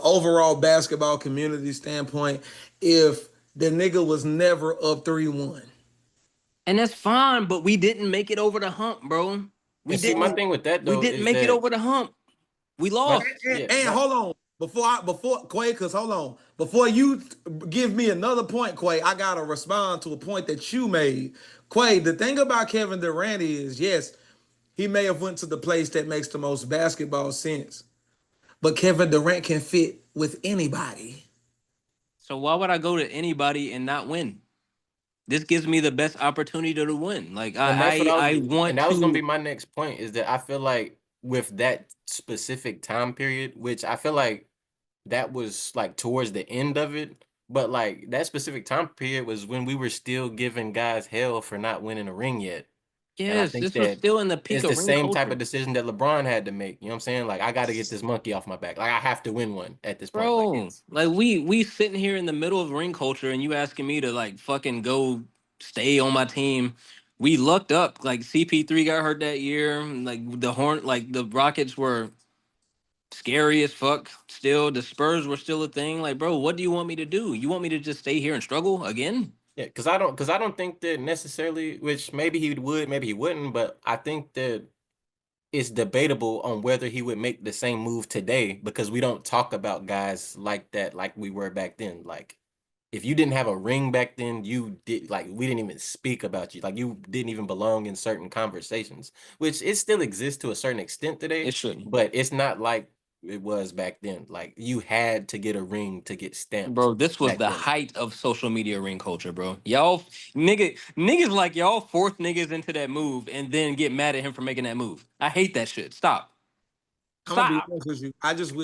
overall basketball community standpoint, if the nigga was never up 3-1. And that's fine, but we didn't make it over the hump, bro. We and see my didn't thing with that we though didn't is make it that over the hump. We my lost. And, yeah and my hold on, before Quay, cause hold on, before you give me another point, Quay, I gotta respond to a point that you made. Quay, the thing about Kevin Durant is, yes, he may have went to the place that makes the most basketball sense, but Kevin Durant can fit with anybody. So why would I go to anybody and not win? This gives me the best opportunity to win. Like and that's what I and want that was gonna be to. my next point is that I feel like with that specific time period, which I feel like that was like towards the end of it, but like that specific time period was when we were still giving guys hell for not winning a ring yet. And I Yes, think this was that still in the peak it's of the ring same type of culture. decision that LeBron had to make. You know what I'm saying? Like I got to get this monkey off my back. Like I have to win one at this point. Like Bro, it's like we sitting here in the middle of ring culture and you asking me to like fucking go stay on my team. We lucked up. Like CP3 got hurt that year. Like the Rockets were scary as fuck. Still, the Spurs were still a thing. Like, bro, what do you want me to do? You want me to just stay here and struggle again? yeah, because I don't think that necessarily, which maybe he would, maybe he wouldn't, but I think that it's debatable on whether he would make the same move today because we don't talk about guys like that like we were back then. Like if you didn't have a ring back then, you did like we didn't even speak about you. Like you didn't even belong in certain conversations, which it still exists to a certain extent today, It shouldn't. but it's not like it was back then. Like you had to get a ring to get stamped Bro, this was back the then. height of social media ring culture, bro. Y'all niggas like y'all fourth niggas into that move and then get mad at him for making that move. I hate that shit. Stop. I'm gonna be Stop. honest with you. I just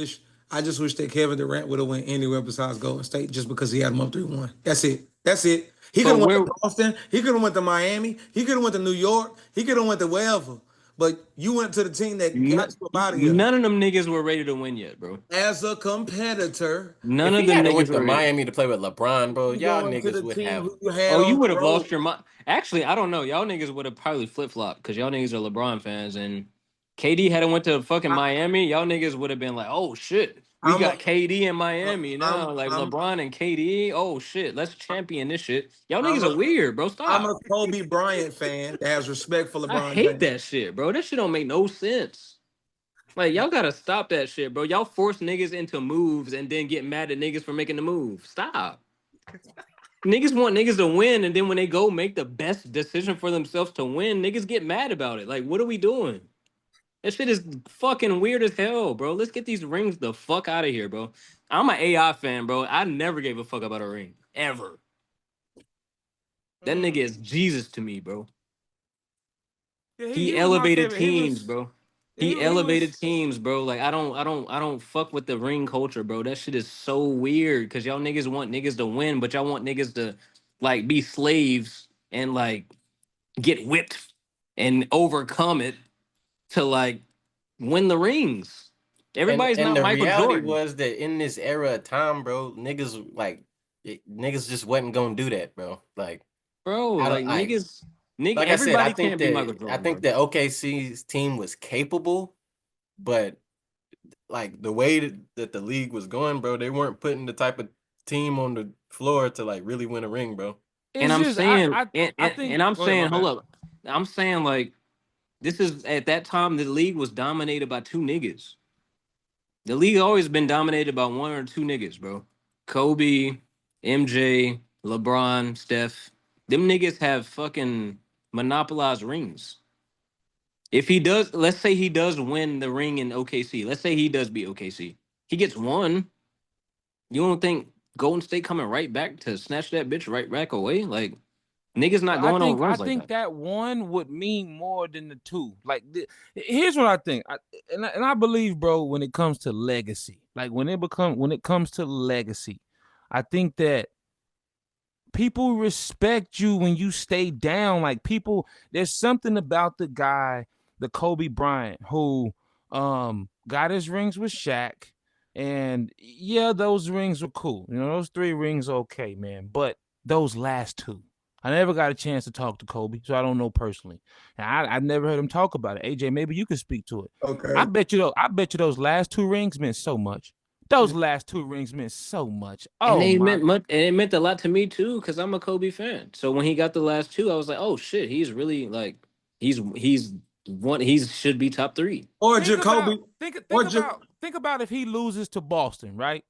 wish that Kevin Durant would have went anywhere besides Golden State just because he had him up 3-1. That's it. That's it. He could But have went to where Boston. He could have went to Miami. He could have went to New York. He could have went to wherever. But you went to the team that got you up out of here. none of them niggas were ready to win yet, bro. As a competitor, None If of he them had to niggas went to were ready. Miami to play with LeBron, bro, you y'all going to niggas the would team have. who you had Oh, you on would the have road. lost your mind. Actually, I don't know. Y'all niggas would have probably flip flopped because y'all niggas are LeBron fans, and KD hadn't went to fucking I, Miami. Y'all niggas would have been like, "Oh shit, we I'm a, got KD in Miami I'm now." Like I'm LeBron and KD. Oh shit, let's champion this shit. Y'all I'm niggas a are weird, bro. I'm Stop. a Kobe Bryant fan that has respect for I LeBron hate James. that shit, bro. That shit don't make no sense. Like y'all gotta stop that shit, bro. Y'all force niggas into moves and then get mad at niggas for making the move. Stop. Niggas want niggas to win, and then when they go make the best decision for themselves to win, niggas get mad about it. Like, what are we doing? That shit is fucking weird as hell, bro. Let's get these rings the fuck out of here, bro. I'm an AI fan, bro. I never gave a fuck about a ring. Ever. That nigga Mm. is Jesus to me, bro. Yeah, he He was my elevated favorite. He teams, was bro. He elevated teams, bro. Like I don't fuck with the ring culture, bro. That shit is so weird because y'all niggas want niggas to win, but y'all want niggas to like be slaves and like get whipped and overcome it to like win the rings. Everybody's And not the Michael reality Jordan, was that in this era of time, bro, niggas just wasn't gonna do that, bro. Like bro. I don't Like like niggas, nigga. like I said, Everybody can't be Michael I Jordan, think bro. that OKC's team was capable, but like the way that the league was going, bro, they weren't putting the type of team on the floor to like really win a ring, bro. And It's I'm just saying, I think. and I'm Go ahead, my saying, hold bad. up. I'm saying like this is at that time the league was dominated by two niggas. The league always been dominated by one or two niggas, bro. Kobe, MJ, LeBron, Steph. Them niggas have fucking monopolized rings. If he does, let's say he does win the ring in OKC. Let's say he does beat OKC. He gets one. You don't think Golden State coming right back to snatch that bitch right back away? Like niggas But not I going on think I runs like think that. that one would mean more than the two. Like, here's what I think, and I believe, bro, when it comes to legacy, like when it comes to legacy, I think that people respect you when you stay down. Like there's something about the guy, the Kobe Bryant, who got his rings with Shaq. And yeah, those rings were cool. You know, those 3 rings okay, man. But those last 2. I never got a chance to talk to Kobe, so I don't know personally. And I never heard him talk about it. AJ, maybe you could speak to it. Okay. I bet you those last 2 rings meant so much. Those last 2 rings meant so much. And Oh they my. meant much, and it meant a lot to me too, because I'm a Kobe fan. So when he got the last two, I was like, oh shit, he's really like he's one he should be top 3. Or Think about Jacoby, think or Ja- about think about if he loses to Boston, right?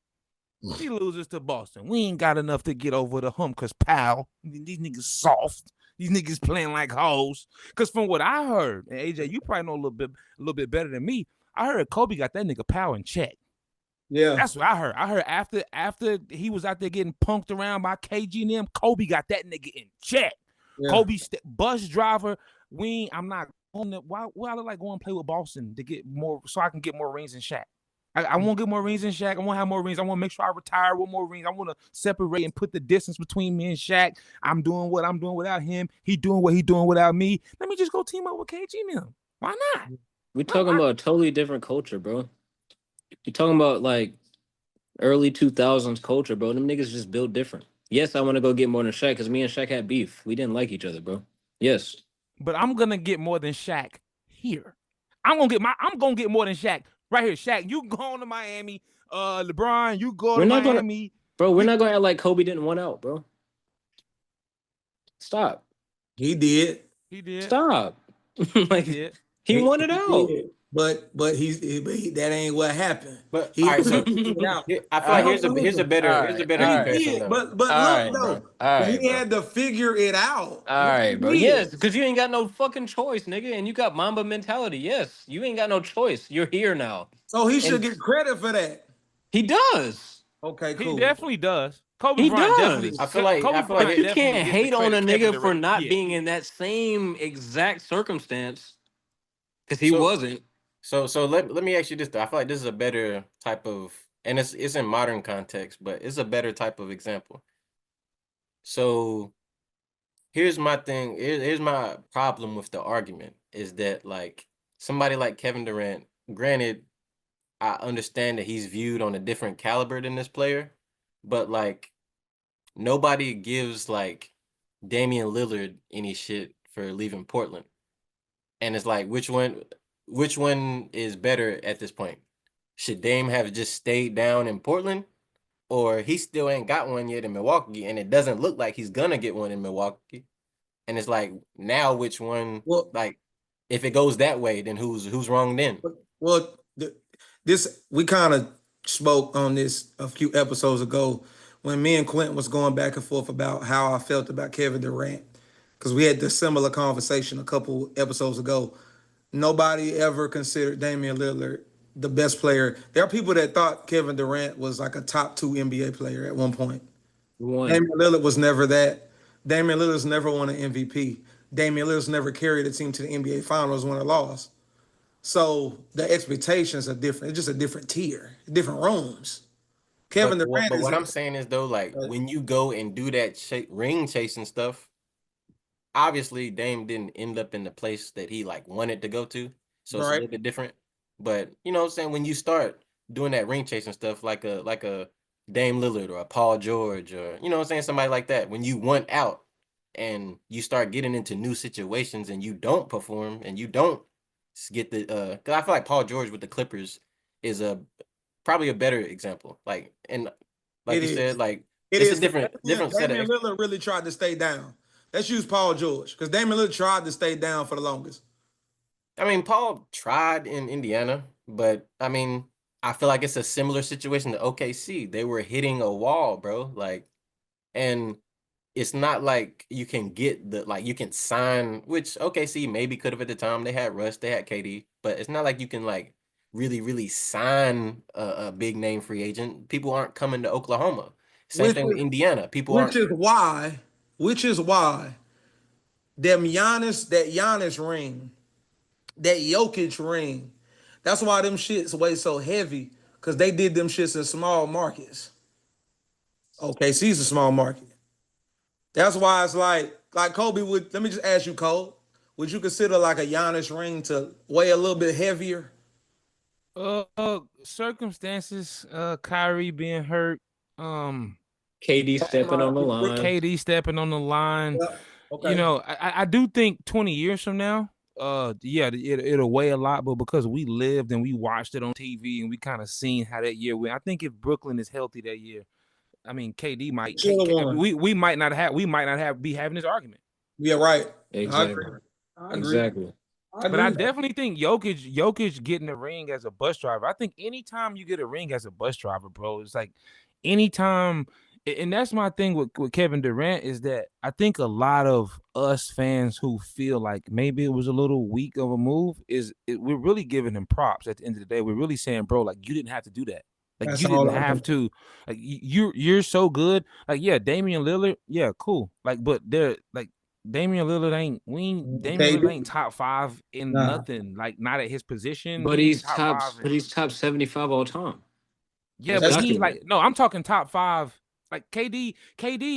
He loses to Boston. We ain't got enough to get over the hump because pal, these niggas soft. These niggas playing like hoes. Cause from what I heard, and AJ, you probably know a little bit better than me. I heard Kobe got that nigga Powell in check. yeah, That's what I heard. I heard after he was out there getting punked around by KG and them, Kobe got that nigga in check. yeah. Kobe bus driver. I'm not on the why I look like going to play with Boston to get more so I can get more rings than Shaq. I want to get more rings than Shaq. I want to have more rings. I want to make sure I retire with more rings. I want to separate and put the distance between me and Shaq. I'm doing what I'm doing without him. He doing what he doing without me. Let me just go team up with KG and them. Why not? We talking about a totally different culture, bro. You talking about like early 2000s culture, bro. Them niggas just built different. Yes, I want to go get more than Shaq because me and Shaq had beef. We didn't like each other, bro. Yes. But I'm gonna get more than Shaq here. I'm gonna get more than Shaq right here. Shaq, you going to Miami. LeBron, you go We're to not gonna Miami. bro, we're not gonna act like Kobe didn't want out, bro. Stop. He did. He did. Stop. He Like did. he wanted He out. did. But that ain't what happened. But He all right, had to so figure it out. I feel All like right. here's a better He comparison did, though. but All look right, bro. though, All right, he bro. had to figure it out. All Yes, right, he bro. did. Yes, because you ain't got no fucking choice, nigga, and you got Mamba mentality. Yes, you ain't got no choice. You're here now, So he should and get credit for that. he does. Okay, He cool. definitely does. Kobe He Bryant definitely. does. I feel like But Bryant you definitely can't gets the hate on a credit Kevin nigga for Durant. not Yeah. being in that same exact circumstance because he so wasn't. let me ask you this though. I feel like this is a better type of, and it's in modern context, but it's a better type of example. So here's my thing. Here's my problem with the argument is that like somebody like Kevin Durant, granted, I understand that he's viewed on a different caliber than this player, but like nobody gives like Damian Lillard any shit for leaving Portland. And it's like which one is better at this point? Should Dame have just stayed down in Portland? Or he still ain't got one yet in Milwaukee, and it doesn't look like he's gonna get one in Milwaukee. And it's like now which one Well, like if it goes that way, then who's wrong then? well, this we kind of spoke on this a few episodes ago when me and Quentin was going back and forth about how I felt about Kevin Durant because we had this similar conversation a couple episodes ago. Nobody ever considered Damian Lillard the best player. There are people that thought Kevin Durant was like a top 2 NBA player at one point. One. Damian Lillard was never that. Damian Lillard's never won an MVP. Damian Lillard's never carried a team to the NBA Finals when it lost. So the expectations are different. It's just a different tier, different rooms. Kevin Durant But is what I'm saying is though, like when you go and do that ring chasing stuff, obviously Dame didn't end up in the place that he like wanted to go to, so it's a right. little bit different. But you know what I'm saying, when you start doing that ring chasing stuff, like a Dame Lillard or a Paul George, or you know what I'm saying, somebody like that, when you want out and you start getting into new situations and you don't perform and you don't get the because I feel like Paul George with the Clippers is probably a better example. Like, and like It you said, is. like It it's a is. different set Damian of. Lillard really tried to stay down. Let's use Paul George because Damian Lillard tried to stay down for the longest. I mean, Paul tried in Indiana, but I mean, I feel like it's a similar situation to OKC. They were hitting a wall, bro. Like, and it's not like you can get the like you can sign, which OKC maybe could have at the time. They had Russ, they had KD, but it's not like you can like really sign a big name free agent. People aren't coming to Oklahoma. Same Which thing with is Indiana. People which aren't. is why which is why that Giannis ring, that Jokic ring, that's why them shits weigh so heavy because they did them shits in small markets. OKC's a small market. That's why it's like Kobe would. Let me just ask you, Cole. Would you consider like a Giannis ring to weigh a little bit heavier? Circumstances, Kyrie being hurt, KD stepping on the line. KD stepping on the line. Yeah. You Okay. know, I do think 20 years from now, yeah, it'll weigh a lot, but because we lived and we watched it on TV and we kind of seen how that year went, I think if Brooklyn is healthy that year, I mean, KD might, Should have won. we might not have be having this argument. Yeah, right. I Exactly. agree. I agree. Exactly. I But I agree. definitely think Jokic getting a ring as a bus driver. I think anytime you get a ring as a bus driver, bro, it's like anytime, and that's my thing with Kevin Durant is that I think a lot of us fans who feel like maybe it was a little weak of a move we're really giving him props at the end of the day. We're really saying, bro, like you didn't have to do that. Like That's you didn't all I have think. to. Like you're so good. Like yeah, Damian Lillard, yeah, cool. Like but they're like. Damian Lillard ain't top 5 in Nah. nothing. Like not at his position. But He ain't he's top top 5. but he's top 75 all time. Yeah, As but That's he documented. like no, I'm talking top 5. Like KD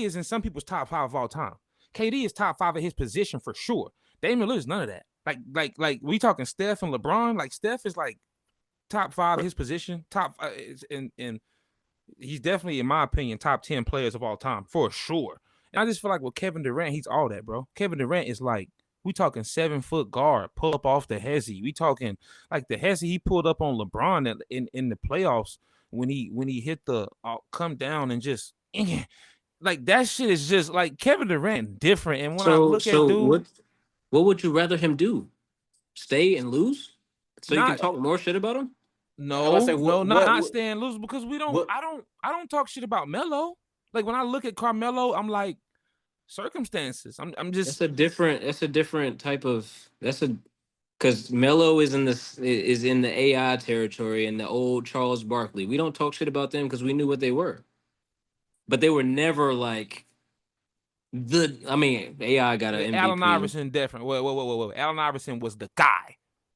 is in some people's top 5 of all time. KD is top 5 at his position for sure. Damian Lillard's none of that. Like we talking Steph and LeBron. Like Steph is like top 5 his position. Top and he's definitely, in my opinion, top 10 players of all time for sure. And I just feel like with Kevin Durant, he's all that, bro. Kevin Durant is like, we talking 7-foot guard, pull up off the hezzy. We talking like the hezzy he pulled up on LeBron in the playoffs when he hit the come down and just like that shit is just like Kevin Durant different. And when I look at So dude, what would you rather him do? Stay and lose? So you can not talk more shit about him? I would say not staying loose because what I don't talk shit about Melo. Like when I look at Carmelo, I'm like circumstances. I'm just That's a different type of because Melo is in the AI territory and the old Charles Barkley. We don't talk shit about them because we knew what they were. But they were never like I mean, AI got an Allen MVP. Iverson different. Wait. Allen Iverson was the guy.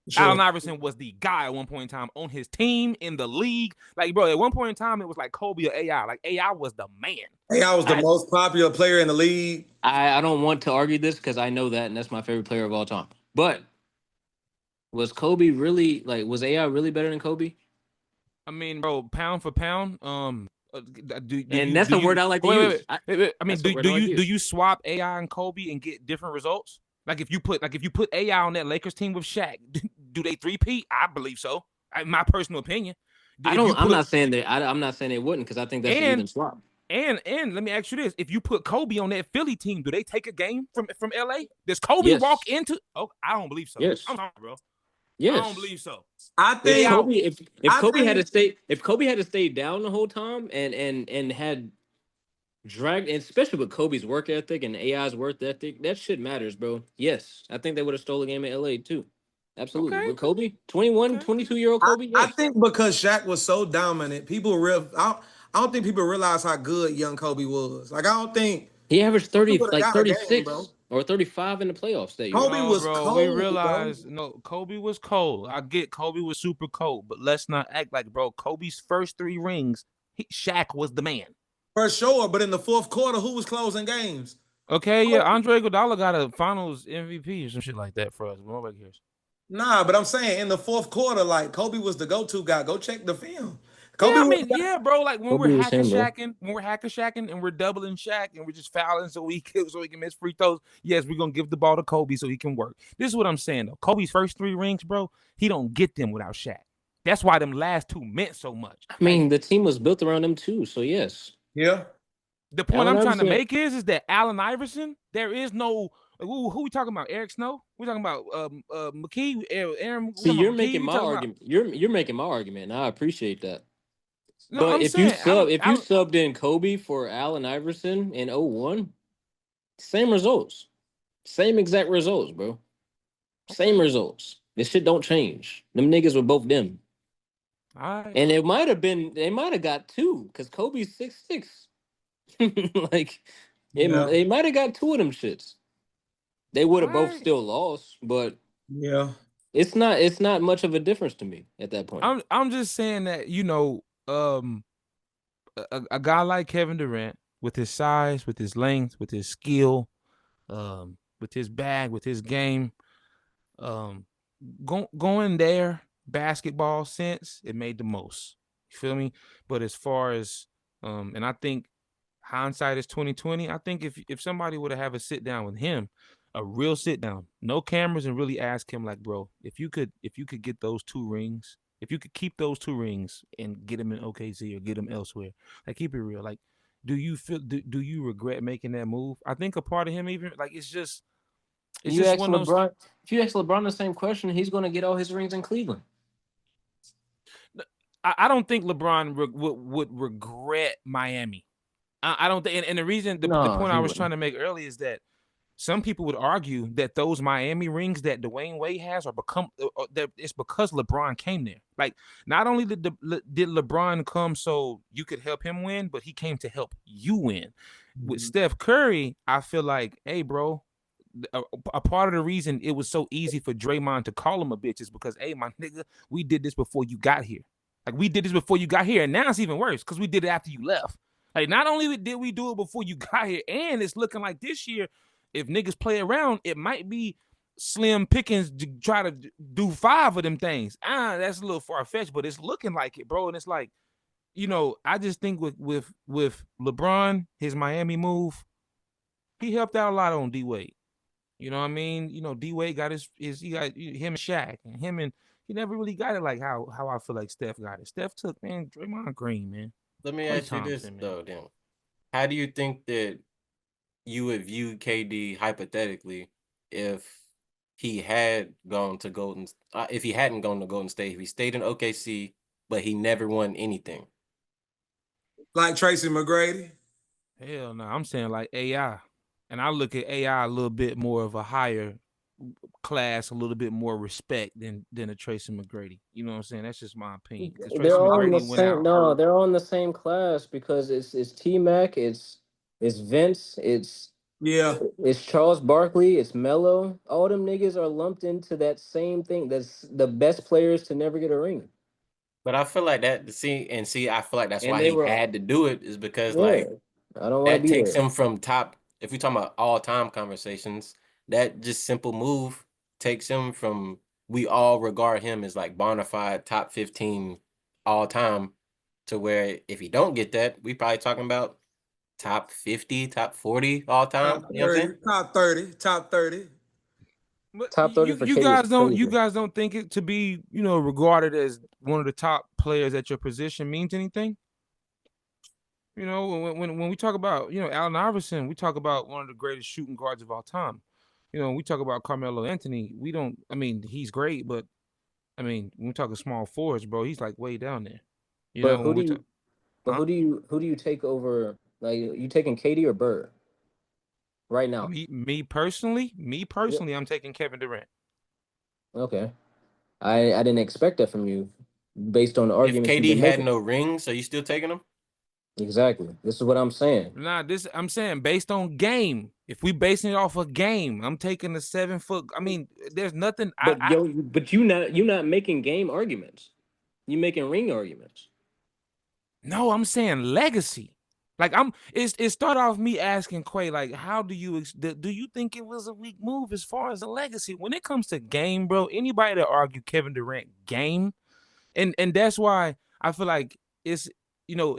sure. Allen Iverson was the guy at one point in time on his team in the league. Like, bro, at one point in time, it was like Kobe or AI. Like, AI was the man. Hey, I was the most popular player in the league. I don't want to argue this because I know that, and that's my favorite player of all time. But was Kobe really was AI really better than Kobe? I mean, bro, pound for pound, That's the word I like to use. wait. I mean, That's the word I like to do use. you swap AI and Kobe and get different results? Like if you put AI on that Lakers team with Shaq, do they three-peat? I believe so. My personal opinion. I'm not saying that. I'm not saying they wouldn't because I think that's an even swap. And let me ask you this: if you put Kobe on that Philly team, do they take a game from LA? Does Kobe Yes. walk into? Oh, I don't believe so. Yes. I'm sorry, bro. Yes. I don't believe so. I think If Kobe had to stay down the whole time and had dragged, and especially with Kobe's work ethic and AI's work ethic, that shit matters, bro. Yes, I think they would have stole a game in LA too. Absolutely. Okay. With Kobe, 21, 22-year-old Kobe, I yes. think because Shaq was so dominant, I don't think people realize how good young Kobe was. Like I don't think He averaged he 30, would have like got a game, 36. bro. or 35 in the playoffs that year. Kobe No, was bro, we cold, realized Kobe was cold. I get Kobe was super cold, but let's not act like, bro, Kobe's first 3 rings, Shaq was the man. for sure. But in the fourth quarter, who was closing games? Okay, yeah, Andre Iguodala got a Finals MVP or some shit like that for us. Nobody cares. Nah, but I'm saying in the fourth quarter, like Kobe was the go-to guy. Go check the film. Yeah, Kobe I was mean, yeah, bro. Like when Kobe was him, bro. we're hacker shacking, and we're doubling Shaq, and we're just fouling so he can miss free throws. Yes, we're gonna give the ball to Kobe so he can work. This is what I'm saying though. Kobe's first 3 rings, bro, he don't get them without Shaq. That's why them last 2 meant so much. I mean, the team was built around them too, so yes. yeah. The point Allen I'm trying to Iverson. make is that Allen Iverson, there is no who we talking about? Eric Snow? We talking about McKee, Aaron. See, Talking you're about McKee, making we my talking about, argument. You're making my argument, and I appreciate that. no, But I'm if you saying subbed in Kobe for Allen Iverson in 01, same results. Same exact results, bro. Same results. This shit don't change. Them niggas were both them. all right. And they might have got 2, because Kobe's 6'6". Like Yeah. they might have got 2 of them shits. They would have both Alright. still lost, but Yeah. it's not much of a difference to me at that point. I'm just saying that, a guy like Kevin Durant, with his size, with his length, with his skill, with his bag, with his game, um, going there, basketball sense, it made the most. You feel me? But as far as and I think hindsight is 2020. I think if somebody would have a sit down with him, a real sit down, no cameras, and really ask him like, bro, if you could get those 2 rings, if you could keep those 2 rings and get them in OKC or get them elsewhere, like keep it real, like do you regret making that move? I think a part of him even like it's just You ask one of those. LeBron, if you ask LeBron the same question, he's going to get all his rings in Cleveland. I don't think LeBron would regret Miami. I don't think, and the reason, the No, point he I was wouldn't. trying to make earlier is that some people would argue that those Miami rings that Dwayne Wade has that it's because LeBron came there. Like, not only did LeBron come so you could help him win, but he came to help you win. With Steph Curry, I feel like, hey, bro, a part of the reason it was so easy for Draymond to call him a bitch is because, hey, my nigga, we did this before you got here. Like, we did this before you got here, and now it's even worse because we did it after you left. Like, not only did we do it before you got here, and it's looking like this year, if niggas play around, it might be slim pickings to try to do 5 of them things. That's a little far-fetched, but it's looking like it, bro. And it's like, I just think with LeBron, his Miami move, he helped out a lot on D-Wade. You know what I mean? D-Wade got he got him and Shaq, and he never really got it like how I feel like Steph got it. Steph took, man, Draymond Green, man. Let me Klay ask you this Thompson, man. though, then. How do you think that you would view KD hypothetically if he had gone to if he hadn't gone to Golden State, if he stayed in OKC, but he never won anything? Like Tracy McGrady. Hell no, I'm saying like AI, and I look at AI a little bit more of a higher class, a little bit more respect than a Tracy McGrady. You know what I'm saying? That's just my opinion. Because Tracy They're all in the McGrady went same. out. No, they're all in the same class because it's T Mac, it's Vince, Yeah. it's Charles Barkley, it's Melo. All them niggas are lumped into that same thing. That's the best players to never get a ring. But I feel like I feel like that's And why they he were, had to do it, is because yeah. like I don't want to that be takes there. him from top. If we're talking about all-time conversations, that just simple move takes him from, we all regard him as like bona fide top 15 all time, to where if he don't get that, we probably talking about top 50, top 40 all time. Top You know what I'm 30. saying? Top 30. Top 30. But Top 30 for you KD is guys don't crazy. think it to be regarded as one of the top players at your position means anything? When we talk about Allen Iverson, we talk about one of the greatest shooting guards of all time. We talk about Carmelo Anthony. We don't. I mean, he's great, but I mean, when we talk of small forwards, bro, he's like way down there. But When we talk, huh? who do you take over? Like, you taking KD or Bird right now? Me personally, Yep. I'm taking Kevin Durant. Okay. I didn't expect that from you based on the If arguments you've KD been had making. no rings, are you still taking him? Exactly. This is what I'm saying. Nah, I'm saying based on game. If we basing it off a game, I'm taking the 7 foot. I mean, there's nothing. But you not making game arguments. You making ring arguments. No, I'm saying legacy. Like it started off me asking Quay, like, how do you think it was a weak move as far as the legacy? When it comes to game, bro, anybody that argue Kevin Durant game, and that's why I feel like it's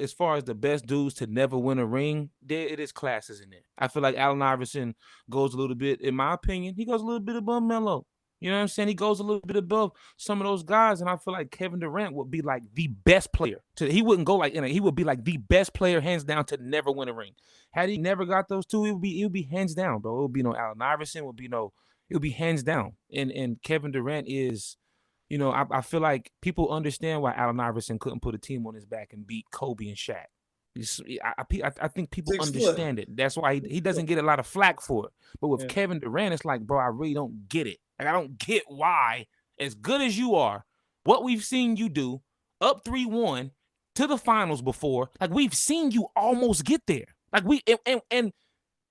as far as the best dudes to never win a ring, there it is classes in there. I feel like Allen Iverson goes a little bit, in my opinion, he goes a little bit above Melo. You know what I'm saying? He goes a little bit above some of those guys, and I feel like Kevin Durant would be like the best player. He wouldn't go like he would be like the best player hands down to never win a ring. Had he never got those two, it would be hands down, bro. It would be no Allen Iverson. It would be hands down. And Kevin Durant is. I feel like people understand why Allen Iverson couldn't put a team on his back and beat Kobe and Shaq. I think people understand it. That's why he doesn't get a lot of flack for it. But with Kevin Durant, it's like, bro, I really don't get it. Like, I don't get why, as good as you are, what we've seen you do, up 3-1 to the finals before, like we've seen you almost get there. Like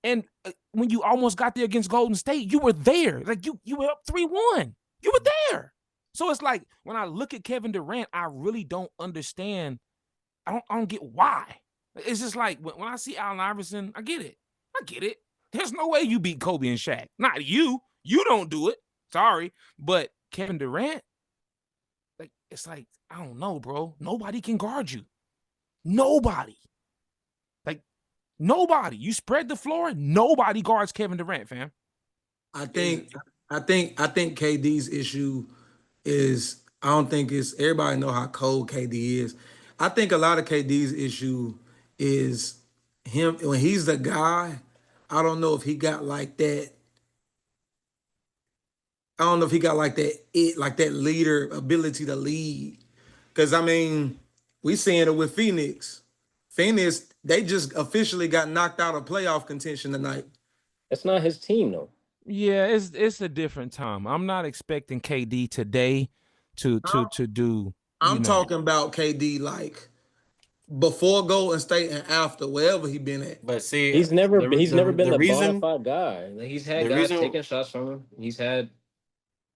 and when you almost got there against Golden State, you were there. Like you were up 3-1. You were there. So it's like when I look at Kevin Durant, I really don't understand. I don't get why. It's just like when I see Allen Iverson, I get it. There's no way you beat Kobe and Shaq. Not you. You don't do it. Sorry. But Kevin Durant, like, it's like, I don't know, bro. Nobody can guard you. Nobody. Like, nobody. You spread the floor, nobody guards Kevin Durant, fam. I think KD's issue is, I don't think it's, everybody know how cold KD is. I think a lot of KD's issue is him when he's the guy. I don't know if he got like that. I don't know if he got like that leader ability to lead. Because I mean, we seeing it with Phoenix. Phoenix, they just officially got knocked out of playoff contention tonight. It's not his team though. Yeah, it's a different time. I'm not expecting KD today to do. I'm talking about KD like before Golden State and after, wherever he been at. But see, he's never been the bona fide guy. Like, he's had guys taking shots from him. He's had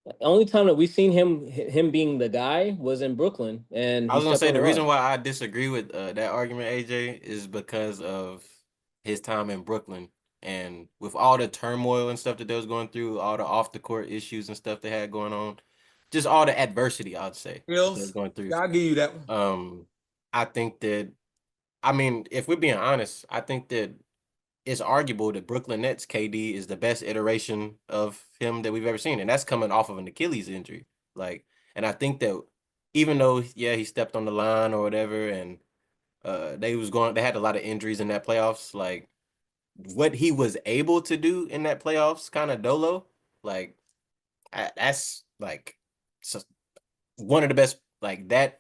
the only time that we've seen him being the guy was in Brooklyn. And I was gonna say the reason why I disagree with that argument, AJ, is because of his time in Brooklyn. And with all the turmoil and stuff that they was going through, all the off the court issues and stuff they had going on, just all the adversity, I'd say, they was going through. I'll give you that one. I think that, I mean, if we're being honest, I think that it's arguable that Brooklyn Nets KD is the best iteration of him that we've ever seen, and that's coming off of an Achilles injury. Like, and I think that even though, yeah, he stepped on the line or whatever, and they had a lot of injuries in that playoffs, like, what he was able to do in that playoffs, kind of dolo, like, that's like one of the best, like, that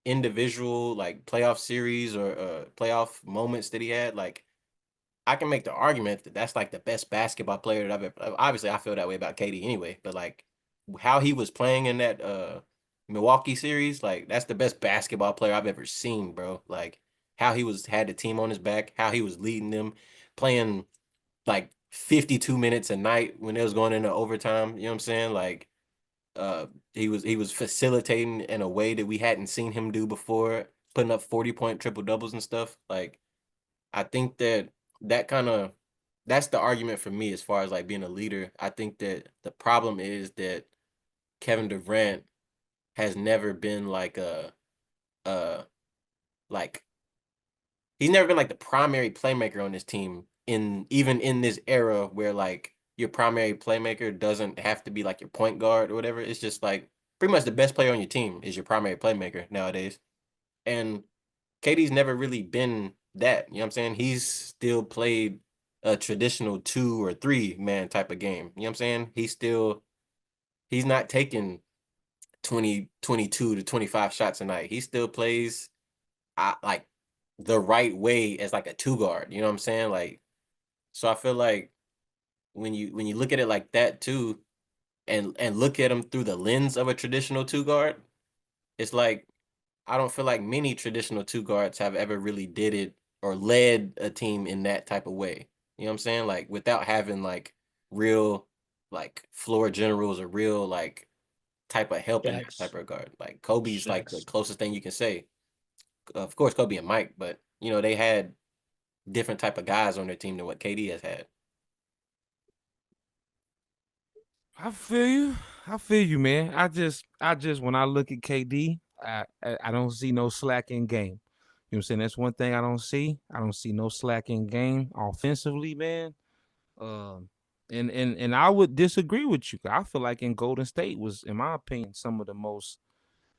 individual like playoff series or playoff moments that he had. Like, I can make the argument that that's like the best basketball player that I've ever. Obviously, I feel that way about KD anyway, but like how he was playing in that Milwaukee series, like that's the best basketball player I've ever seen, bro. Like how he had the team on his back, how he was leading them, playing like 52 minutes a night when it was going into overtime. You know what I'm saying? Like he was facilitating in a way that we hadn't seen him do before, putting up 40-point triple doubles and stuff. Like, I think that's the argument for me as far as like being a leader. I think that the problem is that Kevin Durant has never been like like he's never been like the primary playmaker on this team, even in this era where like your primary playmaker doesn't have to be like your point guard or whatever. It's just like pretty much the best player on your team is your primary playmaker nowadays. And KD's never really been that. You know what I'm saying? He's still played a traditional 2 or 3 man type of game. You know what I'm saying? He's not taking 22 to 25 shots a night. He still plays like the right way as like a 2 guard. You know what I'm saying? Like, so I feel like when you look at it like that too, and look at him through the lens of a traditional 2 guard, it's like I don't feel like many traditional 2 guards have ever really did it or led a team in that type of way. You know what I'm saying? Like without having like real like floor generals or real like type of help in that Shaq's. type of regard. Like Kobe's like the Shaq's. closest thing you can say. Of course, Kobe and Mike, but you know they had different type of guys on their team than what KD has had. I feel you. I feel you, man. I just when I look at KD, I don't see no slack in game. You know what I'm saying? That's one thing I don't see. I don't see no slack in game offensively, man. Um, and I would disagree with you. I feel like in Golden State was, in my opinion, some of the most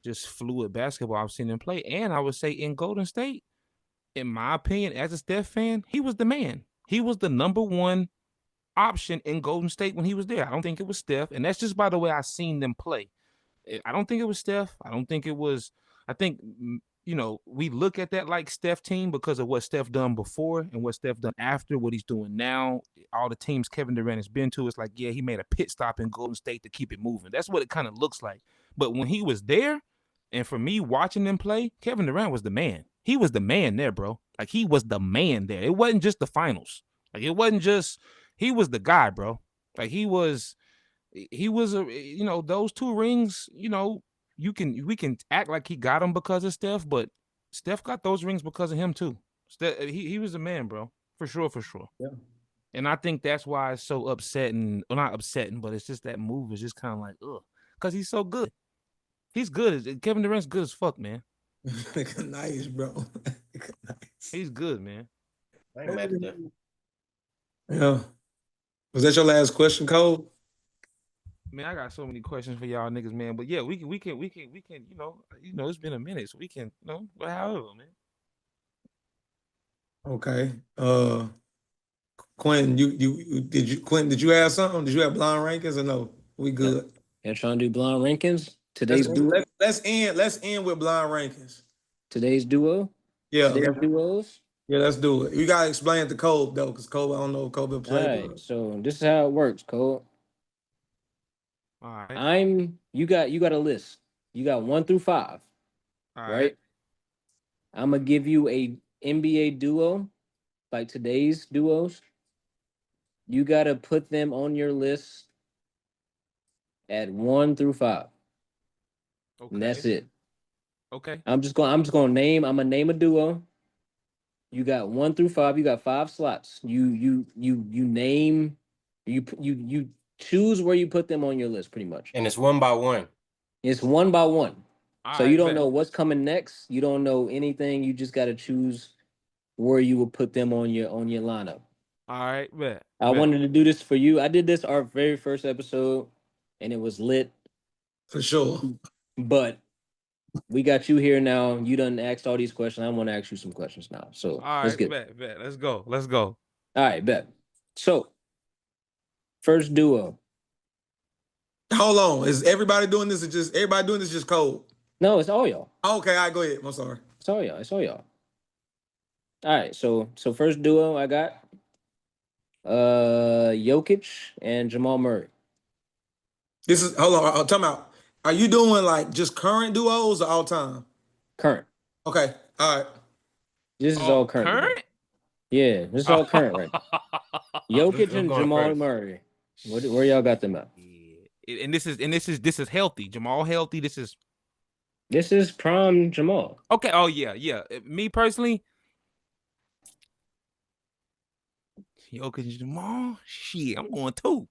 just fluid basketball I've seen him play. And I would say in Golden State, in my opinion, as a Steph fan, he was the man. He was the number one option in Golden State when he was there. I don't think it was Steph, and that's just by the way I seen them play. I don't think it was Steph. I don't think it was. I think we look at that like Steph team because of what Steph done before and what Steph done after, what he's doing now. All the teams Kevin Durant has been to, it's like, yeah, he made a pit stop in Golden State to keep it moving. That's what it kind of looks like. But when he was there, and for me watching them play, Kevin Durant was the man. He was the man there, bro. Like he was the man there. It wasn't just the finals. Like it wasn't just he was the guy, bro. Like he was those two rings, we can act like he got them because of Steph, but Steph got those rings because of him too. He was a man, bro, for sure, for sure. Yeah. And I think that's why it's so upsetting. Well, not upsetting, but it's just that move is just kind of like, ugh, because he's so good. He's good. Kevin Durant's good as fuck, man. Nice, bro. Nice. He's good, man. I ain't mad at that. Yeah. Was that your last question, Cole? Man, I got so many questions for y'all niggas, man. But yeah, we can, it's been a minute, so we can, but however, man. Okay. Quentin, Quentin, did you have something? Did you have blind rankings or no? We good. You're trying to do blind rankings? Let's Today's duo? let's end with blind rankings. Today's duo? Yeah. Today's duos? Yeah, let's do it. You gotta explain it to Colb though, because Colb, I don't know if Colb will All play. right. So this is how it works, Cole. All right. You got a list. You got 1 through 5, All right? I'm gonna give you a NBA duo, like today's duos. You gotta put them on your list at 1 through 5. Okay. And that's it. Okay. I'm gonna name a duo. You got 1 through 5. You got 5 slots. You name, you choose where you put them on your list, pretty much. And it's one by one. It's one by one. All So right, you don't bet. know what's coming next. You don't know anything. You just gotta choose where you will put them on your lineup. All right, bet. I wanted to do this for you. I did this our very first episode, and it was lit. For sure. But we got you here now. You done asked all these questions. I want to ask you some questions now. So All let's right, get bet. Let's go. Let's go. All right, bet. So first duo. Hold on. Is everybody doing this? Or just everybody doing this? Just Colb? No, it's all y'all. Okay, all right, go ahead. I'm sorry. It's all y'all. All right, so first duo I got Jokic and Jamal Murray. This is hold on. I'm talking about. Are you doing like just current duos or all time? Current. Okay, all right. This is all current. Current? Yeah, this is all current, right? Jokic Who's and going Jamal first? Murray. Where y'all got them at? Yeah. And this is healthy. Jamal healthy. This is prime Jamal. okay. Oh yeah. Me personally, Jokic and Jamal. Shit, I'm going 2.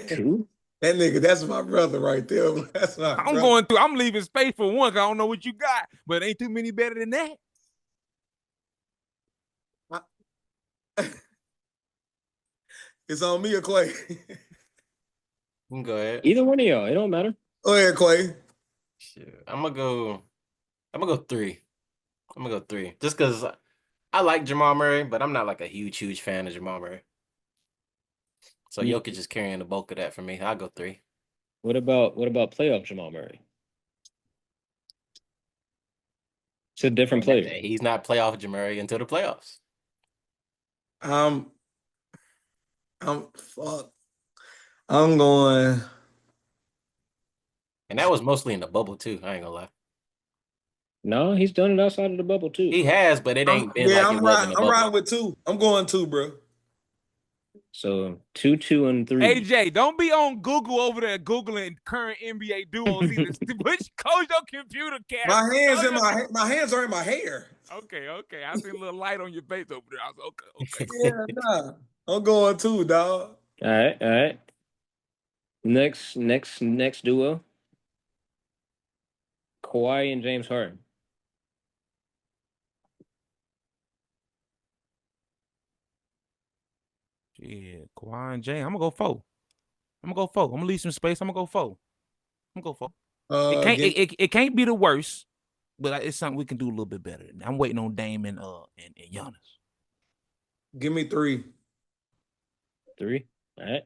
Two? That nigga, that's my brother right there. That's my I'm brother. going through. I'm leaving space for 1 'cause I don't know what you got, but ain't too many better than that. It's on me or Clay. You can go ahead. Either one of y'all. It don't matter. Go ahead, Clay. Shit. I'm gonna go 3. I'm gonna go 3. Just because I like Jamal Murray, but I'm not like a huge fan of Jamal Murray. So Yeah. Jokic is carrying the bulk of that for me. I'll go 3. What about playoff Jamal Murray? It's a different player. He's not playoff Jamal until the playoffs. I'm fuck. I'm going. And that was mostly in the bubble too. I ain't gonna lie. No, he's done it outside of the bubble too. He has, but it ain't been like I'm it was in the I'm bubble. riding with 2. I'm going 2, bro. So 2, 2, and 3. AJ, don't be on Google over there Googling current NBA duos either. Which close your computer, Cap. My hands are in my hair. Okay. I see a little light on your face over there. I was okay. Yeah, nah. I'm going 2, dog. All right. Next duo. Kawhi and James Harden. Yeah, Kawhi and Jay. I'm gonna go 4. I'm gonna leave some space. I'm gonna go 4. It can't be the worst, but it's something we can do a little bit better. I'm waiting on Dame and Giannis. Give me 3. 3. All right.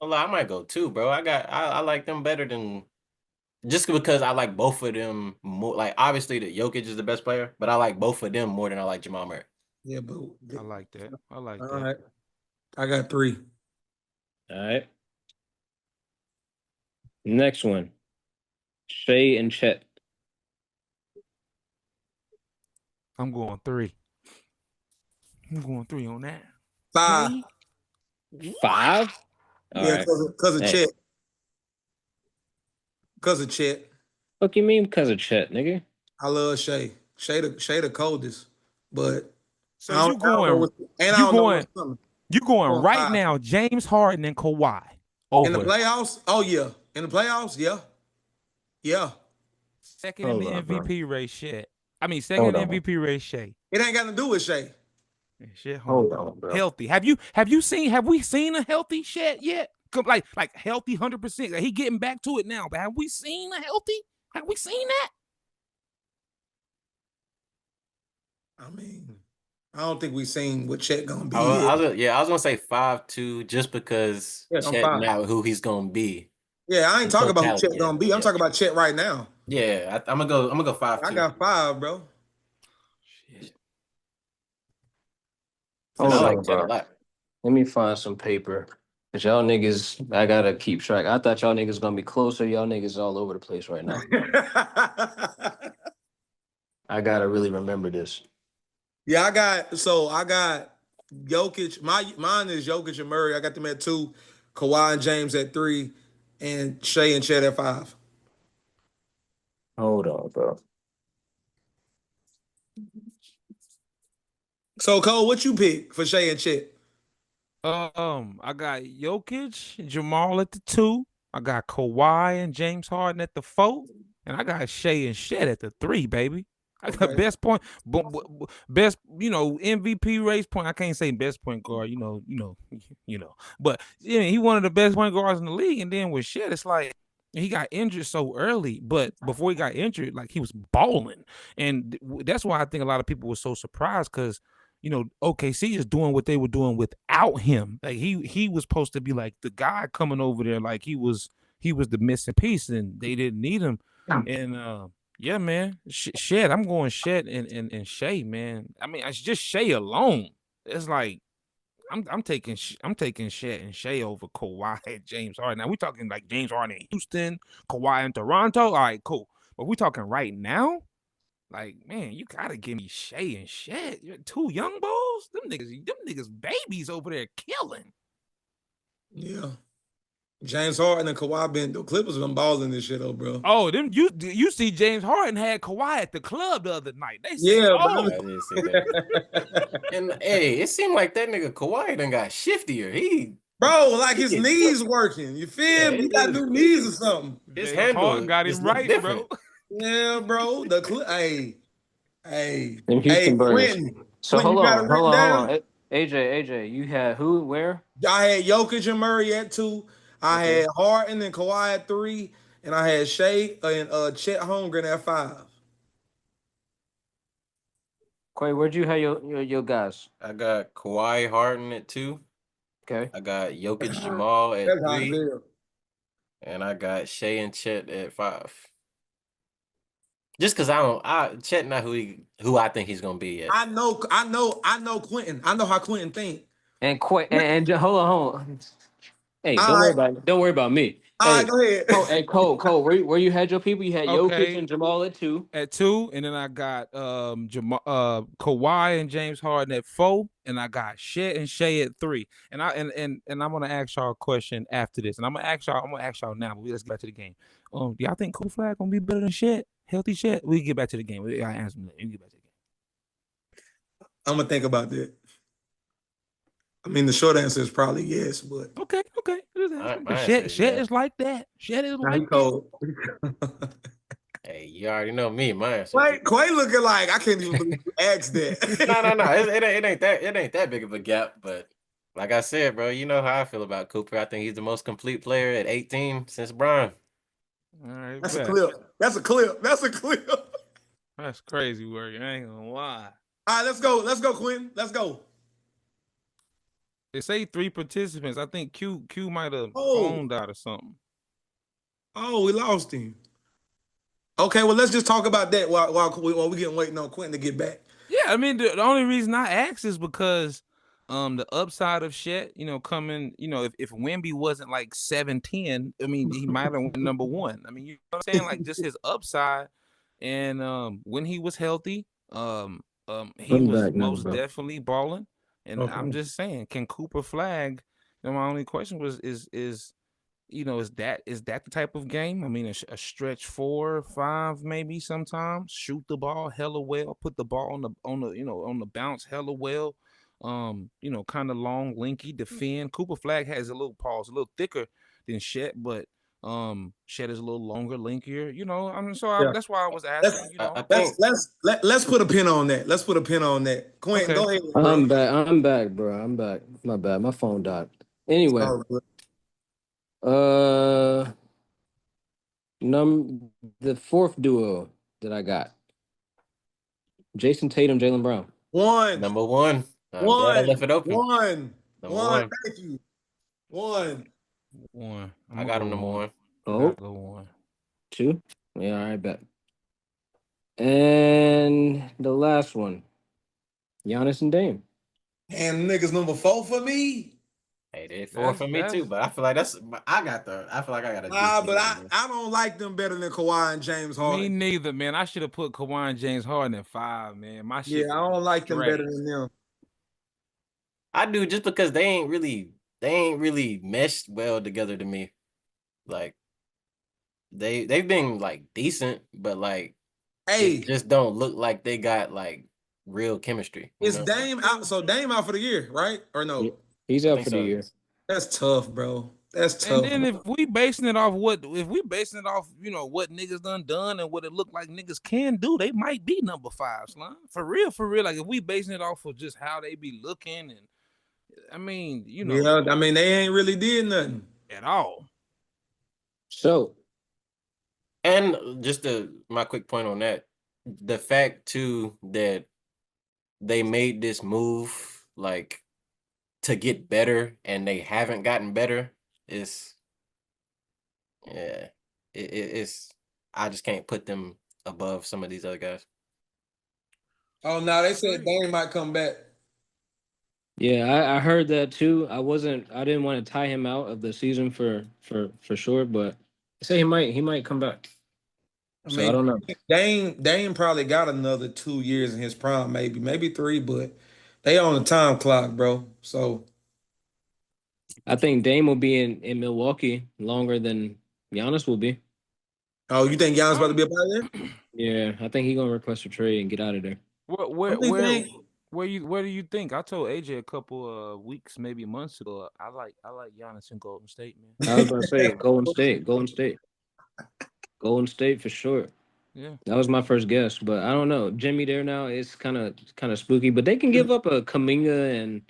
Well, I might go 2, bro. I like them better than just because I like both of them more. Like obviously the Jokic is the best player, but I like both of them more than I like Jamal Murray. Yeah, but I like that. All right. I got 3. All right. Next one. Shea and Chet. I'm going 3. I'm going 3 on that. 5. 5? Yeah, because of Hey. Chet. Because of Chet. What you mean because of Chet, nigga? I love Shea. Shea the coldest, but So you going right 5. now, James Harden and Kawhi over In the playoffs? Oh yeah. In the playoffs? Yeah. Yeah. second in the MVP race, shit. I mean, second Hold in on. the MVP race, Shea. It ain't got to do with Shea. Shit, Hold on, bro. healthy. Have we seen a healthy Shed yet? Like healthy 100%. Like, he getting back to it now, but have we seen a healthy? Have we seen that? I mean, I don't think we've seen what Chet gonna be. I was gonna say 5-2 just because Chet not who he's gonna be. Yeah, I ain't talking about who Chet gonna be. I'm talking about Chet right now. Yeah, I'm gonna go 5-2. I got 5, bro. Shit. Hold I on, like Chet bro. a lot. Let me find some paper. Cause y'all niggas, I gotta keep track. I thought y'all niggas gonna be closer. Y'all niggas all over the place right now. I gotta really remember this. Yeah, I got Jokic. Mine is Jokic and Murray. I got them at 2, Kawhi and James at 3, and Shea and Chet at 5. Hold on, bro. So Cole, what you pick for Shea and Chet? I got Jokic, Jamal at the 2. I got Kawhi and James Harden at the 4, and I got Shea and Shed at the 3, baby. I got best point, best MVP race point. I can't say best point guard, but he one of the best point guards in the league. And then with Shed, it's like he got injured so early, but before he got injured, like he was balling, and that's why I think a lot of people were so surprised because. OKC is doing what they were doing without him. Like he was supposed to be like the guy coming over there, like he was the missing piece, and they didn't need him. And yeah, man, Shed. I'm going Shed and Shea, man. I mean, it's just Shea alone. It's like I'm taking Shed and Shea over Kawhi and James Harden. Now we talking like James Harden in Houston, Kawhi in Toronto. All right, cool. But we talking right now. Like, man, you gotta give me Shea and Shed. 2 young bulls? Them niggas babies over there killing. Yeah. James Harden and Kawhi the Clippers been balling this shit, bro. Oh, them you see James Harden had Kawhi at the club the other night. They said, yeah, I didn't see that. And hey, it seemed like that nigga Kawhi done got shiftier. Bro, like his knees working. You feel me? He got new knees or something. His James handle Harden got him right, different. bro. Yeah, bro. Hey, Them Houston Burgers. Quentin. So Quentin, hold on. AJ, you had who? Where? I had Jokic and Murray at 2. I had Harden and Kawhi at 3, and I had Shea and Chet Holmgren at 5. Quay, where'd you have your guys? I got Kawhi Harden at 2. Okay. I got Jokic Jamal at That's how I 3. feel. And I got Shea and Chet at 5. Just because Chet not who I think he's gonna be yet. I know Quentin. I know how Quentin think. And hold on. Hey, don't worry about me. All right, go ahead. Cole, where you had your people? You had Jokic Okay. and Jamal at 2. At 2, and then I got Kawhi and James Harden at 4, and I got Shet and Shea at 3. And I'm gonna ask y'all a question after this, and I'm gonna ask y'all now. But let's get back to the game. Do y'all think Flagg gonna be better than Shet? Healthy Shet? We can get back to the game. I answer me. We can get back to the game. I'm gonna think about that. I mean, the short answer is probably yes, but Okay. My Shet answer is yes. is like that. Shet is now like he that. cold. Hey, you already know me. My answer. Quay looking like I can't even believe you asked that. No. It ain't that big of a gap. But like I said, bro, you know how I feel about Cooper. I think he's the most complete player at 18 since Brian. All right, That's a clip. That's a clip. That's crazy work. I ain't gonna lie. All right, let's go. Let's go, Quinn. Let's go. They say 3 participants. I think Q might have Oh. phoned out or something. Oh, we lost him. Okay, well, let's just talk about that while we getting waiting on Quentin to get back. Yeah, I mean the only reason I asked is because the upside of Shet, coming, if Wemby wasn't like 7'10", I mean he might have went number 1. I mean, you know what I'm saying? Like just his upside, and when he was healthy, he I'm was back now, most bro. definitely balling. And Okay. I'm just saying, can Cooper Flagg? My only question was is that the type of game? I mean, a stretch 4 or 5 maybe sometimes. Shoot the ball hella well. Put the ball on the bounce hella well. Kind of long, linky, defend. Cooper Flagg has a little pause, a little thicker than Shet, but Shet is a little longer, linkier. That's why I was asking. I think Let's put a pin on that. Let's put a pin on that. Quentin, Okay. go ahead. Bro. I'm back, bro. I'm back. My bad. My phone died. Anyway, the fourth duo that I got: Jason Tatum, Jaylen Brown. number 1. I'm glad I left it open. One. Number 1. Thank you. One. I got him number 1. Oh, go 1. 2. Yeah, all right, bet. And the last one, Giannis and Dame. And niggas number 4 for me. Hey, they 4 for me too, but I feel like I feel like I got a But I don't like them better than Kawhi and James Harden. Me neither, man. I should have put Kawhi and James Harden at 5, man. My shit. Yeah, I don't like them better than them. I do, just because they ain't really meshed well together to me. Like they've been like decent, but like it just don't look like they got like real chemistry. Is Dame out? So Dame out for the year, right? Or no? He's out for the year. That's tough, bro. That's tough. And then if we basing it off what niggas done and what it looked like niggas can do, they might be number 5, Slime. For real. Like if we basing it off of just how they be looking, and I mean, Yeah, I mean they ain't really did nothing at all. So, and just my quick point on that, the fact too that they made this move like to get better and they haven't gotten better is, it's I just can't put them above some of these other guys. Oh no, they said Dame might come back. Yeah, I heard that too. I didn't want to tie him out of the season for sure, but they say he might come back. I don't know. Dame probably got another 2 years in his prime, maybe 3, but they on the time clock, bro. So I think Dame will be in Milwaukee longer than Giannis will be. Oh, you think Giannis about to be up out of there? Yeah, I think he's gonna request a trade and get out of there. Where do you think? I told AJ a couple of weeks, maybe months ago. I like Giannis in Golden State, man. I was gonna say Golden State for sure. Yeah, that was my first guess, but I don't know. Jimmy there now is kind of spooky, but they can give up a Kaminga and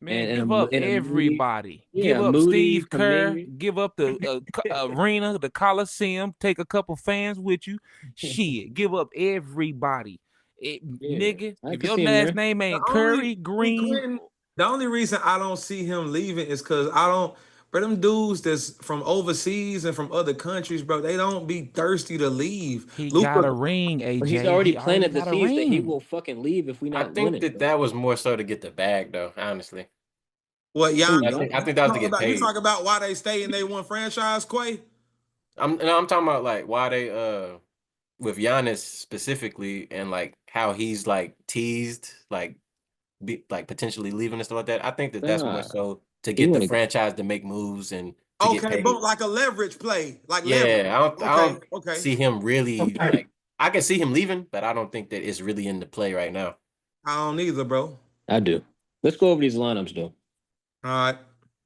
give up everybody. Give up Moody, Steve Kerr. Kaminga. Give up the arena, the Coliseum. Take a couple fans with you. Shit, give up everybody. Nigga, if your last name ain't Curry, Green. The only reason I don't see him leaving is because but them dudes that's from overseas and from other countries, bro, they don't be thirsty to leave. He got a ring, AJ. But he's already planted the seeds that he will fucking leave if we not winning. I think that was more so to get the bag, though, honestly. What, Jan? Who, I think that was to get You paid. talk about why they stay and they won franchise, Quay? I'm talking about like why they with Giannis specifically and like how he's like teased like potentially leaving and stuff like that. I think that that's more Nah, so to he get the want to go. franchise to make moves and to get Okay, paid. but like a leverage play, like leverage. Yeah, I Okay, don't okay. see him really like I can see him leaving, but I don't think that it's really in the play right now. I don't either, bro. I do. Let's go over these lineups though. All right.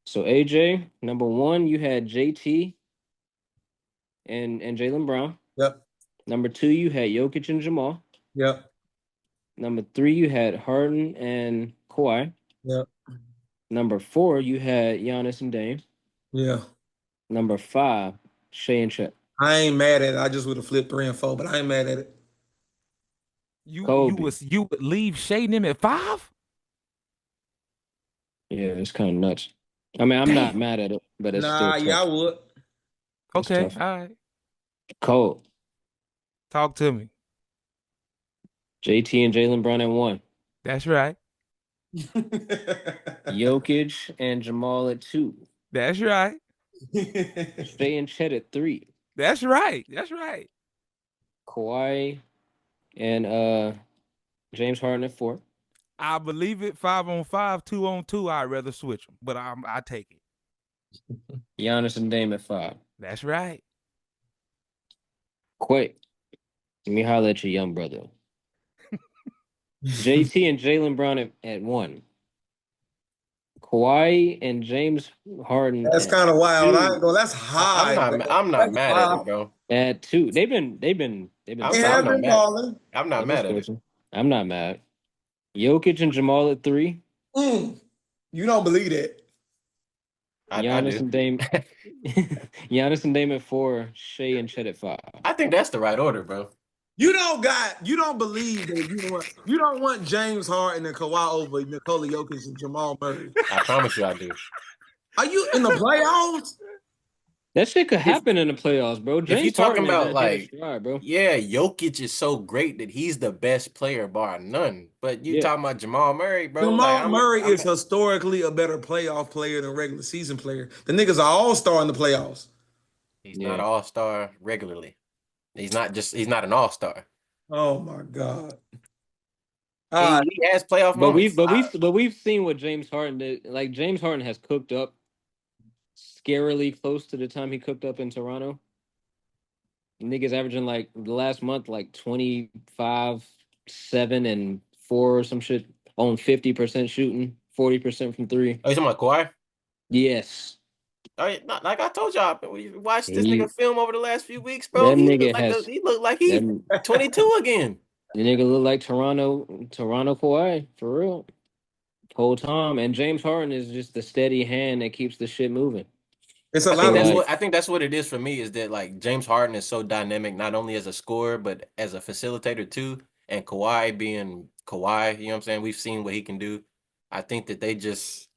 So AJ, number 1, you had JT and Jaylen Brown. Yep. Number 2, you had Jokic and Jamal. Yep. Number 3, you had Harden and Kawhi. Yep. Number 4, you had Giannis and Dame. Yeah. Number 5, Shea and Chet. I ain't mad at it. I just would have flipped 3 and 4, but I ain't mad at it. You Kobe. would leave shading him at 5? Yeah, it's kind of nuts. I mean, I'm not mad at it, but it's still Nah, tough. yeah, I would. It's Okay, tough. all right. Colb, Talk to me. JT and Jaylen Brown at 1. That's right. Jokic and Jamal at 2. That's right. Shea and Chet at 3. That's right. That's right. Kawhi and James Harden at 4. I believe it. 5-on-5, 2-on-2. I'd rather switch them, but I take it. Giannis and Dame at 5. That's right. Quick, let me holler at your young brother. JT and Jaylen Brown at 1. Kawhi and James Harden That's kind of wild. I 2. ain't gonna. That's high. I'm not That's mad at it, bro. At 2. They've been It I'm has not been mad. balling. I'm not mad at it. I'm not mad. Jokic and Jamal at 3. You don't believe that. I Giannis do. and Dame. Giannis and Dame at 4. Shea and Chet at 5. I think that's the right order, bro. You don't believe that you don't want James Harden and Kawhi over Nikola Jokic and Jamal Murray. I promise you I do. Are you in the playoffs? That shit could happen in the playoffs, bro. If you're James talking Harden about is like, stride, bro. yeah, Jokic is so great that he's the best player bar none. But you talking about Jamal Murray, bro? Jamal Murray I'm is historically a better playoff player than regular season player. The nigga's an all-star in the playoffs. He's not an all-star regularly. He's not an all-star. Oh my God. He has playoff But moments. we've seen what James Harden did. Like James Harden has cooked up scarily close to the time he cooked up in Toronto. Niggas averaging like the last month like 25, 7, and 4 or some shit on 50% shooting, 40% from 3. Oh, you talking about Kawhi? Yes. Oh, yeah, like I told y'all, we watched this nigga film over the last few weeks, bro. That He nigga looked like he's 22 again. The nigga look like Toronto Kawhi, for real. Whole time. And James Harden is just the steady hand that keeps the shit moving. It's a lot of I think that's what it is for me, is that like James Harden is so dynamic, not only as a scorer, but as a facilitator too. And Kawhi being Kawhi, you know what I'm saying? We've seen what he can do. I think that they just,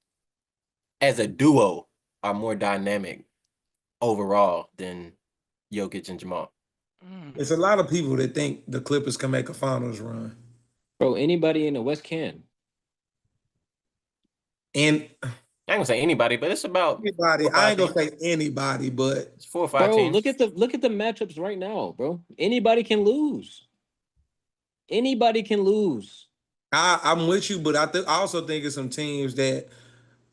as a duo, are more dynamic overall than Jokic and Jamal. It's a lot of people that think the Clippers can make a finals run. Bro, anybody in the West can. And I ain't gonna say anybody, but it's about anybody. I ain't gonna say anybody, but it's 4 or 5 bro, teams. look at the matchups right now, bro. Anybody can lose. Anybody can lose. I'm with you, but I also think it's some teams that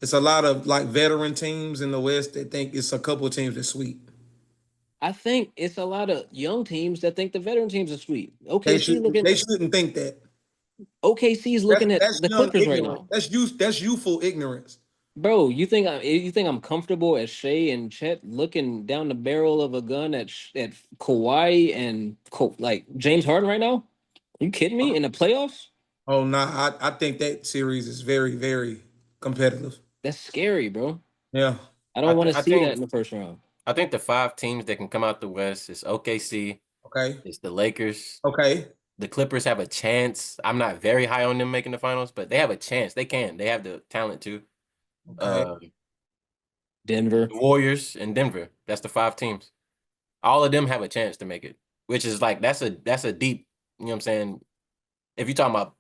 it's a lot of like veteran teams in the West that think it's a couple of teams that sweet. I think it's a lot of young teams that think the veteran teams are sweet. They shouldn't think that. OKC's looking at That's the young Clippers right ignorance. now. That's youthful ignorance. Bro, you think I'm comfortable as Shea and Chet looking down the barrel of a gun at Kawhi and like James Harden right now? Are you kidding me? In the playoffs? Oh nah, I think that series is very, very competitive. That's scary, bro. Yeah. I don't want to see that in the first round. I think the 5 teams that can come out the West is OKC. Okay. It's the Lakers. Okay. The Clippers have a chance. I'm not very high on them making the finals, but they have a chance. They can. They have the talent too. Okay. Denver. The Warriors and Denver. That's the 5 teams. All of them have a chance to make it, which is like that's a deep, you know what I'm saying? If you're talking about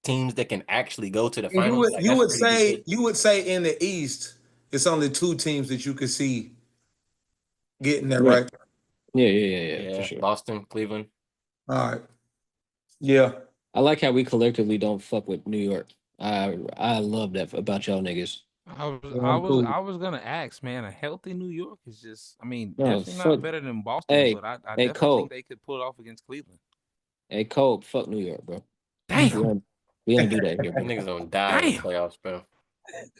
teams that can actually go to the And finals. Like, that's pretty good. you would say in the East, it's only 2 teams that you could see getting there, Yeah. right? Yeah, for Yeah, sure. Boston, Cleveland. All right. Yeah. I like how we collectively don't fuck with New York. I love that about y'all niggas. Cool. I was gonna ask, man. A healthy New York is just, I mean, No, definitely not fuck. better than Boston, Hey, but I hey, definitely Cole. think they could pull it off against Cleveland. Hey, Cole, fuck New York, bro. We Damn, don't, we don't do that here, You bro. niggas gonna die in the damn. playoffs, bro.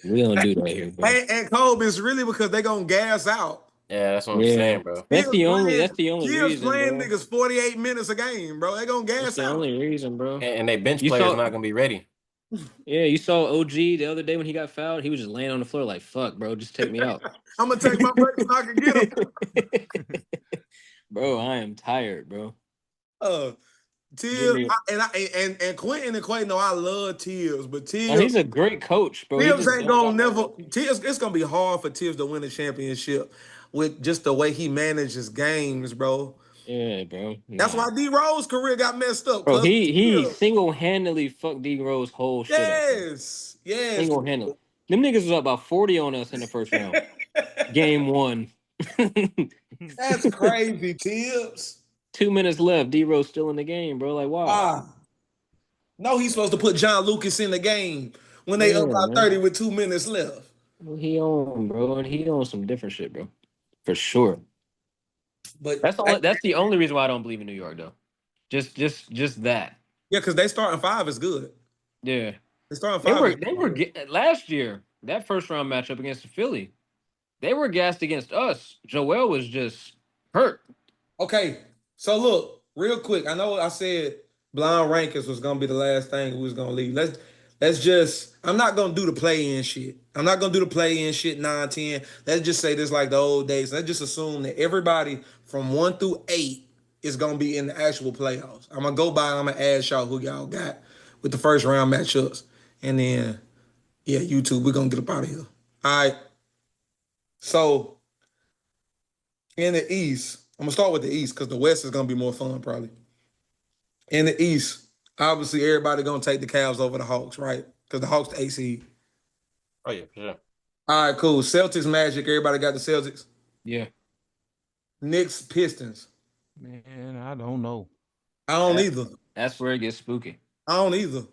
We don't do that here, bro. And Colb, it's really because they gonna gas out. Yeah, that's what I'm Yeah, saying, bro. that's the only Kids reason, playing bro. niggas 48 minutes a game, bro. They gonna That's gas the out. only reason, bro. And they bench You players saw, not gonna be ready. yeah, you saw OG the other day when he got fouled. He was just laying on the floor like, "Fuck, bro, just take me out." I'm gonna take my break so I can get them. Bro, I am tired, bro. Give Tibbs me. and Quentin and Quay know I love Tibbs, but Oh, he's Tibbs a great coach, bro. He Tibbs just ain't don't gonna got never Tibbs. It's gonna be hard for Tibbs to win a championship with just the way he manages games, bro. Yeah, bro. That's Nah. why D Rose career got messed up. Bro, Cause he Tibbs. single handedly fucked D Rose whole shit up, bro. Yes. Single handedly. Them niggas was up about 40 on us in the first round. Game 1. That's crazy, Tibbs. 2 minutes left. D Rose still in the game, bro. Like, why? No, he's supposed to put John Lucas in the game when they Yeah, up by man. 30 with 2 minutes left. He on, bro, and he on some different shit, bro. For sure. But That's the only reason why I don't believe in New York, though. Just that. yeah, because they starting 5 is good. Yeah. They starting They 5. were last year, that first round matchup against the Philly. They were gassed against us. Joel was just hurt. Okay, so look, real quick. I know I said blind rankings was gonna be the last thing we was gonna leave. Let's just. I'm not gonna do the play in shit. I'm not gonna do the play in shit 9, 10. Let's just say this like the old days. Let's just assume that everybody from 1 through 8 is gonna be in the actual playoffs. I'm gonna go by. I'm gonna ask y'all who y'all got with the first round matchups, and then yeah, YouTube. We're gonna get up out of here. All right. So in the East, I'm gonna start with the East because the West is gonna be more fun probably. In the East, obviously everybody gonna take the Cavs over the Hawks, right? Because the Hawks the AC. Oh yeah, for sure. All right, cool. Celtics, Magic. Everybody got the Celtics. Yeah. Knicks, Pistons. Man, I don't know. I don't either. That's where it gets spooky. I don't either.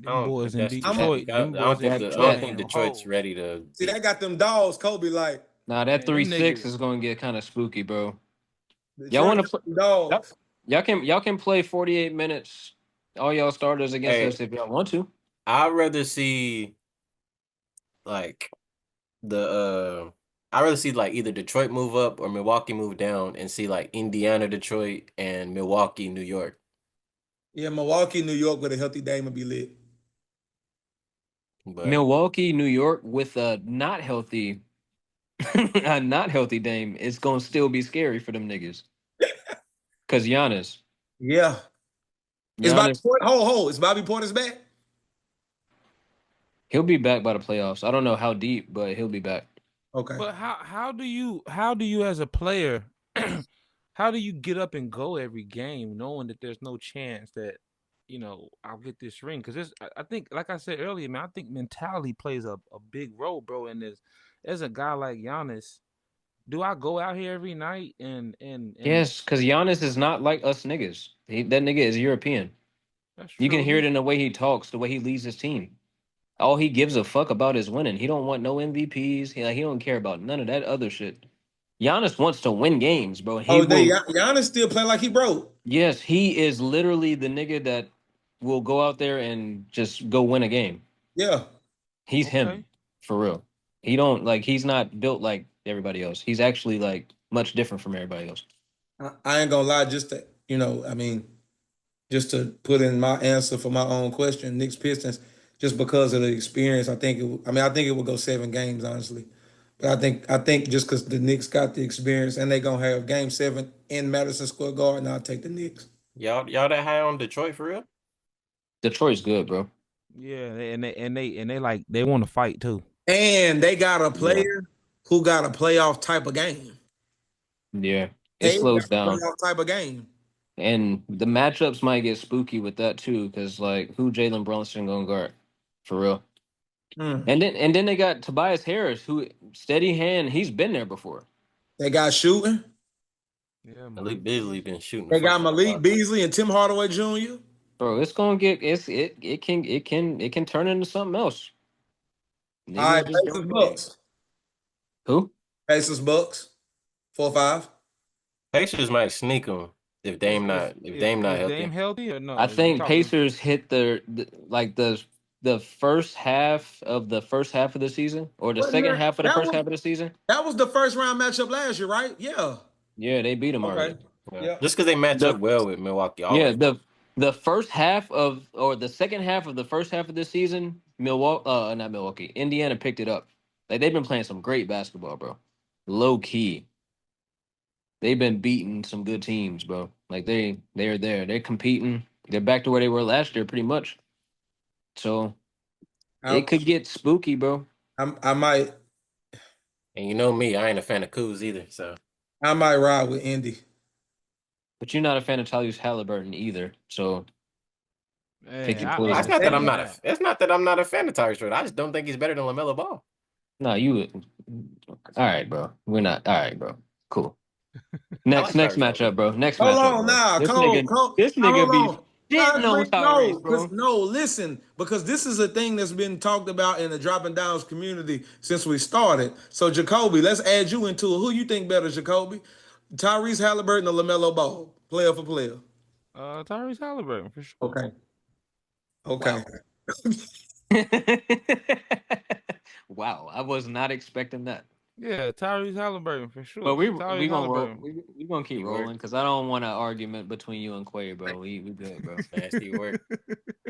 Them boys in that's too Detroit. bad. I Them don't boys in think Detroit. that- Detroit's hoes. ready to See, beat. they got them dogs. Kobe like Nah, that Man, them 3-6 niggas- is gonna get kind of spooky, bro. Detroit Y'all want to got them dogs. y'all can play 48 minutes, all y'all starters against Hey. us if y'all want to. I'd rather see like I'd rather see like either Detroit move up or Milwaukee move down and see like Indiana, Detroit, and Milwaukee, New York. Yeah, Milwaukee, New York with a healthy Dame would be lit. But Milwaukee, New York with a not healthy Dame, it's gonna still be scary for them niggas. Cause Giannis. Yeah. Is Bobby Giannis, Portis, is Bobby Portis back? he'll be back by the playoffs. I don't know how deep, but he'll be back. Okay. But how do you as a player how do you get up and go every game knowing that there's no chance that I'll get this ring? Because I think, like I said earlier, man, I think mentality plays a big role, bro. And there's a guy like Giannis. Do I go out here every night and Yes, because Giannis is not like us niggas. That nigga is European. that's You can true. hear it in the way he talks, the way he leads his team. All he gives a fuck about is winning. He don't want no MVPs. He don't care about none of that other shit. Giannis wants to win games, bro. Giannis still play like he broke. Yes, he is literally the nigga that will go out there and just go win a game. Yeah. He's Okay. him, for real. He's not built like everybody else. He's actually like much different from everybody else. I ain't gonna lie, just to just to put in my answer for my own question, Knicks Pistons, just because of the experience, I think it would go 7 games, honestly. But I think just because the Knicks got the experience and they gonna have Game 7 in Madison Square Garden, I'll take the Knicks. y'all that high on Detroit for real? Detroit's good, bro. Yeah, they like they want to fight too. And they got a player who got a playoff type of game. Yeah. It They slows got a down. playoff type of game. And the matchups might get spooky with that too, because like who Jalen Brunson gonna guard? For real. Mm. And then they got Tobias Harris, who steady hand, he's been there before. They got shooting. Yeah, Malik Beasley been shooting the They fuck got out the Malik ball. Beasley and Tim Hardaway Jr. Bro, it's gonna get it can turn into something else. All right, Niggas just Pacers don't know. Bucks. Who? Pacers Bucks. 4-5. Pacers might sneak them if Dame not Is Dame healthy. healthy or no? I Is we think talking? Pacers hit the first half of the season or the Wasn't second that half of the that first was half of the season. that was the first round matchup last year, right? Yeah. Yeah, they beat them Okay. already. Yeah. Yeah. Just because they match The up well with Milwaukee yeah always. the first half of or the second half of the first half of this season, not Milwaukee, Indiana picked it up. Like they've been playing some great basketball, bro. Low key, they've been beating some good teams, bro. Like they're there, they're competing. They're back to where they were last year, pretty much. So I, it could get spooky, bro. I might And you know me, I ain't a fan of Kuz either. So ride with Indy. But you're not a fan of Tyrese Halliburton either. So pick Man, your it's poison. not that I'm Damn. not a it's not that I'm not a fan of Tyrese Short. I just don't think he's better than LaMelo Ball. No, you. All right, bro. We're not. All right, bro. Cool. I Next like Tyrese matchup, bro. Next Hold matchup, on bro. now, This Cole. nigga, this Now, nigga hold be on. shitting on Tyrese, bro. Listen, because this is a thing that's been talked about in the dropping downs community since we started. So, Jacoby, let's add you into it. Who you think better, Jacoby? Tyrese Halliburton or LaMelo Ball? Player for player. Tyrese Halliburton for sure. Okay. Okay. Wow, I was not expecting that. Yeah, Tyrese Halliburton for sure. But we Tyrese gonna roll. Halliburton. We gonna keep He work. rolling because I don't want an argument between you and Quay, bro. We good, bro. Nasty work.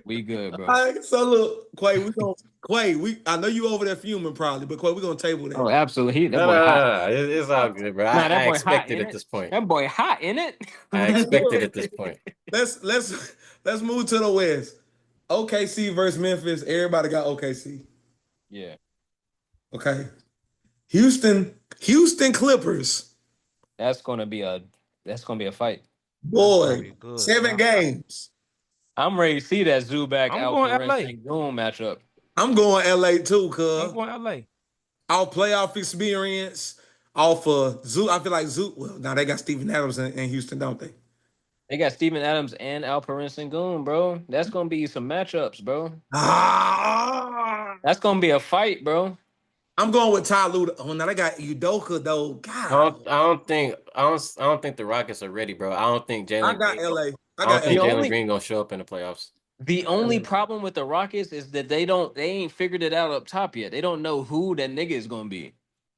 We good, bro. All right, so look, I know you over there fuming probably, but Quay, we're gonna table that. Oh, absolutely. That No, boy no, hot. no, no. It's all good, bro. Nah, that I boy hot expected in at it. this point. That boy hot in it. I expected at this point. Let's move to the West. OKC versus Memphis. Everybody got OKC. Yeah, Okay. Houston Clippers. that's gonna be a fight. Boy, Pretty good. 7 games. I'm ready to see that Zubac I'm going Alperen LA. Sengun matchup. I'm going LA too, I'm cuz. going LA. Off playoff experience, off of Zoo. I feel like Zoo. Well, now they got Steven Adams in Houston, don't they? They got Steven Adams and Alperen Sengun, bro. That's gonna be some matchups, bro. Ah, That's gonna be a fight, bro. I'm going with Ty Lue. Oh, now they got Udoka though. God, I don't think the Rockets are ready, bro. I don't think I Jalen got Green. LA. I I don't got think The LA. Jalen only Green gonna show up in the playoffs. the only problem with the Rockets is that they ain't figured it out up top yet. They don't know who that nigga is gonna be.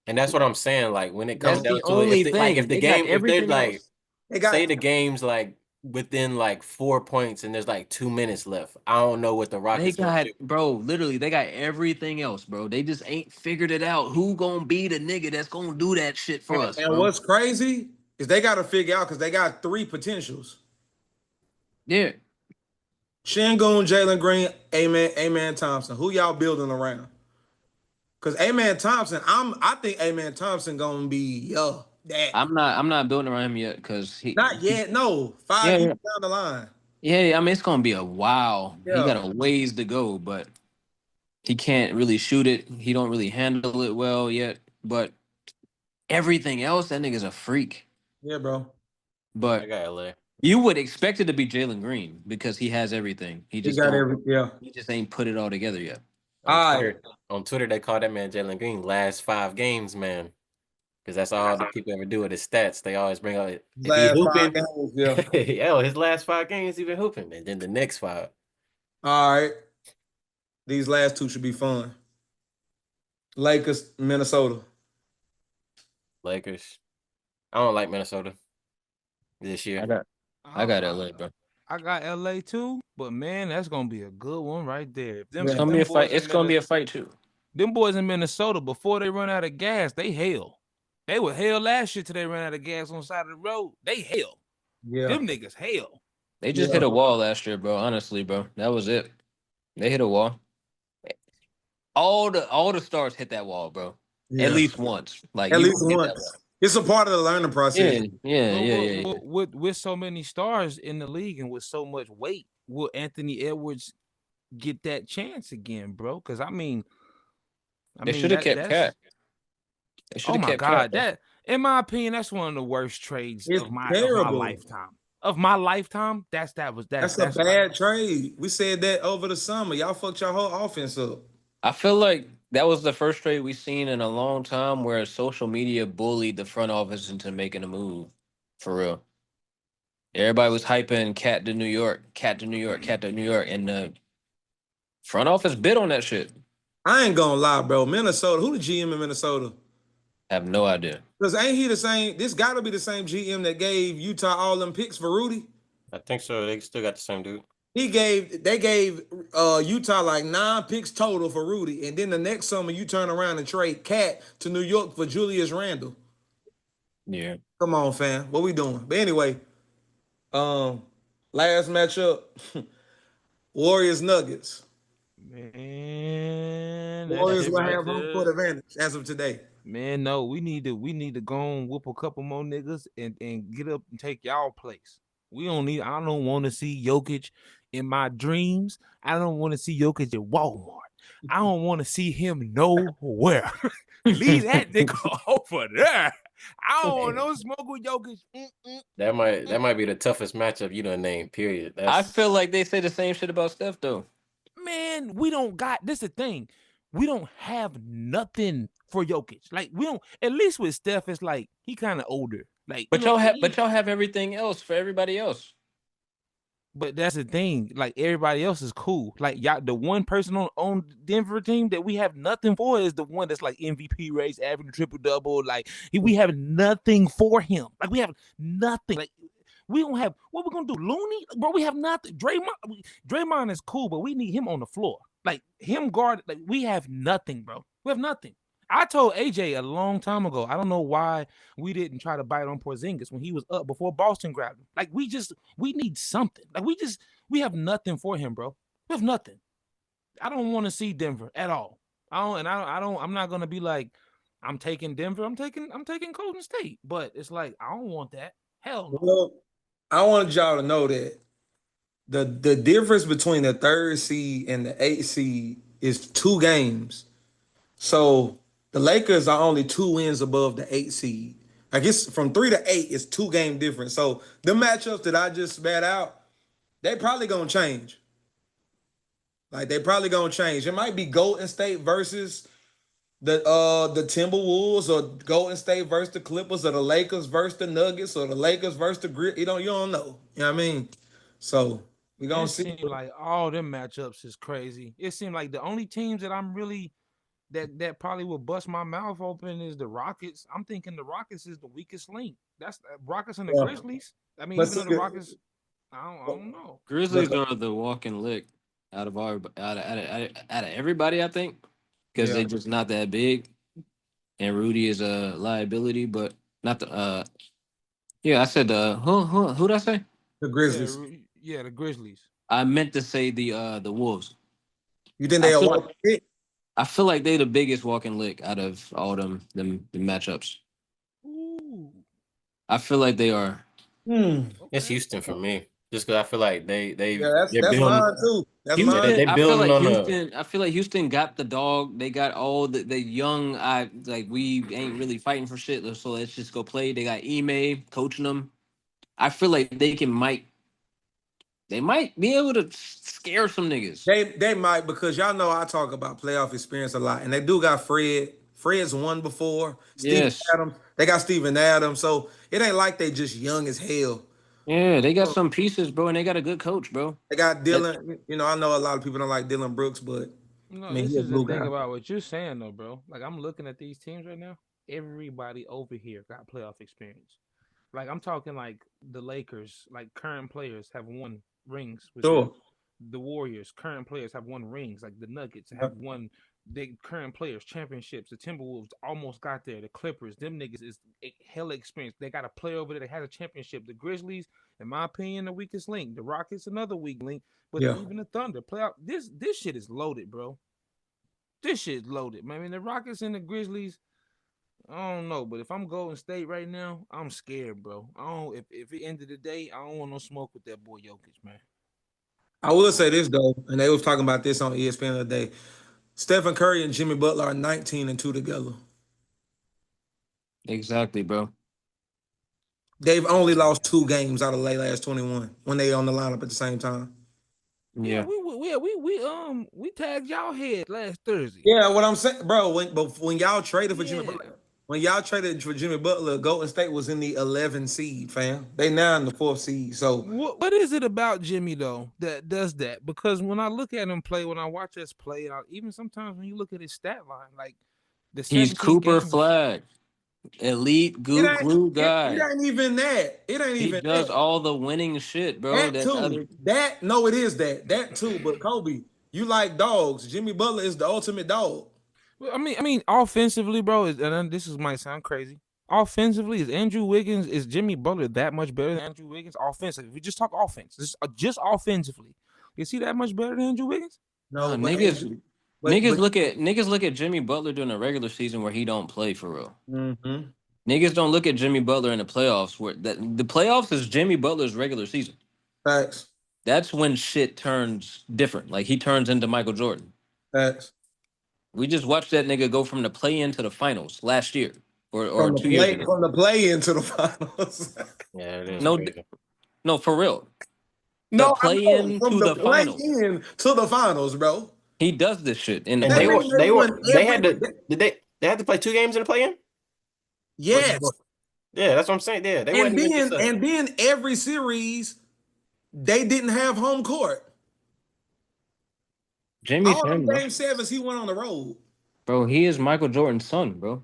And that's what I'm saying. Like when it That's comes the down to it, only thing. if the They got game, if they're everything like, else. They got say the game's like within like 4 points and there's like 2 minutes left, I don't know what the They Rockets gonna got, do. bro, literally, they got everything else, bro. They just ain't figured it out. Who gonna be the nigga that's gonna do that shit for us, and bro? what's crazy is they got to figure out because they got 3 potentials. Yeah. Shingun, Jalen Green, Amen Thompson. Who y'all building around? Because Amen Thompson, I think Amen Thompson gonna be that. I'm not building around him yet because Not yet, no. 5 yeah, years yeah. down the line. Yeah, I mean it's gonna be a while. He Yeah. got a ways to go, but he can't really shoot it. He don't really handle it well yet. But everything else, that nigga's a freak. Yeah, bro. I But got LA. you would expect it to be Jalen Green because he has everything. He He just got don't. every yeah. He just ain't put it all together yet. On Twitter, they call that man Jalen Green last 5 games, man. Because that's all the people ever do with his stats. They always bring out if he Last 5 hooping, games, yeah. hell, his last 5 games he been hooping, and then the next 5. All right. These last 2 should be fun. Lakers, Minnesota. Lakers. I don't like Minnesota this year. I got LA, bro. I got LA too, but man, that's gonna be a good one right there. If them, Yeah. It's gonna be a fight. It's gonna be a fight too. Them boys in Minnesota, before they run out of gas, they hell. They were hell last year till they ran out of gas on the side of the road. They hell. Yeah. Them niggas hell. They just hit a wall last year, bro. Honestly, bro, that was it. They hit a wall. All the stars hit that wall, bro. Yeah. At least once. Like At you least hit that once. wall. It's a part of the learning process. With so many stars in the league and with so much weight, will Anthony Edwards get that chance again, bro? Because They should have kept Cat. They should have kept Cat. That, in my opinion, that's one of the worst trades It's of my lifetime. Of my lifetime, that's a bad trade. We said that over the summer. Y'all fucked your whole offense up. I feel like that was the first trade we've seen in a long time where social media bullied the front office into making a move. For real. Everybody was hyping Cat to New York, Cat to New York, Cat to New York, and the front office bid on that shit. I ain't gonna lie, bro. Minnesota, who the GM in Minnesota? I have no idea. Because ain't he the same? This got to be the same GM that gave Utah all them picks for Rudy. I think so. They still got the same dude. They gave Utah like 9 picks total for Rudy, and then the next summer you turn around and trade Cat to New York for Julius Randle. Yeah. Come on, fam. What we doing? But anyway, last matchup, Warriors Nuggets. Man, Warriors will have home court advantage as of today. Man, no, we need to go and whoop a couple more niggas and get up and take y'all place. I don't want to see Jokic in my dreams. I don't want to see Jokic at Walmart. I don't want to see him nowhere. Leave that nigga over there. I don't want no smoke with Jokic. That might be the toughest matchup you done named, period. I feel like they say the same shit about Steph, though. Man, we don't got this. Is the thing, we don't have nothing for Jokic. Like we don't. At least with Steph, it's like he kind of older. Like, but y'all have everything else for everybody else. But that's the thing. Like everybody else is cool. Like y'all, the one person on Denver team that we have nothing for is the one that's like MVP race, average triple double. Like we have nothing for him. Like we have nothing. Like. We don't have what we're gonna do, Looney, bro. We have nothing. Draymond is cool, but we need him on the floor. Like him guard. Like we have nothing, bro. We have nothing. I told AJ a long time ago. I don't know why we didn't try to bite on Porzingis when he was up before Boston grabbed him. Like we need something. Like we have nothing for him, bro. We have nothing. I don't want to see Denver at all. I'm not gonna be like I'm taking Denver. I'm taking Golden State. But it's like I don't want that. Hell no. Well, I wanted y'all to know that the difference between the 3rd seed and the 8th seed is 2 games. So the Lakers are only 2 wins above the 8th seed. I guess from 3 to 8 is 2 game difference. So the matchups that I just spat out, they probably gonna change. Like they probably gonna change. It might be Golden State versus the Timberwolves, or Golden State versus the Clippers, or the Lakers versus the Nuggets, or the Lakers versus the Grit. You don't know. You know what I mean? So we gonna see. It seems like all them matchups is crazy. It seemed like the only teams that I'm really that probably will bust my mouth open is the Rockets. I'm thinking the Rockets is the weakest link. That's Rockets and the Grizzlies. I mean, even though the Rockets, I don't know. Grizzlies are the walking lick out of everybody, I think. Because they're just not that big, and Rudy is a liability, but not the. I said who did I say? The Grizzlies. Yeah, the Grizzlies. I meant to say the Wolves. You think they are walking lick? I feel like they're the biggest walking lick out of all them matchups. Ooh. I feel like they are. Okay. It's Houston for me. Just because I feel like that's mine too. That's mine. They building on Houston. I feel like Houston got the dog. They got all the young. We ain't really fighting for shit. So let's just go play. They got Ime coaching them. I feel like they might be able to scare some niggas. They might, because y'all know I talk about playoff experience a lot, and they do got Fred. Fred's won before. Steven Adams. They got Steven Adams. So it ain't like they just young as hell. Yeah, they got some pieces, bro, and they got a good coach, bro. They got Dylan. I know a lot of people don't like Dylan Brooks, but this is the thing about what you're saying, though, bro. Like I'm looking at these teams right now. Everybody over here got playoff experience. Like I'm talking like the Lakers, like current players have won rings. Sure. The Warriors, current players have won rings. Like the Nuggets have won. They current players championships. The Timberwolves almost got there. The Clippers, them niggas is hella experienced. They got a player over there that has a championship. The Grizzlies, in my opinion, the weakest link. The Rockets, another weak link. But even the Thunder playoff. This shit is loaded, bro. This shit is loaded. I mean, the Rockets and the Grizzlies. I don't know, but if I'm Golden State right now, I'm scared, bro. I don't. If it ended the day, I don't want no smoke with that boy Jokic, man. I will say this though, and they was talking about this on ESPN the other day. Stephen Curry and Jimmy Butler are 19-2 together. Exactly, bro. They've only lost 2 games out of the last 21 when they on the lineup at the same time. Yeah, Yeah. we tagged y'all head last Thursday. Yeah, what I'm saying, bro. When y'all traded for Jimmy Yeah. Butler, when y'all traded for Jimmy Butler, Golden State was in the 11 seed, fam. They now in the 4th seed. So What is it about Jimmy though that does that? Because when I look at him play, when I watch us play, even sometimes when you look at his stat line, like the He's 17 Cooper games. Flagg, elite it glue it guy. ain't even that. It ain't He even does that. all the winning shit, bro. That That too. other That no, it is that too. But Kobe, you like dogs. Jimmy Butler is the ultimate dog. Well, I mean, offensively, bro, and then this might sound crazy. Offensively, is Jimmy Butler that much better than Andrew Wiggins? Offensively, if we just talk offense, just offensively, is he that much better than Andrew Wiggins? No, but niggas look at Jimmy Butler during the regular season where he don't play for real. mm-hmm. Niggas don't look at Jimmy Butler in the playoffs where the playoffs is Jimmy Butler's regular season. Facts. That's when shit turns different. Like he turns into Michael Jordan. Facts. We just watched that nigga go from the play in to the finals last year or 2 years ago. From the play into the finals. Yeah, it is No, crazy. no, for real. The No, I play know. in From to the the play finals. in to the finals, bro. He does this shit in the And That they were means playoffs. they won they every. had to did they had to play 2 games in the play-in? Yes, Yeah, that's what I'm saying. Yeah, they and wasn't even just then a and then every series they didn't have home court. Jimmy's All them him, bro. game sevens he went on the road. Bro, he is Michael Jordan's son, bro.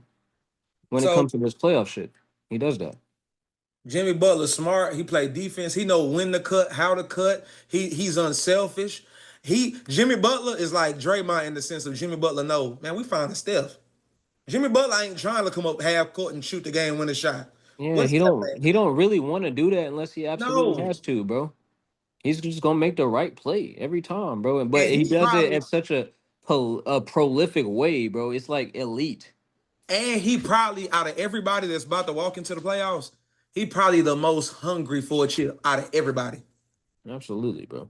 When it So comes to this playoff shit, he does that. Jimmy Butler smart. He played defense. He know when to cut, how to cut. He's unselfish. Jimmy Butler is like Draymond in the sense of Jimmy Butler. No, man, we found a Steph. Jimmy Butler ain't trying to come up half court and shoot the game winning shot. Yeah, What's Steph at? he don't really want to do that unless he absolutely No, has to, bro. He's just gonna make the right play every time, bro. But and he he does it probably at such a prolific way, bro. It's like elite. out of everybody that's about to walk into the playoffs, he probably the most hungry for a chip out of everybody. Absolutely, bro.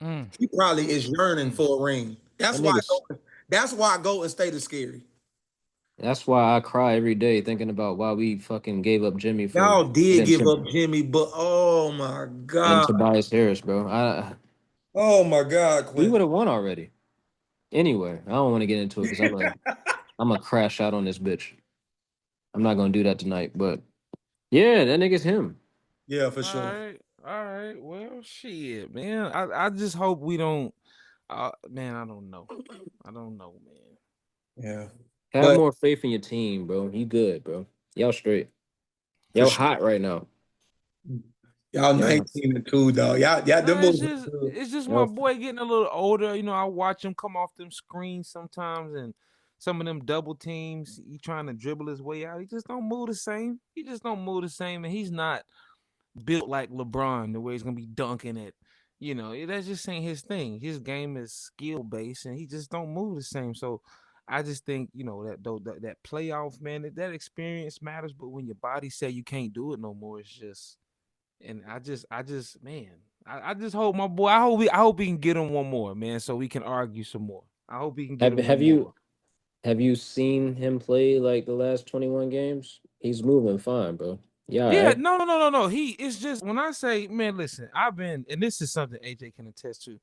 Mm. He probably is yearning for a ring. That nigga's That's why Golden State is scary. That's why I cry every day thinking about why we fucking gave up Jimmy for Y'all did Ben give up Simmons Jimmy, but oh my and god, Tobias Harris, bro. oh my god, We would Quentin. have won already. Anyway, I don't want to get into it because I'm a crash out on this bitch. I'm not gonna do that tonight, but yeah, that nigga's him. Yeah, for All sure. right, all right. Well, shit, man. I just hope we don't. Man, I don't know. I don't know, man. Yeah, Have but more faith in your team, bro. You good, bro. Y'all straight. for Y'all sure, hot right now. y'all Y'all hot. 19-2, dog. Y'all, them No, boys are good. it's just my Y'all, boy getting a little older. You know, I watch him come off them screens sometimes, and some of them double teams. He trying to dribble his way out. He just don't move the same. He just don't move the same, and he's not built like LeBron, the way he's gonna be dunking it. You know, that just ain't his thing. His game is skill based, and he just don't move the same. So, I just think that playoff man, that experience matters. But when your body say you can't do it no more, it's just. And man, I just hope my boy. I hope we can get him one more, man, so we can argue some more. I hope we can get have him one have more. you have you seen him play like the last 21 games? He's moving fine, bro. Yeah, all Yeah, right. no. He it's just when I say, man, listen, and this is something AJ can attest to.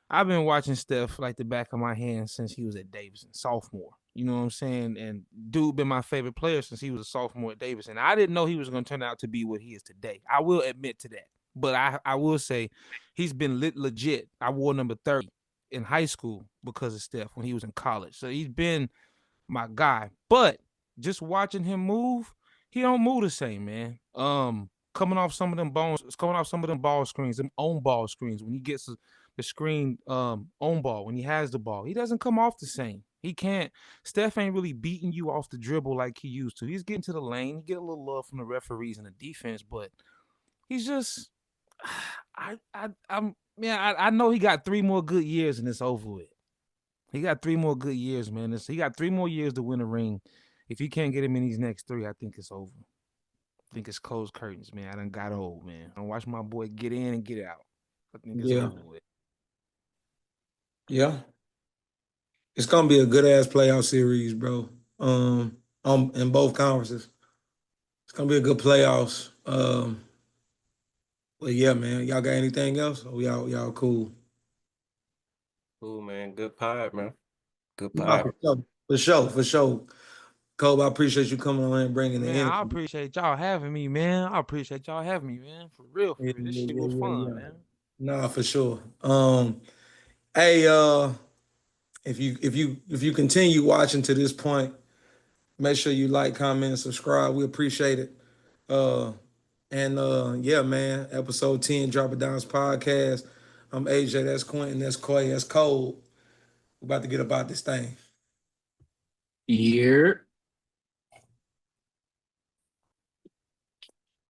I've been watching Steph like the back of my hand since he was at Davidson, sophomore. You know what I'm saying? And dude been my favorite player since he was a sophomore at Davidson. I didn't know he was going to turn out to be what he is today. I will admit to that. But I will say he's been legit. I wore number 30 in high school because of Steph when he was in college. So he's been my guy. But just watching him move, he don't move the same, man. Coming off some of them ball screens, them own ball screens. When he gets the screen on ball, when he has the ball, he doesn't come off the same. He can't. Steph ain't really beating you off the dribble like he used to. He's getting to the lane. He get a little love from the referees and the defense, but he's just. I know he got 3 more good years and it's over with. He got 3 more good years, man. He got 3 more years to win a ring, if he can't get him in these next 3, I think it's over. I think it's closed curtains, man. I done got old, man. I watch my boy get in and get out. I think it's Yeah. over with. Yeah. It's gonna be a good ass playoff series, bro. In both conferences. It's gonna be a good playoffs. But yeah, man. Y'all got anything else? Or y'all cool? Cool, man. Good pod, man. Good No, pod. for sure. Colb, I appreciate you coming on and bringing the Man, I energy. appreciate y'all having me, man. I appreciate y'all having me, man. For real, for Yeah, real. This yeah, shit yeah, was yeah, fun, yeah. man. Nah, for sure. Hey, if you continue watching to this point, make sure you like, comment, and subscribe. We appreciate it. Yeah, man, episode 10, Drop It Down's podcast. I'm AJ, that's Quentin, that's Quay, that's Cole. We're about to get about this thing. Year.